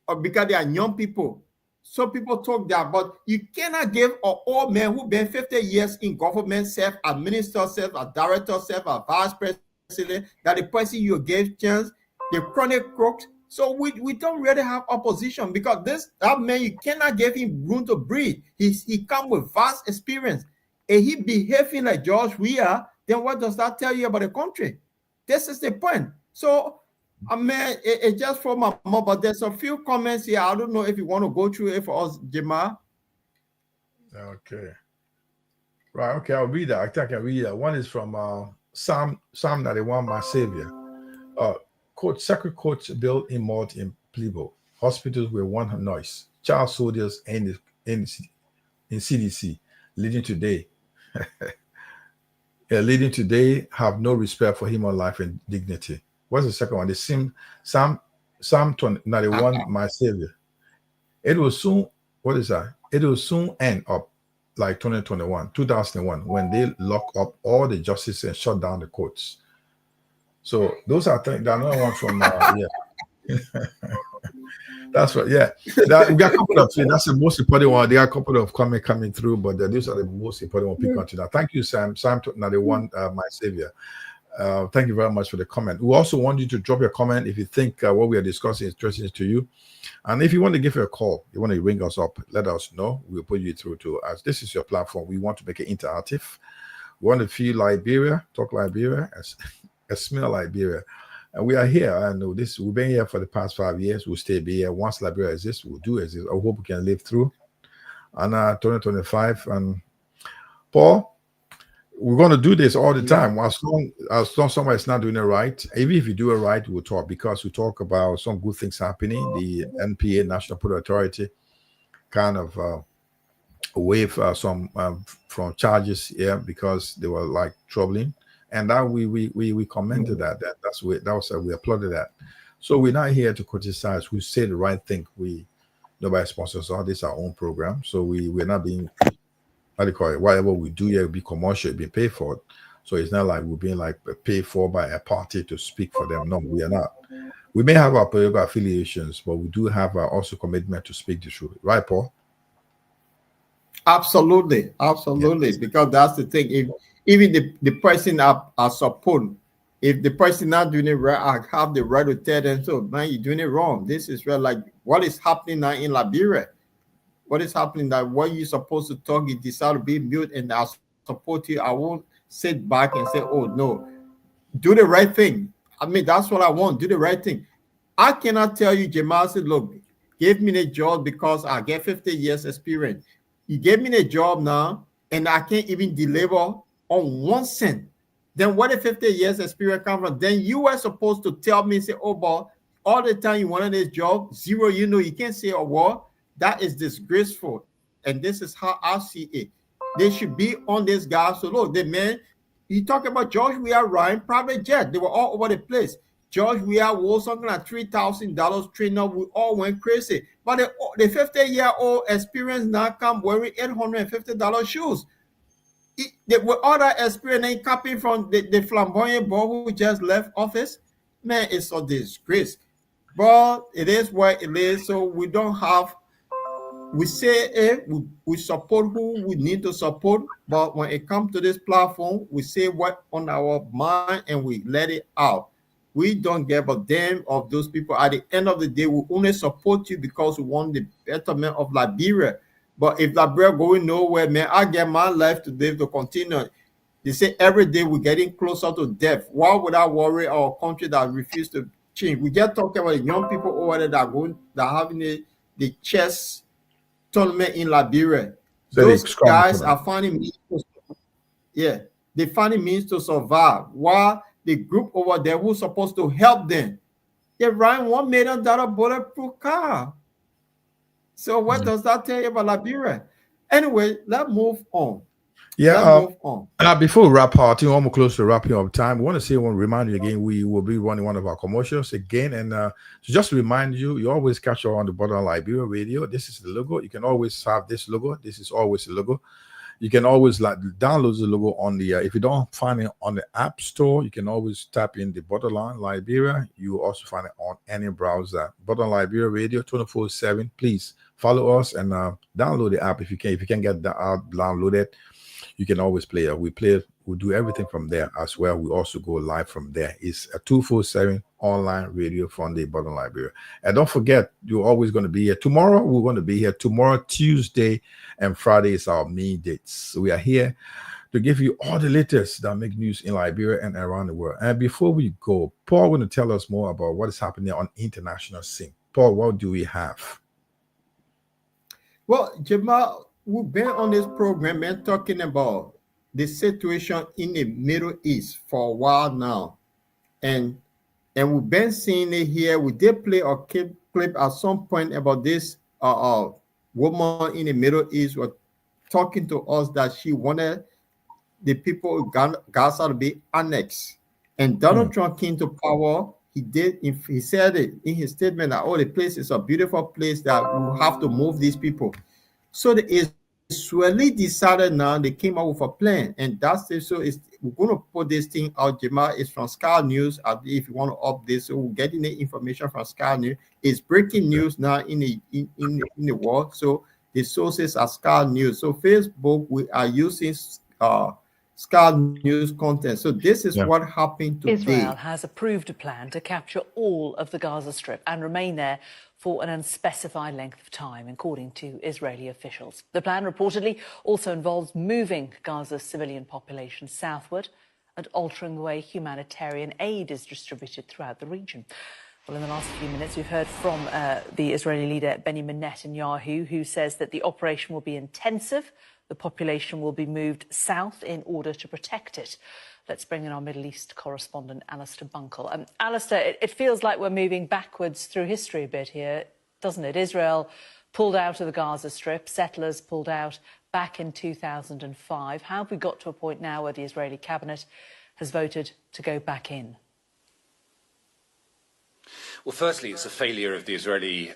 Or because they are young people. So people talk that, but you cannot give an old man who been 50 years in government, self administer, self a director, self a vice president, that the person you gave chance, the chronic crooks. So we don't really have opposition because that man, you cannot give him room to breathe. He come with vast experience. And he behaving like George Weah, then what does that tell you about the country? This is the point. So I mean, it's just for my mom, but there's a few comments here. I don't know if you want to go through it for us, Jema. Okay. Right. Okay, I'll read that. I think I can read that. One is from Psalm 91, my Savior. Quote, sacred courts built in mud in Plebo. Hospitals with one noise. Child soldiers in CDC. Leading today. Leading today have no respect for human life and dignity. What's the second one? The Psalm 91, my Savior. It will soon, what is that? It will soon end up like 2001, when they lock up all the justices and shut down the courts. So those are things. Another one from That's right. Yeah, that, we got a couple of. That's the most important one. There are a couple of comments coming through, but these are the most important one. Pick on to that. Thank you, Sam. Sam, now the one, my savior. Thank you very much for the comment. We also want you to drop your comment if you think what we are discussing is interesting to you, and if you want to give you a call, you want to ring us up, let us know. We'll put you through to us. This is your platform. We want to make it interactive. We want to feel Liberia, talk Liberia, and smell Liberia. And we are here. I know this. We've been here for the past 5 years. We'll stay be here. Once Liberia exists, we'll do exist. I hope we can live through. And 2025. And Paul, we're going to do this all the time. As long somebody is not doing it right, even if you do it right, we'll talk, because we talk about some good things happening. The NPA, National Port Authority, kind of waive some from charges here because they were like troubling. And that we commented that we applauded that. So we're not here to criticize. We say the right thing. Nobody sponsors us. This is our own program. So we're not being, how do you call it? Whatever we do here will be commercial, it'll be paid for. So it's not like we're being like paid for by a party to speak for them. No, we are not. We may have our political affiliations, but we do have our also commitment to speak the truth. Right, Paul? Absolutely. Yes. Because that's the thing. If even the person I support, if the person not doing it right, I have the right to tell them, so man, you're doing it wrong. This is where, like, what is happening now in Liberia? What is happening that what you're supposed to talk, you decide to be mute, and I support you. I won't sit back and say, oh no, do the right thing. I mean, that's what I want. Do the right thing. I cannot tell you, Jamal said, look, give me the job because I get 50 years experience. You gave me the job now, and I can't even deliver on 1 cent. Then what if 50 years experience come from? Then you were supposed to tell me, say, oh, boy, all the time you wanted this job, zero, you can't say a word. That is disgraceful. And this is how I see it. They should be on this guy. So look, the man, you talk about George Weah Ryan, private jet. They were all over the place. George Weah was something like $3,000 trainer. We all went crazy. But the 50-year-old experience now come wearing $850 shoes. With all that experience, they copying from the flamboyant boy who just left office. Man, it's a disgrace. But it is what it is. So we don't have, we say we support who we need to support. But when it comes to this platform, we say what on our mind and we let it out. We don't give a damn of those people. At the end of the day, we only support you because we want the betterment of Liberia. But if Liberia going nowhere, man, I get my life to live to continue. They say every day we're getting closer to death. Why would I worry our country that refuse to change? We just talk about young people over there that are having the chess tournament in Liberia. Those guys are finding means they finding means to survive. While the group over there who's supposed to help them, they run $1 million bulletproof car. So what does that tell you about Liberia? Anyway, let's move on. Before we wrap up, I think we're almost close to wrapping up time. We want to remind you again, we will be running one of our commercials again. And so just to remind you, you always catch on the bottom of Liberia Radio. This is the logo. You can always have this logo. This is always the logo. You can always download the logo on the, if you don't find it on the App Store, you can always tap in the Borderline Liberia. You will also find it on any browser. Borderline Liberia Radio 24/7. Please follow us and download the app if you can. If you can get the app downloaded, you can always play it. We do everything from there as well. We also go live from there. It's a 24/7 online radio from the Borderline Liberia. And don't forget, you're always going to be here. Tomorrow, we're going to be here. Tomorrow, Tuesday, and Friday is our main dates. So we are here to give you all the latest that make news in Liberia and around the world. And before we go, Paul going to tell us more about what is happening on international scene. Paul, what do we have? Well, Jamal, we've been on this program and talking about the situation in the Middle East for a while now. And we've been seeing it here. We did play a clip at some point about this woman in the Middle East was talking to us that she wanted the people of Gaza to be annexed. And Donald Trump came to power. He said it in his statement that, the place is a beautiful place that we have to move these people. So the Israeli decided now, they came up with a plan, and that's it. So we're going to put this thing out. Jamal is from Sky News. If you want to update, so we're getting the information from Sky News. It's breaking news now in the world. So the sources are Sky News. So Facebook, we are using Sky News content. So this is what happened today. Israel has approved a plan to capture all of the Gaza Strip and remain there for an unspecified length of time, according to Israeli officials. The plan reportedly also involves moving Gaza's civilian population southward and altering the way humanitarian aid is distributed throughout the region. Well, in the last few minutes, we've heard from the Israeli leader Benjamin Netanyahu, who says that the operation will be intensive. The population will be moved south in order to protect it. Let's bring in our Middle East correspondent, Alistair Bunkle. Alistair, it feels like we're moving backwards through history a bit here, doesn't it? Israel pulled out of the Gaza Strip, settlers pulled out back in 2005. How have we got to a point now where the Israeli cabinet has voted to go back in? Well, firstly, it's a failure of the Israeli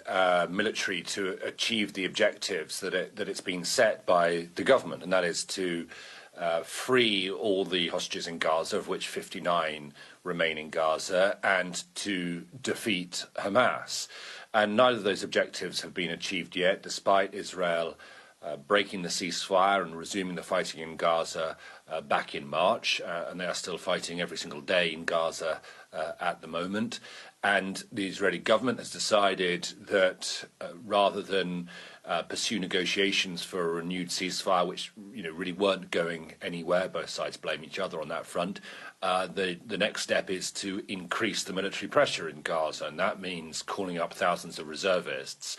military to achieve the objectives that it's been set by the government, and that is to free all the hostages in Gaza, of which 59 remain in Gaza, and to defeat Hamas. And neither of those objectives have been achieved yet, despite Israel breaking the ceasefire and resuming the fighting in Gaza back in March, and they are still fighting every single day in Gaza at the moment. And the Israeli government has decided that rather than pursue negotiations for a renewed ceasefire, which really weren't going anywhere, both sides blame each other on that front, the next step is to increase the military pressure in Gaza, and that means calling up thousands of reservists.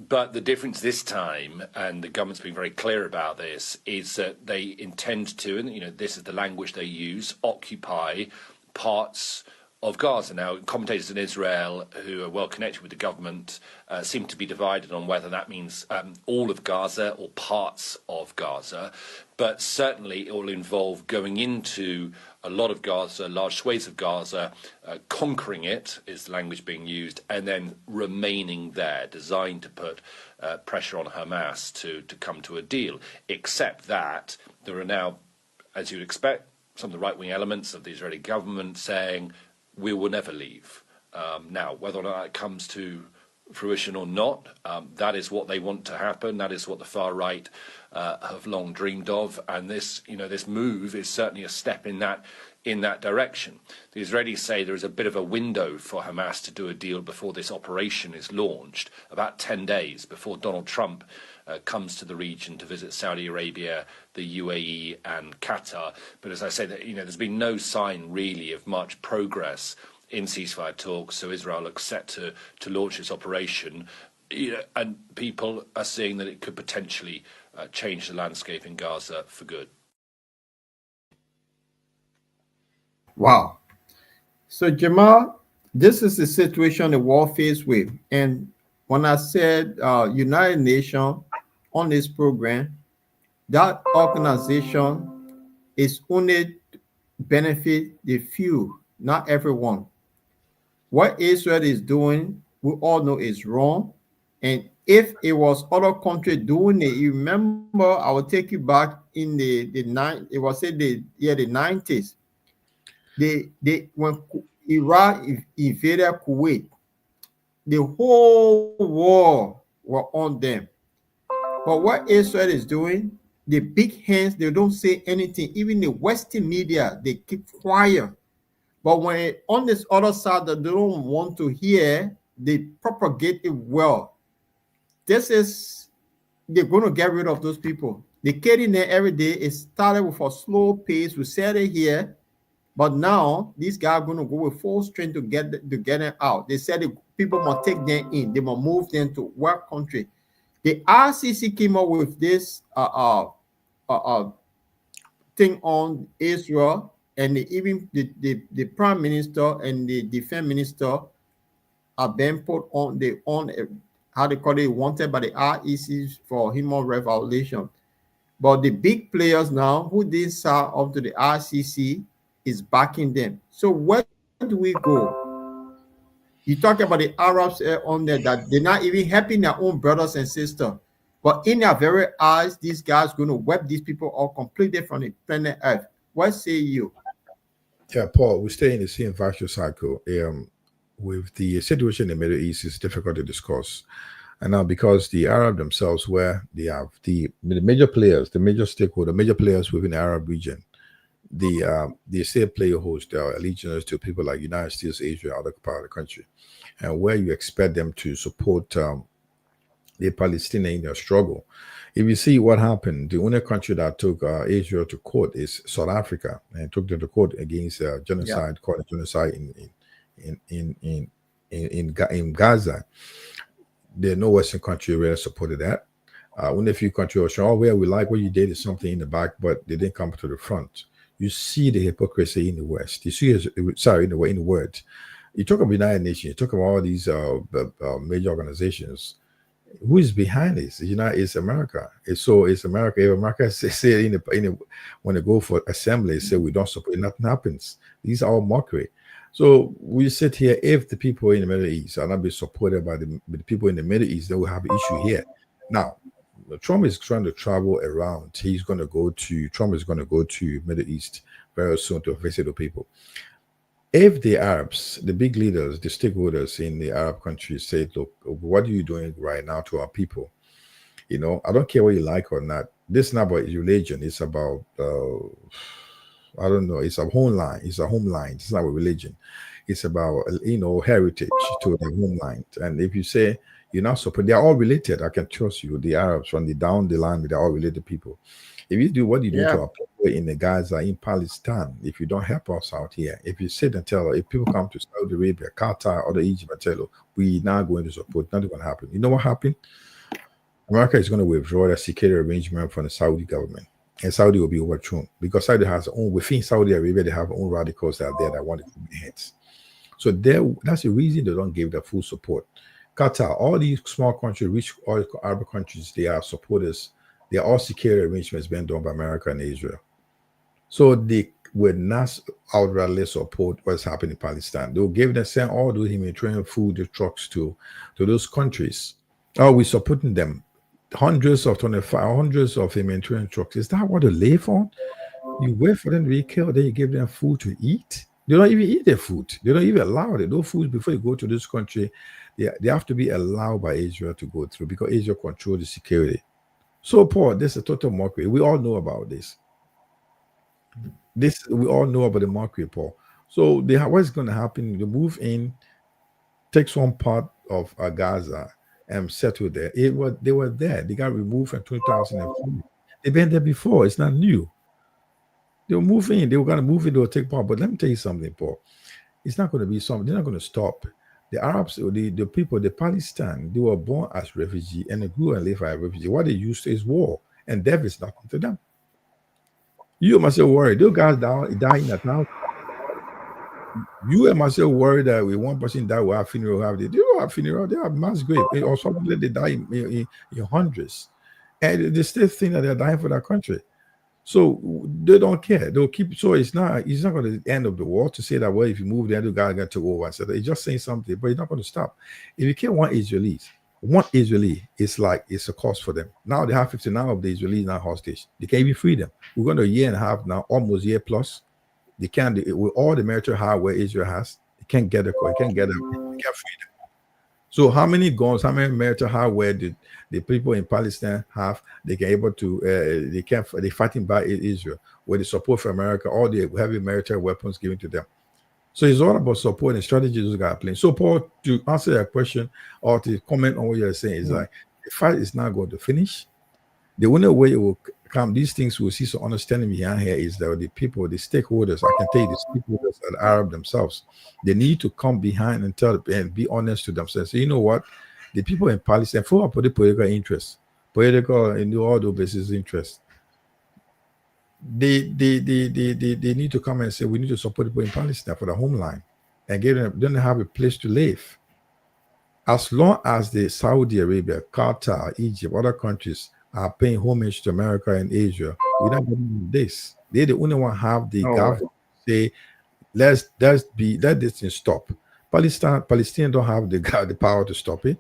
But the difference this time, and the government's been very clear about this, is that they intend to, and this is the language they use, occupy parts of Gaza. Now, commentators in Israel who are well connected with the government seem to be divided on whether that means all of Gaza or parts of Gaza, but certainly it will involve going into a lot of Gaza, large swathes of Gaza, conquering it is the language being used, and then remaining there, designed to put pressure on Hamas to come to a deal. Except that there are now, as you'd expect, some of the right-wing elements of the Israeli government saying, we will never leave. Now, whether or not it comes to fruition or not, that is what they want to happen. That is what the far right have long dreamed of, and this move is certainly a step in that direction. The Israelis say there is a bit of a window for Hamas to do a deal before this operation is launched, about 10 days before Donald Trump comes to the region to visit Saudi Arabia, the UAE and Qatar. But as I say, there's been no sign really of much progress in ceasefire talks, so Israel looks set to launch its operation, and people are seeing that it could potentially change the landscape in Gaza for good. Wow. So, Jamal, this is the situation the world faced with. And when I said United Nations on this program, that organization is only benefit the few, not everyone. What Israel is doing, we all know is wrong. And if it was other country doing it, you remember, I will take you back in the 90s. When Iraq invaded Kuwait, the whole war were on them. But what Israel is doing, the big hands, they don't say anything. Even the Western media, they keep quiet. But when on this other side that they don't want to hear, they propagate it well. They're going to get rid of those people. The killing there every day, it started with a slow pace. We said it here, but now these guys are going to go with full strength to get them out. They said the people must take them in. They must move them to what country. The RCC came up with this thing on Israel, and even the prime minister and the defense minister are being put on how they call it, wanted by the REC for human rights violation. But the big players now who did sign up to the RCC is backing them. So where do we go? You talk about the Arabs on there that they're not even helping their own brothers and sisters. But in their very eyes, these guys are going to wipe these people off completely from the planet Earth. What say you? Yeah, Paul, we stay in the same virtuous cycle. With the situation in the Middle East, it's difficult to discuss. And now, because the Arab themselves, where they have the major players, the major stakeholder, major players within the Arab region, the state player host their allegiance to people like United States, Asia, other part of the country, and where you expect them to support the Palestinian in their struggle. If you see what happened, the only country that took Israel to court is South Africa, and took them to court against Yeah. genocide, called genocide in Gaza. There no Western country really supported that. Only a few countries were showing, oh, well, we like what you did, is something in the back, but they didn't come to the front. You see the hypocrisy in the West. You see, sorry, in the words. You talk about United Nations, you talk about all these major organizations. Who is behind this? It's America. It's America. If America say when they go for assembly, say we don't support, nothing happens. These are all mockery. So we sit here. If the people in the Middle East are not being supported by the people in the Middle East, then we have an issue here. Now, Trump is trying to travel around. Trump is going to go to Middle East very soon to visit the people. If the Arabs, the big leaders, the stakeholders in the Arab countries say, look, what are you doing right now to our people? I don't care what you like or not. This is not about religion. It's about, I don't know, it's a homeland. It's a homeland. It's not a religion. It's about, heritage to the homeland. And if you say you're not support, they're all related. I can trust you. The Arabs from down the line, they're all related people. If you do what you do to our people in the Gaza, in Palestine, if you don't help us out here, if you sit and tell, if people come to Saudi Arabia, Qatar, or Egypt and tell, we're not going to support, nothing going to happen. You know what happened? America is going to withdraw their security arrangement from the Saudi government, and Saudi will be overthrown because Saudi has their own, within Saudi Arabia, they have their own radicals out there that want to keep their heads. So that's the reason they don't give their full support. Qatar, all these small countries, rich oil Arab countries, they are supporters. They are all security arrangements being done by America and Israel. So they will not outrightly support what's happening in Palestine. They'll give them, send all those humanitarian food, the trucks to those countries. Oh, we're supporting them. Hundreds of humanitarian trucks. Is that what they live on? You wait for them to be killed, then you give them food to eat. They don't even eat their food. They don't even allow it. Those foods before you go to this country, they have to be allowed by Israel to go through because Israel controls the security. So, Paul, this is a total mockery. We all know about this. We all know about the mockery, Paul. So, what's going to happen? The move in takes one part of Gaza and settle there. They were there. They got removed in 2004. They've been there before. It's not new. They were moving. They were going to move in. They will take part. But let me tell you something, Paul. It's not going to be something. They're not going to stop. The Arabs, the people, the Palestine, they were born as refugees and they grew and live as refugees. What they used to is war, and death is nothing to them. You must say worried. Those guys dying at now. You must say worried that when one person die, we have funeral. They don't have funeral. They have mass grave. Or something that they die in hundreds, and they still think that they're dying for that country. So they don't care. They'll keep. So it's not going to the end of the war to say that, well, if you move there, the guy got to over. So it's just saying something, but it's not going to stop. If you kill one Israeli, it's like it's a cost for them. Now they have 59 of the Israelis now hostage. They can't even free them. We're going to a year and a half now, almost a year plus. They can't, with all the military hardware Israel has, they can't get them. They can't free them. So how many guns, how many military hardware did the people in Palestine have? They can able to, they're fighting by Israel with the support from America, all the heavy military weapons given to them. So it's all about support and strategy those guys are playing. So Paul, to answer your question or to comment on what you're saying is like, the fight is not going to finish. The only way it will come, these things we'll see some understanding behind here is that the people, the stakeholders, I can tell you the stakeholders are the Arab themselves. They need to come behind and tell and be honest to themselves. So you know what? The people in Palestine, for political interests, political and all those business interests, they need to come and say we need to support people in Palestine for the homeland and give them, then they have a place to live. As long as the Saudi Arabia, Qatar, Egypt, other countries are paying homage to America and Asia, we're not getting this. They're the only one have the government say, let this thing stop. Palestinians don't have the power to stop it.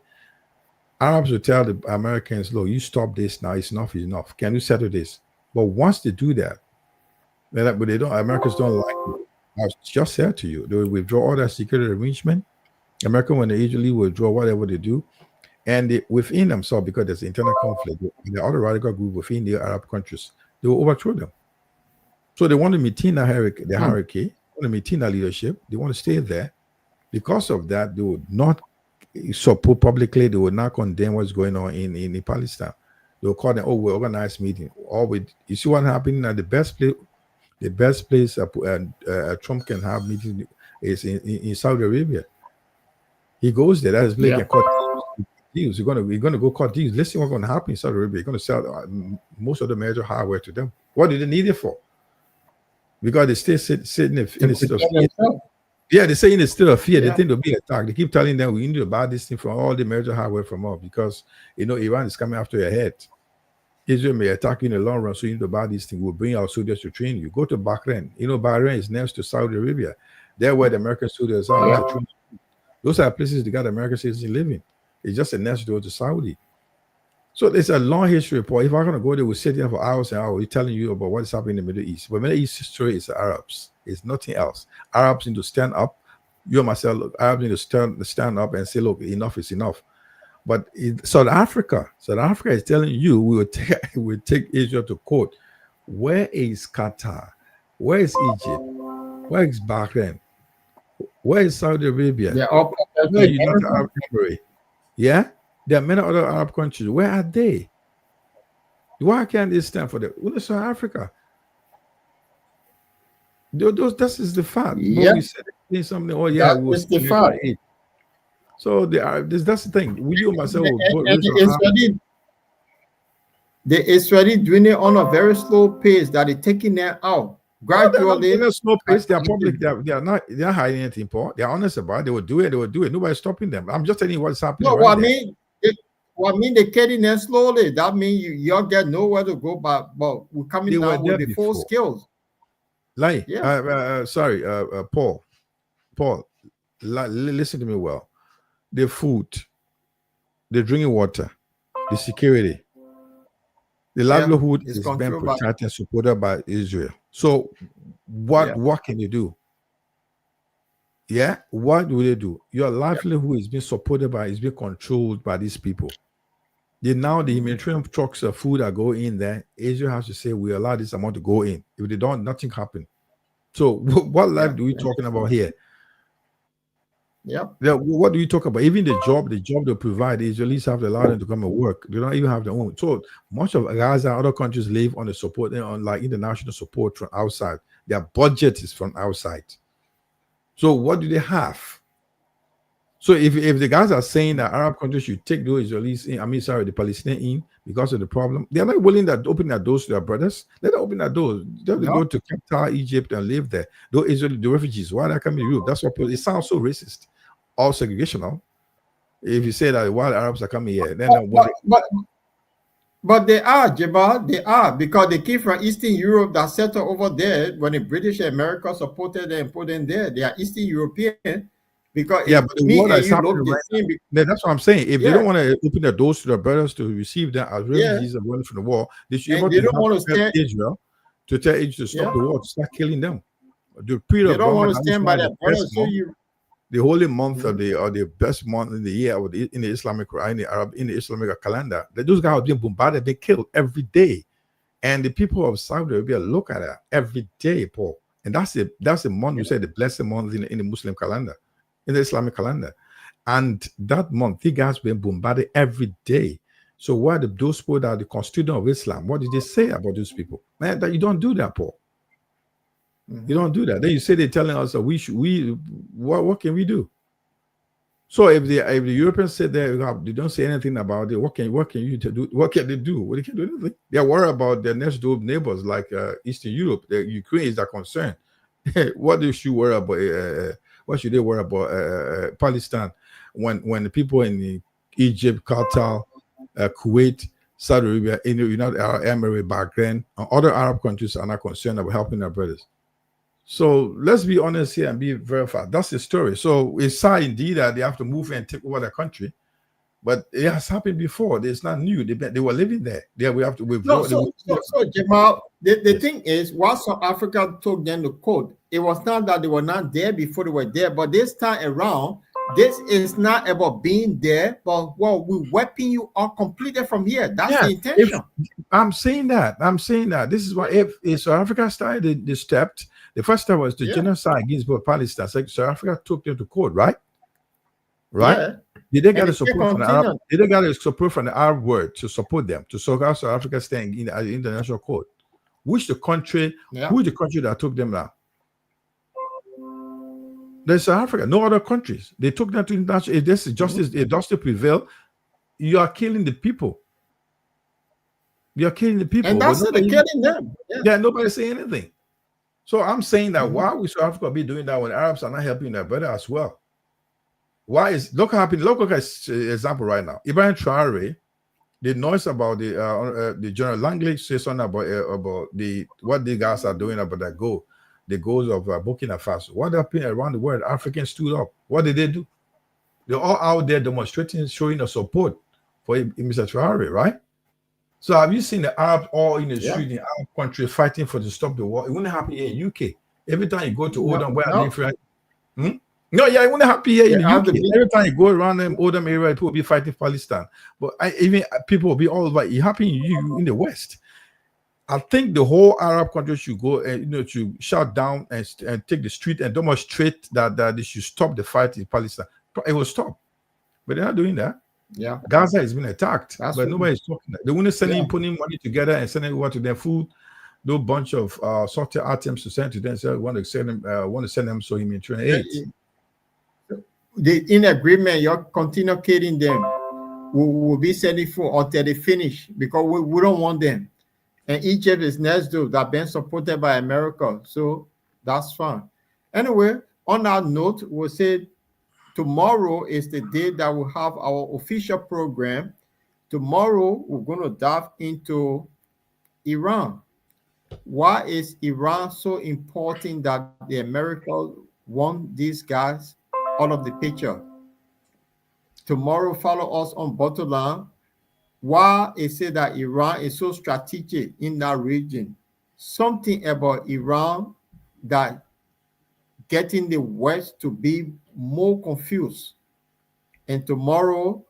Arabs will tell the Americans, look, you stop this now, it's enough is enough. Can you settle this? But once they do that, But they don't. Americans don't like it. I just said to you, they will withdraw all that security arrangement. America, when they usually withdraw whatever they do, and within themselves, because there's internal conflict, the other radical group within the Arab countries, they will overthrow them. So they want to maintain the hierarchy, want to maintain the leadership. They want to stay there. Because of that, they would not support publicly. They would not condemn what's going on in Palestine. They will call them, oh, we organized meeting. You see what happened at the best place Trump can have meeting is in Saudi Arabia. He goes there. That is place can cut deals. You're gonna go cut deals. Listen, what's going to happen in Saudi Arabia? You're going to sell most of the major hardware to them. What do they need it for? Because they still sitting in the state of fear. Yeah, they're saying it's still a fear. They think they'll be attacked. They keep telling them we need to buy this thing from all the major hardware from us because Iran is coming after your head. Israel may attack you in the long run, so you need to buy these things. We'll bring our soldiers to train you. Go to Bahrain. Bahrain is next to Saudi Arabia. There where the American soldiers are. Those are places they got American citizens living. It's just a next door to Saudi. So there's a long history report. If I'm going to go there, we'll sit there for hours and hours telling you about what's happening in the Middle East. But Middle East history is the Arabs. It's nothing else. Arabs need to stand up. You and myself, Arabs need to stand up and say, look, enough is enough. But South Africa is telling you we will take Israel to court. Where is Qatar? Where is Egypt? Where is Bahrain? Where is Saudi Arabia? They're all Where is United Arab Emirates? Yeah? There are many other Arab countries. Where are they? Why can't they stand for them? Well, South Africa. This is the fact. Yeah. We said something. Oh, yeah. That's the fact. So that's the thing. We and myself. The Israeli doing it on a very slow pace that is taking them out gradually. They're slow pace. They're public. They're not hiding anything. Paul. They're honest about it. They will do it. Nobody's stopping them. I'm just telling you what's happening. No, what I mean, they're getting there slowly. That means y'all get nowhere to go. But we're coming down with the full skills. Like, sorry, Paul, listen to me well. The food, the drinking water, the security, the livelihood is being protected and supported by Israel. So what can you do? Yeah, what do they do? Your livelihood is being supported is being controlled by these people. Now the humanitarian trucks of food that go in there, Israel has to say we allow this amount to go in. If they don't, nothing happens. So what life do we talking about here? Yeah. What do you talk about? Even the job they provide, the Israelis have to allow them to come and work. They don't even have their own. So much of Gaza and other countries live on the support, on like international support from outside. Their budget is from outside. So what do they have? So if the guys are saying that Arab countries should take those Israelis in, the Palestinians in because of the problem, they're not willing to open their doors to their brothers. Let them open their doors. They go to Qatar, Egypt, and live there. Those Israeli, the refugees, why they come in Europe? That's what it sounds so racist, all segregational. If you say that while Arabs are coming here, then but they are, Jabal, they are, because they came from Eastern Europe that settled over there when the British and America supported them and put them there. They are Eastern European. Because but the world is happening right now. That's what I'm saying. If they don't want to open their doors to their brothers to receive them as refugees and running from the war, they should don't want to tell Israel to stop the war, to start killing them. They don't want to stand by their brothers. The holy month of the best month in the year in the Islamic calendar, those guys are being bombarded, they killed every day, and the people of Saudi Arabia look at that every day, Paul. And that's the month we say the blessed month in the Muslim calendar. In the Islamic calendar, and that month, the guys been bombarded every day. So why those people that are the constituent of Islam? What did they say about those people? Man, that you don't do that, Paul. You don't do that. Then you say they're telling us that what can we do? So if the Europeans say they don't say anything about it, what can you do? What can they do? Well, they can't do anything. They're worried about their next door neighbors like Eastern Europe. The Ukraine is their concern. What do you worry about? What should they worry about Palestine when the people in Egypt, Qatar, Kuwait, Saudi Arabia, in the United Arab Emirates, Bahrain, and other Arab countries are not concerned about helping their brothers? So let's be honest here and be verified. That's the story. So it's sad indeed that they have to move and take over the country. But it has happened before. It's not new. They were living there. There we have to No, withdraw. so Jamal, the Yes. thing is, while South Africa took them the code, it was not that they were not there before they were there, but this time around, this is not about being there, but well, we wiping you out completely from here. That's the intention. I'm saying that. This is why if South Africa started the stepped, the first step was the genocide against both Palestine. So South Africa took them to court, right? Right? Yeah. Did they get And a they support from the continue. Arab? Did they get a support from the Arab world to support them to support South Africa staying in the international court? Which the country? Who is the country that took them now? There's South Africa. No other countries. They took them to international. If this justice, if justice prevail, you are killing the people. You're killing the people. And that's it, they're killing them. Yeah, nobody say anything. So I'm saying that why would South Africa be doing that when Arabs are not helping their brother as well? Why is look happening? Look at example right now. Ibrahim Traore, the noise about the General Langley says something about the what the guys are doing about that goal, the goals of Burkina Faso. What happened around the world? Africans stood up. What did they do? They're all out there demonstrating, showing their support for Mr. Traore, right? So have you seen the Arabs all in the street in Arab countries fighting for to stop the war? It wouldn't happen here in UK. Every time you go to Oldham, where are they? No, it wouldn't happen here in the UK. Every time you go around them Oldham area, people will be fighting Palestine. But even people will be all over. It happened in the West. I think the whole Arab countries should go and to shut down and take the street and demonstrate that they should stop the fight in Palestine. It will stop, but they're not doing that. Yeah, Gaza has been attacked, but nobody's talking. They want to send putting money together and sending over to their food. No bunch of salty items to send to them. So want to send them so humanitarian aid. In agreement, you're continue killing them. We will be sending food until they finish because we don't want them. And Egypt is next door that been supported by America, so that's fine. Anyway, on that note, we'll say tomorrow is the day that we'll have our official program. Tomorrow, we're going to dive into Iran. Why is Iran so important that the Americans want these guys out of the picture? Tomorrow, follow us on Bottleline. Why is it that Iran is so strategic in that region? Something about Iran that getting the West to be more confused. And tomorrow,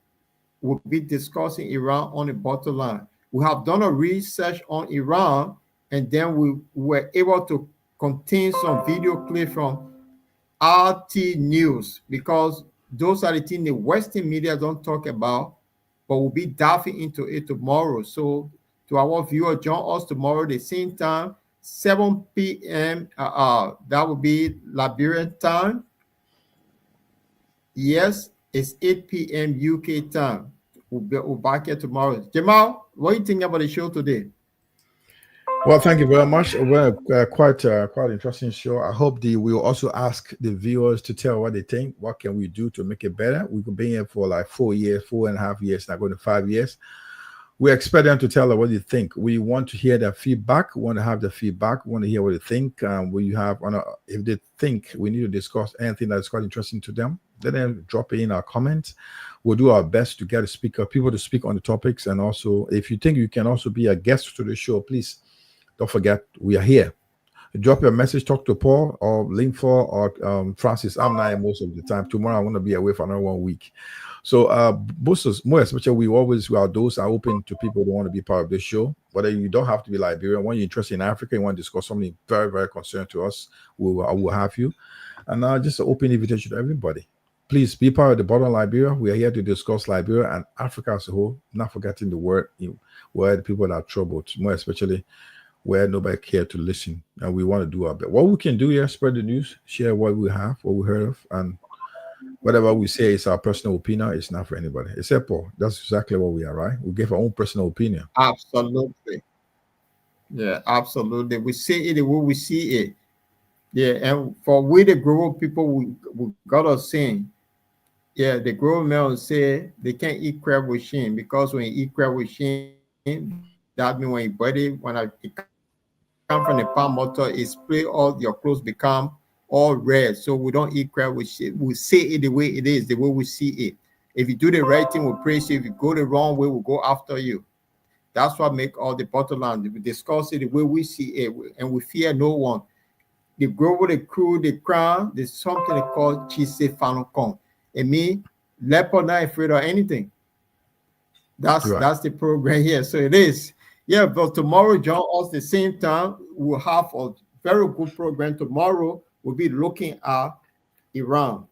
we'll be discussing Iran on the bottom line. We have done a research on Iran, and then we were able to contain some video clip from RT News because those are the things the Western media don't talk about, but we'll be diving into it tomorrow. So to our viewer, join us tomorrow the same time, 7 p.m. That will be Liberian time. Yes, it's 8 p.m. UK time. We'll back here tomorrow. Jamal, what do you think about the show today? Well, thank you very much. Well, quite interesting show. I hope we'll also ask the viewers to tell what they think. What can we do to make it better? We could be here for like 4 years, 4.5 years, now going to 5 years. We expect them to tell us what they think. We want to hear their feedback. We want to have the feedback. We want to hear what they think. If they think we need to discuss anything that's quite interesting to them, let them drop it in our comments. We'll do our best to get people to speak on the topics. And also, if you think you can also be a guest to the show, please don't forget we are here. Drop your message, talk to Paul or Linford or Francis. I'm not here most of the time. Tomorrow I'm going to be away for another 1 week. So more especially we are those are open to people who want to be part of this show. Whether you don't have to be Liberian, when you're interested in Africa, you want to discuss something very, very concerned to us, I will have you. And just an open invitation to everybody. Please be part of the Bottom Liberia. We are here to discuss Liberia and Africa as a whole, not forgetting the word where the people that are troubled, more especially where nobody cared to listen. And we want to do our best. What we can do here, spread the news, share what we have, what we heard of, and whatever we say is our personal opinion. It's not for anybody. Except Paul. That's exactly what we are, right? We give our own personal opinion. Absolutely. Yeah, absolutely. We see it the way we see it. Yeah, and for we the grown people, we got us saying, yeah, the grown men will say they can't eat crab with shame because when you eat crab with shame, that means when you body, when it come from the palm motor, it spray all your clothes become all red. So we don't eat crab with shame. We say it the way it is, the way we see it. If you do the right thing, we'll praise you. If you go the wrong way, we'll go after you. That's what make all the bottom line. We discuss it the way we see it, and we fear no one. The global, the crew, the crown, there's something they call Chise Falcon. It means leopard not afraid of anything. That's the program here. So it is. Yeah, but tomorrow, join us the same time. We'll have a very good program. Tomorrow, we'll be looking at Iran.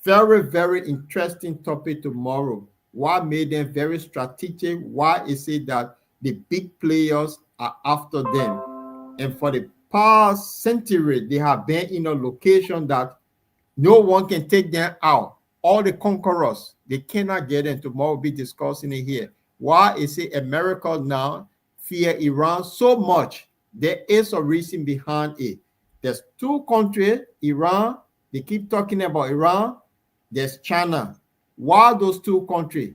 Very, very interesting topic tomorrow. What made them very strategic? Why is it that the big players are after them? And for the past century, they have been in a location that no one can take them out. All the conquerors, they cannot get in. Tomorrow we'll be discussing it here. Why is it America now fear Iran so much? There is a reason behind it. There's two countries, Iran, they keep talking about Iran. There's China. Why those two countries?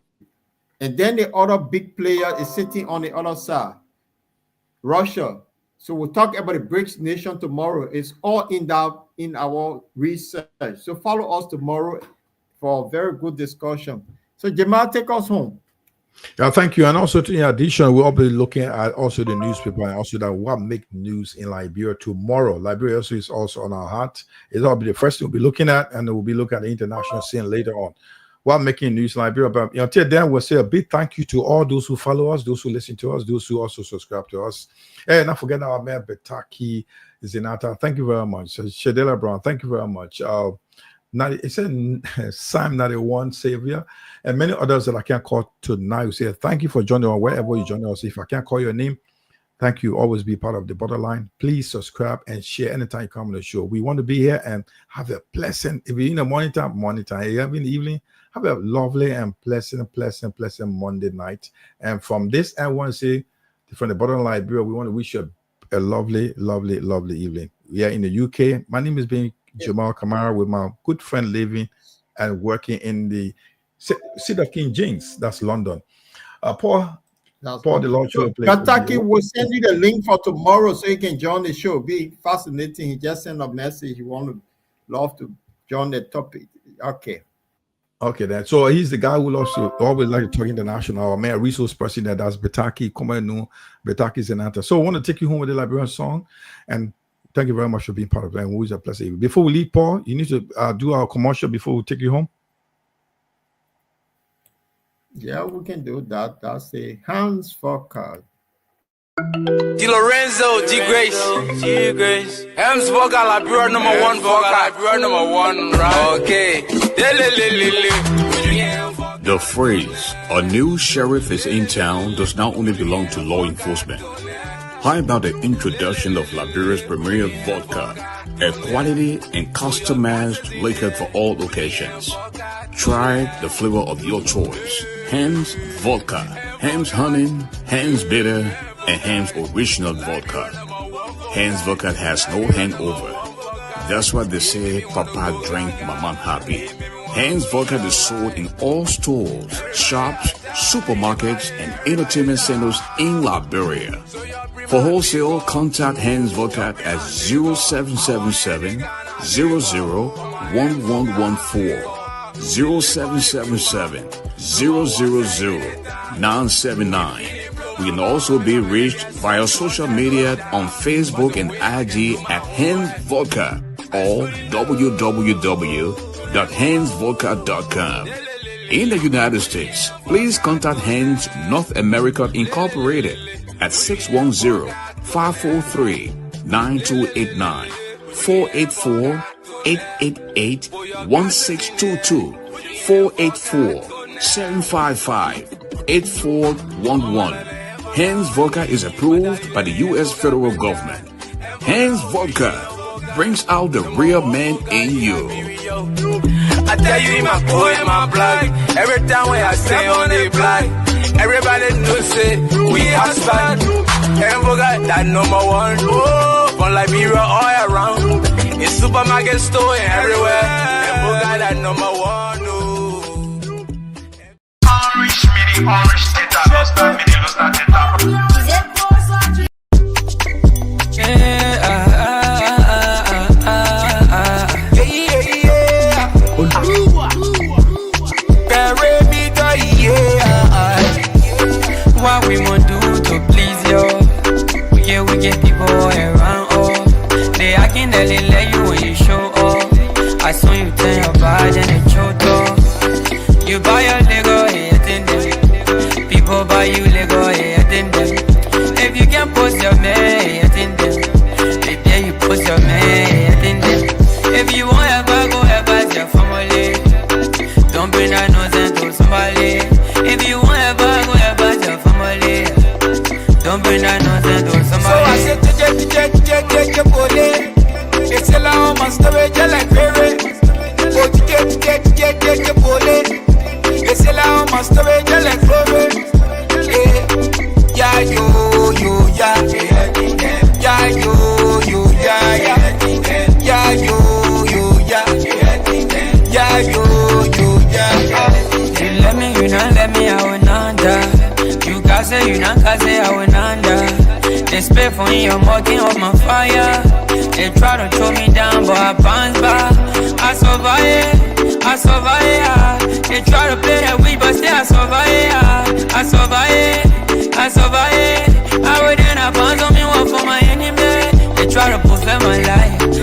And then the other big player is sitting on the other side, Russia. So we'll talk about the BRICS nation tomorrow. It's all in our research. So follow us tomorrow for a very good discussion. So Jamal, take us home. Yeah, thank you. And also, in addition, we'll be looking at also the newspaper and also that what make news in Liberia tomorrow. Liberia also is also on our heart. It'll be the first thing we'll be looking at, and we'll be looking at the international scene later on. What making news in Liberia. But until then, we'll say a big thank you to all those who follow us, those who listen to us, those who also subscribe to us. And not forget our man Betaki Zinata. Thank you very much. Shadela Brown, thank you very much. It said Psalm 91 Savior, and many others that I can't call tonight. We say thank you for joining us wherever you join us. If I can't call your name, thank you. Always be part of the borderline. Please subscribe and share anytime you come on the show. We want to be here and have a pleasant, if you're in the morning time, if you're in the evening, have a lovely and pleasant Monday night. And from this, I want to say, from the borderline Liberia, we want to wish you a lovely evening. We are in the UK. My name is Jamal Kamara with my good friend living and working in the City of King James, that's London. Paul, the Lord show. Kataki will send you the link for tomorrow so you can join the show. Be fascinating. He just sent a message. He love to join the topic. Okay, then. So he's the guy who loves to always like to talk international. Our main resource person that's Betaki Komenu, Betaki Zenata. So I want to take you home with the Liberian song, and thank you very much for being part of that. And always a pleasure. Before we leave, Paul, you need to do our commercial before we take you home. Yeah, we can do that. That's a Hans Volker. Di Lorenzo, G Grace. Hems Volker, Liberia number one, Liberia number one, right? Okay. The phrase, a new sheriff is in town, does not only belong to law enforcement. How about the introduction of Liberia's premier vodka, a quality and customized liquor for all occasions? Try the flavor of your choice. Hans Vodka, Hans Honey, Hans Bitter, and Hans Original Vodka. Hans Vodka has no hangover. That's why they say Papa drank Mama happy. Hans Vodka is sold in all stores, shops, supermarkets, and entertainment centers in Liberia. For wholesale, contact Hans Vodka at 0777 001114, 0777 000-979. We can also be reached via social media on Facebook and IG at Hans Vodka or www.hansvodka.com. In the United States, please contact Hans North America Incorporated at 610-543-9289, 484-888-1622, 484-755-8411. Hans Vodka is approved by the U.S. federal government. Hans Vodka brings out the real man in you. I tell you in my boy and my blood, every time when I stay on the block, everybody knows it, we husband. And forgot that number one, from Liberia all around, in supermarket store and everywhere, and forgot that number one, Orange, mini orange, teta, los mini los teta. pretend you're bad and it's true though. You buy a Lego, hey, attend them. People buy you Lego, hey, attend them. If you can post your man, hey, attend them. Baby, you post your man, hey, attend them. If you want ever go ever your family, don't bring that nonsense to somebody. If you want ever go ever your family, don't bring that nonsense to somebody. So I said to pole. It's a long must have a like baby. Oh, get pole. It's a long must have a like baby. Yeah, yo, yeah. Yeah, yo, yeah. Yeah, yo, yeah. Yeah, yo, yeah. You let me, you not let me, I will not die. You can't say, you not can say, I will not die. They spit for me, I'm walking off my fire. They try to throw me down, but I bounce back. I survive, I survive. They try to play that weed, but still I survive. I survive, I survive. I wouldn't have bounce on me, one for my enemy. They try to perfect my life.